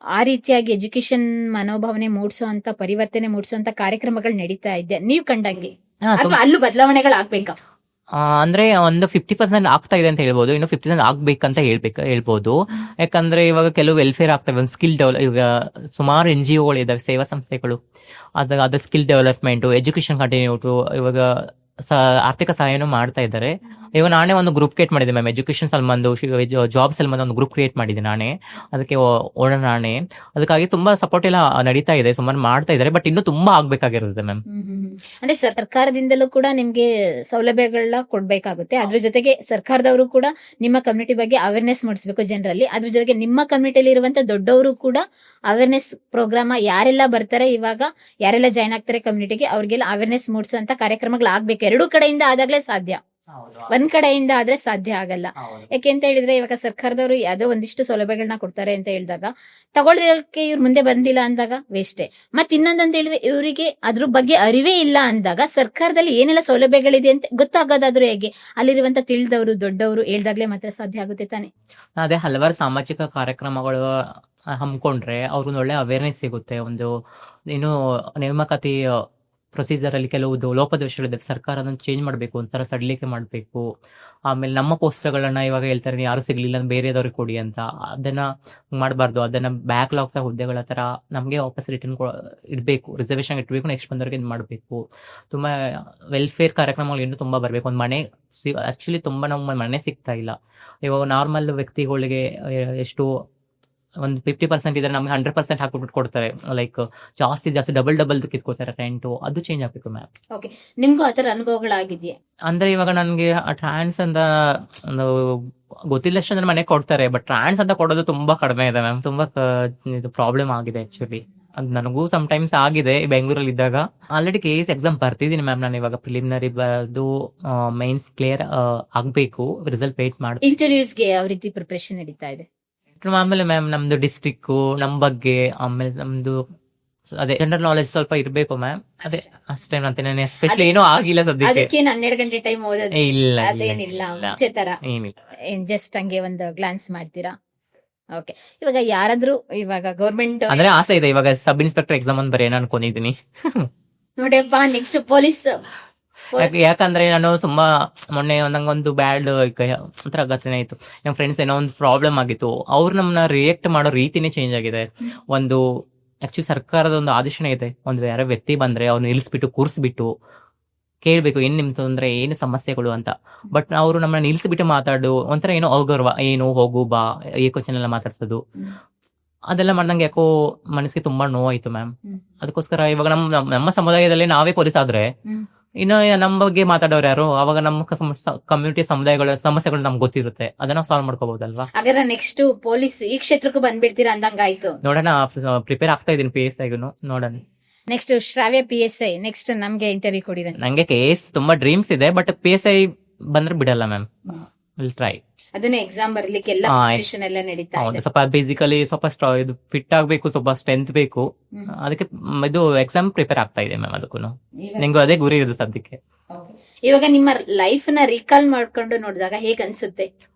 ಆ ರೀತಿಯಾಗಿ ಎಜುಕೇಶನ್ ಮನೋಭಾವನೆ ಮೂಡಿಸುವಂತ, ಪರಿವರ್ತನೆ ಮೂಡಿಸುವಂತ ಕಾರ್ಯಕ್ರಮಗಳು ನಡೀತಾ ಇದೆ ನೀವ್ ಕಂಡಂಗೆ? ಅಥವಾ ಅಲ್ಲೂ ಬದಲಾವಣೆಗಳಾಗ್ಬೇಕಾ? ಅಂದ್ರೆ ಒಂದು 50% ಆಗ್ತಾ ಇದೆ ಅಂತ ಹೇಳ್ಬೋದು, ಇನ್ನು 50% ಆಗ್ಬೇಕಂತ ಹೇಳ್ಬೋದು. ಯಾಕಂದ್ರೆ ಇವಾಗ ಕೆಲವು ವೆಲ್ಫೇರ್ ಆಗ್ತವೆ, ಒಂದು ಸ್ಕಿಲ್ ಡೆವಲಪ್, ಇವಾಗ ಸುಮಾರು NGO ಇದಾವೆ, ಸೇವಾ ಸಂಸ್ಥೆಗಳು. ಅದ ಸ್ಕಿಲ್ ಡೆವಲಪ್ಮೆಂಟ್, ಎಜುಕೇಶನ್ ಕಂಟಿನ್ಯೂಟು, ಇವಾಗ ಆರ್ಥಿಕ ಸಹಾಯನೂ ಮಾಡ್ತಾ ಇದ್ದಾರೆ. ಇವಾಗ ನಾನೇ ಒಂದು ಗ್ರೂಪ್ ಕ್ರಿಯೇಟ್ ಮಾಡಿದೆ ಮ್ಯಾಮ್, ಎಜುಕೇಶನ್ ಸಲ್ಮಂದು, ಜಾಬ್ ಸಲ್ಮಂದು ಒಂದು ಗ್ರೂಪ್ ಕ್ರಿಯೇಟ್ ಮಾಡಿದೆ ನಾನೇ, ಅದಕ್ಕೆ ಓಣ ನಾನೇ. ಅದಕ್ಕಾಗಿ ತುಂಬಾ ಸಪೋರ್ಟ್ ಎಲ್ಲ ನಡೀತಾ ಇದೆ, ಸುಮಾರು ಮಾಡ್ತಾ ಇದ್ದಾರೆ, ಬಟ್ ಇನ್ನೂ ತುಂಬಾ ಆಗ್ಬೇಕಾಗಿರುತ್ತೆ ಮ್ಯಾಮ್. ಅಂದ್ರೆ ಸರ್ಕಾರದಿಂದಲೂ ಕೂಡ ನಿಮ್ಗೆ ಸೌಲಭ್ಯಗಳನ್ನ ಕೊಡ್ಬೇಕಾಗುತ್ತೆ, ಅದ್ರ ಜೊತೆಗೆ ಸರ್ಕಾರದವರು ಕೂಡ ನಿಮ್ಮ ಕಮ್ಯುನಿಟಿ ಬಗ್ಗೆ ಅವೇರ್ನೆಸ್ ಮೂಡಿಸಬೇಕು ಜನರಲ್ಲಿ. ಅದ್ರ ಜೊತೆಗೆ ನಿಮ್ಮ ಕಮ್ಯುನಿಟಿಯಲ್ಲಿ ಇರುವಂತ ದೊಡ್ಡವರು ಕೂಡ ಅವೇರ್ನೆಸ್ ಪ್ರೋಗ್ರಾಮ್, ಯಾರೆಲ್ಲ ಬರ್ತಾರೆ ಇವಾಗ, ಯಾರೆಲ್ಲ ಜಾಯ್ನ್ ಆಗ್ತಾರೆ ಕಮ್ಯುನಿಟಿಗೆ, ಅವ್ರಿಗೆಲ್ಲ ಅವೇರ್ನೆಸ್ ಮೂಡಿಸುವಂತ ಕಾರ್ಯಕ್ರಮಗಳು ಆಗ್ಬೇಕು. 2 ಕಡೆಯಿಂದ ಆದಾಗ್ಲೇ ಸಾಧ್ಯ, ಒಂದ್ ಕಡೆಯಿಂದ ಆದ್ರೆ ಸಾಧ್ಯ ಆಗಲ್ಲ. ಯಾಕೆ ಅಂತ ಹೇಳಿದ್ರೆ ಇವಾಗ ಸರ್ಕಾರದವರು ಯಾವ್ದೋ ಒಂದಿಷ್ಟು ಸೌಲಭ್ಯಗಳನ್ನ ಕೊಡ್ತಾರೆ ಅಂತ ಹೇಳಿದಾಗ ತಗೊಳ್ಳೋದಕ್ಕೆ ಇವ್ರು ಮುಂದೆ ಬಂದಿಲ್ಲ ಅಂದಾಗ ವೇಸ್ಟೇ. ಮತ್ ಇನ್ನೊಂದಂತ ಹೇಳಿದ್ರೆ ಇವರಿಗೆ ಅದ್ರ ಬಗ್ಗೆ ಅರಿವೇ ಇಲ್ಲ ಅಂದಾಗ ಸರ್ಕಾರದಲ್ಲಿ ಏನೆಲ್ಲ ಸೌಲಭ್ಯಗಳಿದೆ ಅಂತ ಗೊತ್ತಾಗೋದಾದ್ರೂ ಹೇಗೆ? ಅಲ್ಲಿರುವಂತ ತಿಳಿದವರು ದೊಡ್ಡವರು ಹೇಳ್ದಾಗ್ಲೇ ಮಾತ್ರ ಸಾಧ್ಯ ಆಗುತ್ತೆ ತಾನೆ. ಅದೇ ಹಲವಾರು ಸಾಮಾಜಿಕ ಕಾರ್ಯಕ್ರಮಗಳು ಹಮ್ಮಿಕೊಂಡ್ರೆ ಅವ್ರಿಗೊಂದು ಒಳ್ಳೆ ಅವೇರ್ನೆಸ್ ಸಿಗುತ್ತೆ. ಒಂದು ಏನು ನೇಮಕಾತಿ ಪ್ರೊಸೀಜರ್ ಅಲ್ಲಿ ಕೆಲವು ಲೋಪದೋಷಗಳಿದೆ, ಸರ್ಕಾರ ಅದನ್ನು ಚೇಂಜ್ ಮಾಡಬೇಕು, ಒಂಥರ ಸಡಿಲಿಕೆ ಮಾಡಬೇಕು. ಆಮೇಲೆ ನಮ್ಮ ಪೋಸ್ಟರ್ಗಳನ್ನ ಇವಾಗ ಹೇಳ್ತಾರೆ ಯಾರು ಸಿಗ್ಲಿಲ್ಲ ಬೇರೆದವ್ರಿಗೆ ಕೊಡಿ ಅಂತ, ಅದನ್ನ ಮಾಡಬಾರ್ದು. ಅದನ್ನ ಬ್ಯಾಕ್ಲಾಗ್ ಹುದ್ದೆಗಳ ತರ ನಮ್ಗೆ ವಾಪಸ್ ರಿಟರ್ನ್ ಇಡಬೇಕು, ರಿಸರ್ವೇಶನ್ ಇಟ್ಬೇಕು, ನೆಕ್ಸ್ಟ್ ಬಂದವ್ರಿಗೆ ಇದು ಮಾಡಬೇಕು. ತುಂಬಾ ವೆಲ್ಫೇರ್ ಕಾರ್ಯಕ್ರಮಗಳು ಇನ್ನೂ ತುಂಬಾ ಬರ್ಬೇಕು. ಒಂದು ಮನೆ ಆಕ್ಚುಲಿ ತುಂಬಾ ನಮ್ಮ ಮನೆ ಸಿಗ್ತಾ ಇಲ್ಲ. ಇವಾಗ ನಾರ್ಮಲ್ ವ್ಯಕ್ತಿಗಳಿಗೆ ಎಷ್ಟು ಒಂದು 50% ಇದ್ರೆ ನಮ್ಗೆ 100% ಹಾಕ್ಬಿಟ್ಟು ಕೊಡ್ತಾರೆ. ಲೈಕ್ ಜಾಸ್ತಿ ಡಬಲ್ ಕಿತ್ಕೋತಾರೆ ರೆಂಟು, ಅದು ಚೇಂಜ್ ಆಗ್ಬೇಕು ಮ್ಯಾಮ್. ಓಕೆ, ನಿಮ್ಗೂ ಆತರ ಅನುಭವಗಳಾಗಿದೆಯಾ? ಅಂದ್ರೆ ಇವಾಗ ನನ್ಗೆ ಟ್ರಾನ್ಸ್ ಅಂತ ಒಂದು ಗೊತ್ತಿಲ್ಲಷ್ಟು ಅಂದ್ರೆ ಮನೆ ಕೊಡ್ತಾರೆ, ಬಟ್ ಟ್ರಾನ್ಸ್ ಅಂತ ಕೊಡೋದು ತುಂಬಾ ಕಡಿಮೆ ಇದೆ ಮ್ಯಾಮ್. ತುಂಬಾ ಇದು ಪ್ರಾಬ್ಲಮ್ ಆಗಿದೆ ಆಕ್ಚುಲಿ. ಅದು ನನಗೂ ಟೈಮ್ಸ್ ಆಗಿದೆ ಬೆಂಗಳೂರಲ್ಲಿ ಇದ್ದಾಗ. ಆಲ್ರೆಡಿ KS ಎಕ್ಸಾಮ್ ಬರ್ತಿದ್ದೀನಿ ಮ್ಯಾಮ್. ನಾನು ಇವಾಗ ಪ್ರಿಲಿಮಿನರಿ ಬರೆದು ಮೈನ್ಸ್ ಕ್ಲಿಯರ್ ಆಗ್ಬೇಕು, ರಿಸಲ್ಟ್ ವೇಟ್ ಮಾಡಿ. ಇಂಟರ್ವ್ಯೂಸ್ಗೆ ಯಾವ ರೀತಿ ಪ್ರಿಪರೇಷನ್ ನಡೀತಾ ಇದೆ? ಆಮೇಲೆ ಮ್ಯಾಮ್ ನಮ್ದು ಡಿಸ್ಟ್ರಿಕ್ಟ್ ನಮ್ ಬಗ್ಗೆ, ಆಮೇಲೆ ನಮ್ದು ಅದೇ ಜನರಲ್ ನಾಲೆಜ್ ಸ್ವಲ್ಪ ಇರ್ಬೇಕು ಮ್ಯಾಮ್. ಅದೇ ಅಷ್ಟೇ ಅಂತೀನಿ. ಎಸ್ಪೆಷಲಿ ಏನೂ ಆಗಿಲ್ಲ ಸದ್ಯಕ್ಕೆ. ಅದಕ್ಕೆ 12 ಗಂಟೆ ಟೈಮ್ ಓದೋದು ಏ, ಇಲ್ಲ ಅದೇನಿಲ್ಲ, ಮುಂಚೆ ತರ ಏನಿಲ್ಲ. ಜಸ್ಟ್ ಹಂಗೆ ಒಂದು ಗ್ಲಾನ್ಸ್ ಮಾಡ್ತೀರಾ? ಓಕೆ. ಇವಾಗ ಯಾರಾದ್ರೂ ಇವಾಗ ಗೌರ್ಮೆಂಟ್ ಅಂದ್ರೆ ಆಸೆ ಇದೆ ಇವಾಗ ಸಬ್ ಇನ್ಸ್ಪೆಕ್ಟರ್ ಎಕ್ಸಾಮ್ ಒಂದು ಬರೆಯೋಣ ಅನ್ಕೊಂಡಿದೀನಿ. ನೋಡಪ್ಪ, ನೆಕ್ಸ್ಟ್ ಪೊಲೀಸ್. ಯಾಕಂದ್ರೆ ನಾನು ತುಂಬಾ ಮೊನ್ನೆ ನಂಗೊಂದು ಬ್ಯಾಡ್ ಒಂಥರ ಘಟನೆ ಆಯ್ತು. ನಮ್ಮ ಫ್ರೆಂಡ್ಸ್ ಏನೋ ಒಂದು ಪ್ರಾಬ್ಲಮ್ ಆಗಿತ್ತು, ಅವ್ರು ನಮ್ಮನ್ನ ರಿಯಾಕ್ಟ್ ಮಾಡೋ ರೀತಿನೇ ಚೇಂಜ್ ಆಗಿದೆ. ಒಂದು ಆಕ್ಚುಲಿ ಸರ್ಕಾರದ ಒಂದು ಆದೇಶನೇ ಇದೆ, ಒಂದು ಯಾರೋ ವ್ಯಕ್ತಿ ಬಂದ್ರೆ ಅವ್ನು ನಿಲ್ಲಿಸ್ಬಿಟ್ಟು ಕೂರಿಸ್ಬಿಟ್ಟು ಕೇಳ್ಬೇಕು ಏನ್ ನಿಮ್ ತೊಂದ್ರೆ, ಏನು ಸಮಸ್ಯೆಗಳು ಅಂತ. ಬಟ್ ಅವರು ನಮ್ಮನ್ನ ನಿಲ್ಸ್ಬಿಟ್ಟು ಮಾತಾಡು ಒಂಥರ ಏನೋ ಅಗೌರವ, ಏನು ಹೋಗು ಬಾ ಏಕೋಚನ ಎಲ್ಲ ಮಾತಾಡ್ಸೋದು, ಅದೆಲ್ಲ ಮಾಡ್ದಂಗೆ ಯಾಕೋ ಮನಸ್ಸಿಗೆ ತುಂಬಾ ನೋವಾಯ್ತು ಮ್ಯಾಮ್. ಅದಕ್ಕೋಸ್ಕರ ಇವಾಗ ನಮ್ಮ ಸಮುದಾಯದಲ್ಲಿ ನಾವೇ ಪೊಲೀಸ್ ಆದ್ರೆ ಇನ್ನು ನಮ್ಮ ಬಗ್ಗೆ ಮಾತಾಡೋರು ಯಾರು? ಅವಾಗ ನಮ್ಮ ಕಮ್ಯುನಿಟಿ ಸಮುದಾಯಗಳ ಸಮಸ್ಯೆಗಳು ನಮ್ಗೆ ಗೊತ್ತಿರುತ್ತೆ, ಅದನ್ನ ಸಾಲ್ವ್ ಮಾಡ್ಕೋಬಹುದಲ್ವಾ? ಹಾಗಾದ್ರೆ ನೆಕ್ಸ್ಟ್ ಪೊಲೀಸ್ ಈ ಕ್ಷೇತ್ರಕ್ಕೂ ಬಂದ್ಬಿಡ್ತೀರಾ ಅಂದಂಗಾಯ್ತು. ನೋಡೋಣ, ಪ್ರಿಪೇರ್ ಆಗ್ತಾ ಇದೀನಿ PSI ಗೂ, ನೋಡೋಣ. ನೆಕ್ಸ್ಟ್ ಶ್ರಾವ್ಯ PSI, ನೆಕ್ಸ್ಟ್ ನಮ್ಗೆ ಇಂಟರ್ವ್ಯೂ ಕೊಡಿರ. ನಂಗೆ KS ತುಂಬಾ ಡ್ರೀಮ್ಸ್ ಇದೆ, ಬಟ್ PSI ಬಂದ್ರೆ ಬಿಡಲ್ಲ ಮ್ಯಾಮ್. Will try. ಅದನ್ನ ಎಕ್ಸಾಮ್ ಬರ್ಲಿಕ್ಕೆ ಎಲ್ಲ ಪ್ರಿಪರೇಷನ್ ಎಲ್ಲ ನಡೀತಾ ಇದೆ. ಸ್ವಲ್ಪ ಬೇಸಿಕಲಿ ಸ್ವಲ್ಪ ಇದು ಫಿಟ್ ಆಗ್ಬೇಕು, ಸ್ವಲ್ಪ ಸ್ಟ್ರೆಂತ್ ಬೇಕು. ಅದಕ್ಕೆ ಇದು ಎಕ್ಸಾಮ್ ಪ್ರಿಪೇರ್ ಆಗ್ತಾ ಇದೆ ಮ್ಯಾಮ್. ಅದಕ್ಕೂ ನಿಂಗೂ ಅದೇ ಗುರಿ ಇದೆ ಸದ್ಯಕ್ಕೆ. ಇವಾಗ ನಿಮ್ಮ ಲೈಫ್ ನ ರೀಕಾಲ್ ಮಾಡ್ಕೊಂಡು ನೋಡಿದಾಗ ಹೇಗ್ ಅನ್ಸುತ್ತೆ?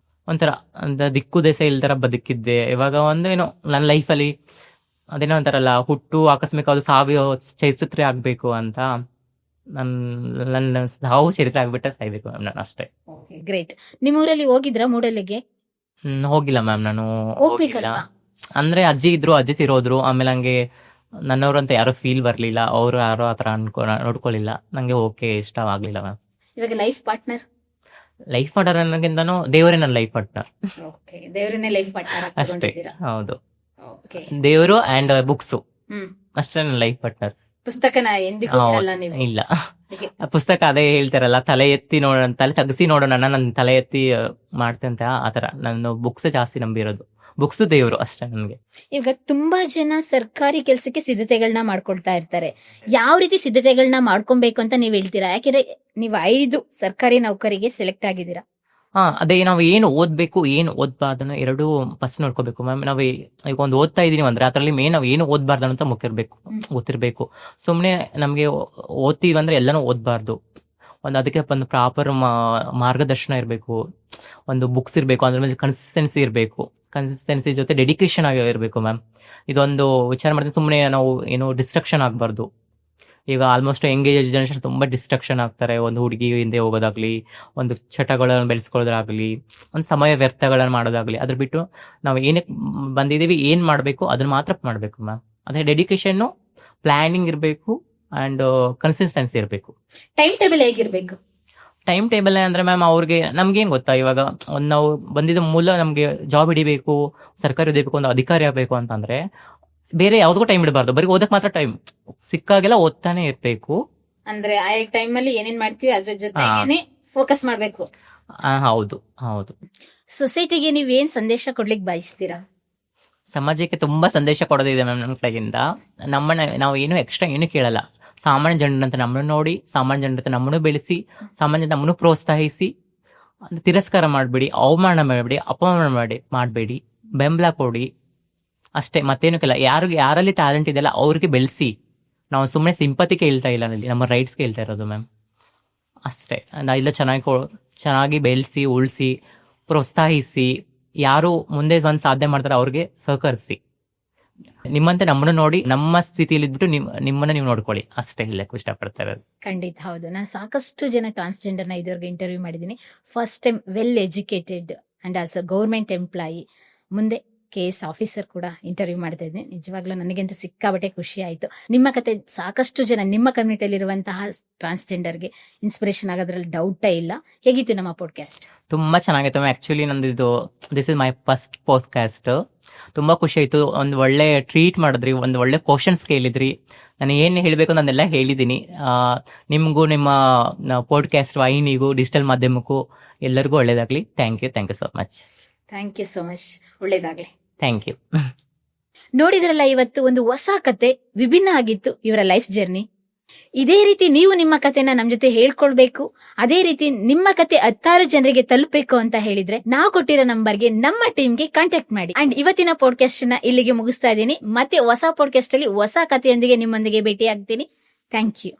ಒಂಥರ ದಿಕ್ಕು ದೇಶ ಇಲ್ತರ ಬದುಕಿದ್ದೆ. ಇವಾಗ ಒಂದೇನೋ ನನ್ನ ಲೈಫಲ್ಲಿ ಅದೇನೋ ಅಂತಾರಲ್ಲ, ಹುಟ್ಟು ಆಕಸ್ಮಿಕ ಅದು ಸಾವಿನ ಚರಿತ್ರೆ ಆಗ್ಬೇಕು ಅಂತ. ನನ್ನ ಸಾವು ಚರಿತ್ರೆ ಆಗ್ಬಿಟ್ರೆ ಸಾಯ್ಬೇಕು ಮ್ಯಾಮ್, ನಾನು ಅಷ್ಟೇ. ಗ್ರೇಟ್. ನಿಮ್ಮೂರಲ್ಲಿ ಹೋಗಿದ್ರಾ ಮೂಡಲಿಗೆ? ಹೋಗಿಲ್ಲ ಮ್ಯಾಮ್, ನಾನು ಹೋಗಿಲ್ಲ. ಹೋಗ್ಬೇಕಲ್ವಾ? ಅಂದ್ರೆ ಅಜ್ಜಿ ಇದ್ರು, ಅಜ್ಜಿ ತಿರೋದ್ರು. ಆಮೇಲೆ ಹಂಗೆ ನನ್ನವ್ರು ಅಂತ ಯಾರು ಫೀಲ್ ಬರ್ಲಿಲ್ಲ, ಅವ್ರು ಯಾರೋ ಆತರ ನೋಡ್ಕೊಳ್ಳಿಲ್ಲ. ನಂಗೆ ಓಕೆ ಇಷ್ಟವಾಗ್ಲಿಲ್ಲ ಮ್ಯಾಮ್. ಇವಾಗ ಲೈಫ್ ಪಾರ್ಟ್ನರ್ ಅನ್ನೋಕ್ಕಿಂತನೂ ದೇವರೇ ನನ್ನ ಲೈಫ್ ಪಾರ್ಟ್ನರ್. ದೇವರನ್ನೇ ಲೈಫ್ ಪಾರ್ಟ್ನರ್ ಅಷ್ಟೇ. ಹೌದು, ದೇವರು ಅಂಡ್ ಬುಕ್ಸ್ ಅಷ್ಟೇ ನನ್ನ ಲೈಫ್ ಪಾರ್ಟ್ನರ್. ಪುಸ್ತಕನ ಎಂದಿಗೂ ಬಿಡಲ್ಲ ನೀವು? ಇಲ್ಲ, ಪುಸ್ತಕ ಅದೇ ಹೇಳ್ತಾರಲ್ಲ, ತಲೆ ಎತ್ತಿ ನೋಡೋಣ, ತಲೆ ತಗ್ಸಿ ನೋಡೋಣ, ನನ್ ತಲೆ ಎತ್ತಿ ಮಾಡ್ತಂತ. ಆತರ ನಾನು ಬುಕ್ಸ್ ಜಾಸ್ತಿ ನಂಬಿರೋದು. ಬುಕ್ಸ್ ದೇವರು ಅಷ್ಟೇ ನನ್ಗೆ. ಇವಾಗ ತುಂಬಾ ಜನ ಸರ್ಕಾರಿ ಕೆಲ್ಸಕ್ಕೆ ಸಿದ್ಧತೆಗಳನ್ನ ಮಾಡ್ಕೊಳ್ತಾ ಇರ್ತಾರೆ. ಯಾವ ರೀತಿ ಸಿದ್ಧತೆಗಳನ್ನ ಮಾಡ್ಕೊಬೇಕು ಅಂತ ನೀವ್ ಹೇಳ್ತೀರಾ? ಯಾಕೆಂದ್ರೆ ನೀವು 5 ಸರ್ಕಾರಿ ನೌಕರಿಗೆ ಸೆಲೆಕ್ಟ್ ಆಗಿದ್ದೀರಾ. ಅದೇ ನಾವು ಏನು ಓದ್ಬೇಕು, ಏನು ಓದ್ಬಾರ್ದು ಎರಡು ಫಸ್ಟ್ ನೋಡ್ಕೋಬೇಕು ಮ್ಯಾಮ್. ನಾವ್ ಈಗ ಒಂದು ಓದ್ತಾ ಇದೀನಿ ಅಂದ್ರೆ ಅದ್ರಲ್ಲಿ ಮೇನ್ ನಾವ್ ಏನು ಓದ್ಬಾರ್ದು ಅಂತ ಗೊತ್ತಿರ್ಬೇಕು. ಸುಮ್ನೆ ನಮ್ಗೆ ಓದ್ತೀವಿ ಅಂದ್ರೆ ಎಲ್ಲಾನು ಓದ್ಬಾರ್ದು. ಅದಕ್ಕೆ ಒಂದು ಪ್ರಾಪರ್ ಮಾರ್ಗದರ್ಶನ ಇರ್ಬೇಕು, ಒಂದು ಬುಕ್ಸ್ ಇರ್ಬೇಕು, ಅದ್ರ ಮೇಲೆ ಕನ್ಸಿಸ್ಟೆನ್ಸಿ ಜೊತೆ ಡೆಡಿಕೇಶನ್ ಆಗಿ ಇರ್ಬೇಕು ಮ್ಯಾಮ್. ಇದೊಂದು ವಿಚಾರ ಮಾಡ್ತೀನಿ. ಸುಮ್ನೆ ನಾವು ಏನು ಡಿಸ್ಟ್ರಕ್ಷನ್ ಆಗ್ಬಾರ್ದು. ಈಗ ಆಲ್ಮೋಸ್ಟ್ ಎಂಗೇಜ್ ಜನರೇಷನ್ ತುಂಬಾ ಡಿಸ್ಟ್ರಕ್ಷನ್ ಆಗ್ತಾರೆ. ಒಂದು ಹುಡುಗಿ ಹಿಂದೆ ಹೋಗೋದಾಗ್ಲಿ, ಒಂದು ಚಟಗಳನ್ನು ಬೆಳೆಸ್ಕೊಳ್ಳೋದಾಗ್ಲಿ, ಒಂದು ಸಮಯ ವ್ಯರ್ಥಗಳನ್ನ ಮಾಡೋದಾಗ್ಲಿ. ಅದ್ರ ಬಿಟ್ಟು ನಾವು ಏನಕ್ಕೆ ಬಂದಿದೀವಿ, ಏನ್ ಮಾಡ್ಬೇಕು ಅದನ್ನ ಮಾತ್ರ ಮಾಡ್ಬೇಕು ಮ್ಯಾಮ್. ಅದೇ ಡೆಡಿಕೇಶನ್, ಪ್ಲಾನಿಂಗ್ ಇರ್ಬೇಕು ಅಂಡ್ ಕನ್ಸಿಸ್ಟೆನ್ಸಿ ಇರ್ಬೇಕು. ಟೈಮ್ ಟೇಬಲ್ ಹೇಗಿರ್ಬೇಕು? ಟೈಮ್ ಟೇಬಲ್ ಅಂದ್ರೆ ಮ್ಯಾಮ್, ಅವ್ರಿಗೆ ನಮ್ಗೇನ್ ಗೊತ್ತಾ, ಇವಾಗ ನಾವು ಬಂದಿದ್ದ ಮೂಲ ನಮ್ಗೆ ಜಾಬ್ ಹಿಡಿಬೇಕು, ಸರ್ಕಾರಿ ಓದಬೇಕು, ಒಂದು ಅಧಿಕಾರಿ ಆಗ್ಬೇಕು ಅಂತಂದ್ರೆ ಬೇರೆ ಯಾವ್ದಕ್ಕೂ ಟೈಮ್ ಇಡಬಾರ್ದು, ಬರೀ ಓದಕ್ ಮಾತ್ರ ಟೈಮ್ ಸಿಕ್ಕಾಗೆಲ್ಲ ಓದ್ತಾನೆ ಇರ್ಬೇಕು. ಅಂದ್ರೆ ಆ ಟೈಮ್ ಅಲ್ಲಿ ಏನೇನ್ ಮಾಡ್ತೀವಿ ಅದ್ರ ಜೊತೆಗೇನೆ ಫೋಕಸ್ ಮಾಡ್ಬೇಕು. ಹೌದು ಹೌದು. ಸೊಸೈಟಿಗೆ ನೀವ್ ಏನ್ ಸಂದೇಶ ಕೊಡ್ಲಿಕ್ಕೆ ಬಯಸ್ತೀರಾ? ಸಮಾಜಕ್ಕೆ ತುಂಬಾ ಸಂದೇಶ ಕೊಡೋದಿದೆ ಮ್ಯಾಮ್ ನಮ್ಮ ಕಡೆಯಿಂದ. ನಾವು ಏನು ಎಕ್ಸ್ಟ್ರಾ ಏನು ಕೇಳಲ್ಲ. ಸಾಮಾನ್ಯ ಜನರಂತ ನಮ್ಮನ್ನು ನೋಡಿ, ಸಾಮಾನ್ಯ ಜನರಂತ ನಮ್ಮನ್ನು ಬೆಳೆಸಿ, ಸಾಮಾನ್ಯ ನಮ್ಮನ್ನು ಪ್ರೋತ್ಸಾಹಿಸಿ, ತಿರಸ್ಕಾರ ಮಾಡಬೇಡಿ, ಅವಮಾನ ಮಾಡಬೇಡಿ, ಅಪಮಾನ ಮಾಡಬೇಡಿ, ಬೆಂಬಲ ಕೊಡಿ ಅಷ್ಟೇ. ಮತ್ತೇನು ಕೇಳ. ಯಾರಲ್ಲಿ ಟ್ಯಾಲೆಂಟ್ ಇದೆಯಲ್ಲ ಅವ್ರಿಗೆ ಬೆಳೆಸಿ. ನಾವು ಸುಮ್ಮನೆ ಸಿಂಪತಿ ಕೇಳ್ತಾ ಇಲ್ಲ, ನಮ್ಮ ರೈಟ್ಸ್ ಕೇಳ್ತಾ ಇರೋದು ಮ್ಯಾಮ್ ಅಷ್ಟೇ. ಇಲ್ಲ, ಚೆನ್ನಾಗಿ ಬೆಳೆಸಿ, ಉಳಿಸಿ, ಪ್ರೋತ್ಸಾಹಿಸಿ. ಯಾರು ಮುಂದೆ ಒಂದು ಸಾಧನೆ ಮಾಡ್ತಾರೆ ಅವ್ರಿಗೆ ಸಹಕರಿಸಿ. ನಿಮ್ಮಂತೆ ನಮ್ಮನ್ನು ನೋಡಿ, ನಮ್ಮ ಸ್ಥಿತಿಯಲ್ಲಿ ಇದ್ಬಿಟ್ಟು ನಿಮ್ಮನ್ನ ನೀವು ನೋಡ್ಕೊಳ್ಳಿ ಅಷ್ಟೇ ಹೇಳಕ್ ಇಷ್ಟಪಡ್ತಾ ಇರೋದು. ಖಂಡಿತ ಹೌದು. ನಾನು ಸಾಕಷ್ಟು ಜನ ಟ್ರಾನ್ಸ್ಜೆಂಡರ್ ನ ಇದುವರೆಗೆ ಇಂಟರ್ವ್ಯೂ ಮಾಡಿದ್ದೀನಿ. First time well educated and also government employee, ಮುಂದೆ KS ಆಫೀಸರ್ ಕೂಡ ಇಂಟರ್ವ್ಯೂ ಮಾಡ್ತಾ ಇದ್ದೀನಿ. ನಿಜವಾಗ್ಲೂ ನನಗಂತೂ ಸಿಕ್ಕಾಬಟ್ಟೆ ಖುಷಿ ಆಯ್ತು. ನಿಮ್ಮ ಕತೆ ಸಾಕಷ್ಟು ಜನ ನಿಮ್ಮ ಕಮ್ಯುನಿಟಿಯಲ್ಲಿ ಇರುವಂತಹ ಟ್ರಾನ್ಸ್ಜೆಂಡರ್ಗೆ ಇನ್ಸ್ಪಿರೇಷನ್ ಆಗೋದ್ರಲ್ಲಿ ಡೌಟೇ ಇಲ್ಲ. ಹೇಗಿತ್ತು ನಮ್ಮ ಪಾಡ್ಕಾಸ್ಟ್? ತುಂಬಾ ಚೆನ್ನಾಗಿತ್ತು. ಆಕ್ಚುಲಿ ನಂದು this is my first podcast. ತುಂಬಾ ಖುಷಿ ಆಯ್ತು. ಒಂದು ಒಳ್ಳೆ ಟ್ರೀಟ್ ಮಾಡಿದ್ರಿ, ಒಂದು ಒಳ್ಳೆ ಕ್ವಶನ್ಸ್ ಕೇಳಿದ್ರಿ. ನಾನು ಏನ್ ಹೇಳ್ಬೇಕು ನಾನೆಲ್ಲ ಹೇಳಿದೀನಿ. ನಿಮ್ಗೂ, ನಿಮ್ಮ ಪಾಡ್ಕಾಸ್ಟ್ ವಾಹಿನಿಗೂ, ಡಿಜಿಟಲ್ ಮಾಧ್ಯಮಕ್ಕೂ ಎಲ್ಲರಿಗೂ ಒಳ್ಳೇದಾಗ್ಲಿ. Thank you so much. Thank you so much. ಒಳ್ಳೇದಾಗ್ಲಿ. Thank you. ನೋಡಿದ್ರಲ್ಲ, ಇವತ್ತು ಒಂದು ಹೊಸ ಕತೆ, ವಿಭಿನ್ನ ಆಗಿತ್ತು ಇವರ ಲೈಫ್ ಜರ್ನಿ. ಇದೇ ರೀತಿ ನೀವು ನಿಮ್ಮ ಕಥೆನ ನಮ್ ಜೊತೆ ಹೇಳ್ಕೊಳ್ಬೇಕು, ಅದೇ ರೀತಿ ನಿಮ್ಮ ಕತೆ 10 ಜನರಿಗೆ ತಲುಪಬೇಕು ಅಂತ ಹೇಳಿದ್ರೆ ನಾವು ಕೊಟ್ಟಿರೋ ನಂಬರ್ಗೆ ನಮ್ಮ ಟೀಮ್ಗೆ ಕಾಂಟ್ಯಾಕ್ಟ್ ಮಾಡಿ. ಅಂಡ್ ಇವತ್ತಿನ ಪಾಡ್ಕಾಸ್ಟ್ ನ ಇಲ್ಲಿಗೆ ಮುಗಿಸ್ತಾ ಇದ್ದೀನಿ. ಮತ್ತೆ ಹೊಸ ಪಾಡ್ಕಾಸ್ಟ್ ಅಲ್ಲಿ ಹೊಸ ಕಥೆಯೊಂದಿಗೆ ನಿಮ್ಮೊಂದಿಗೆ ಭೇಟಿ ಆಗ್ತೀನಿ. Thank you.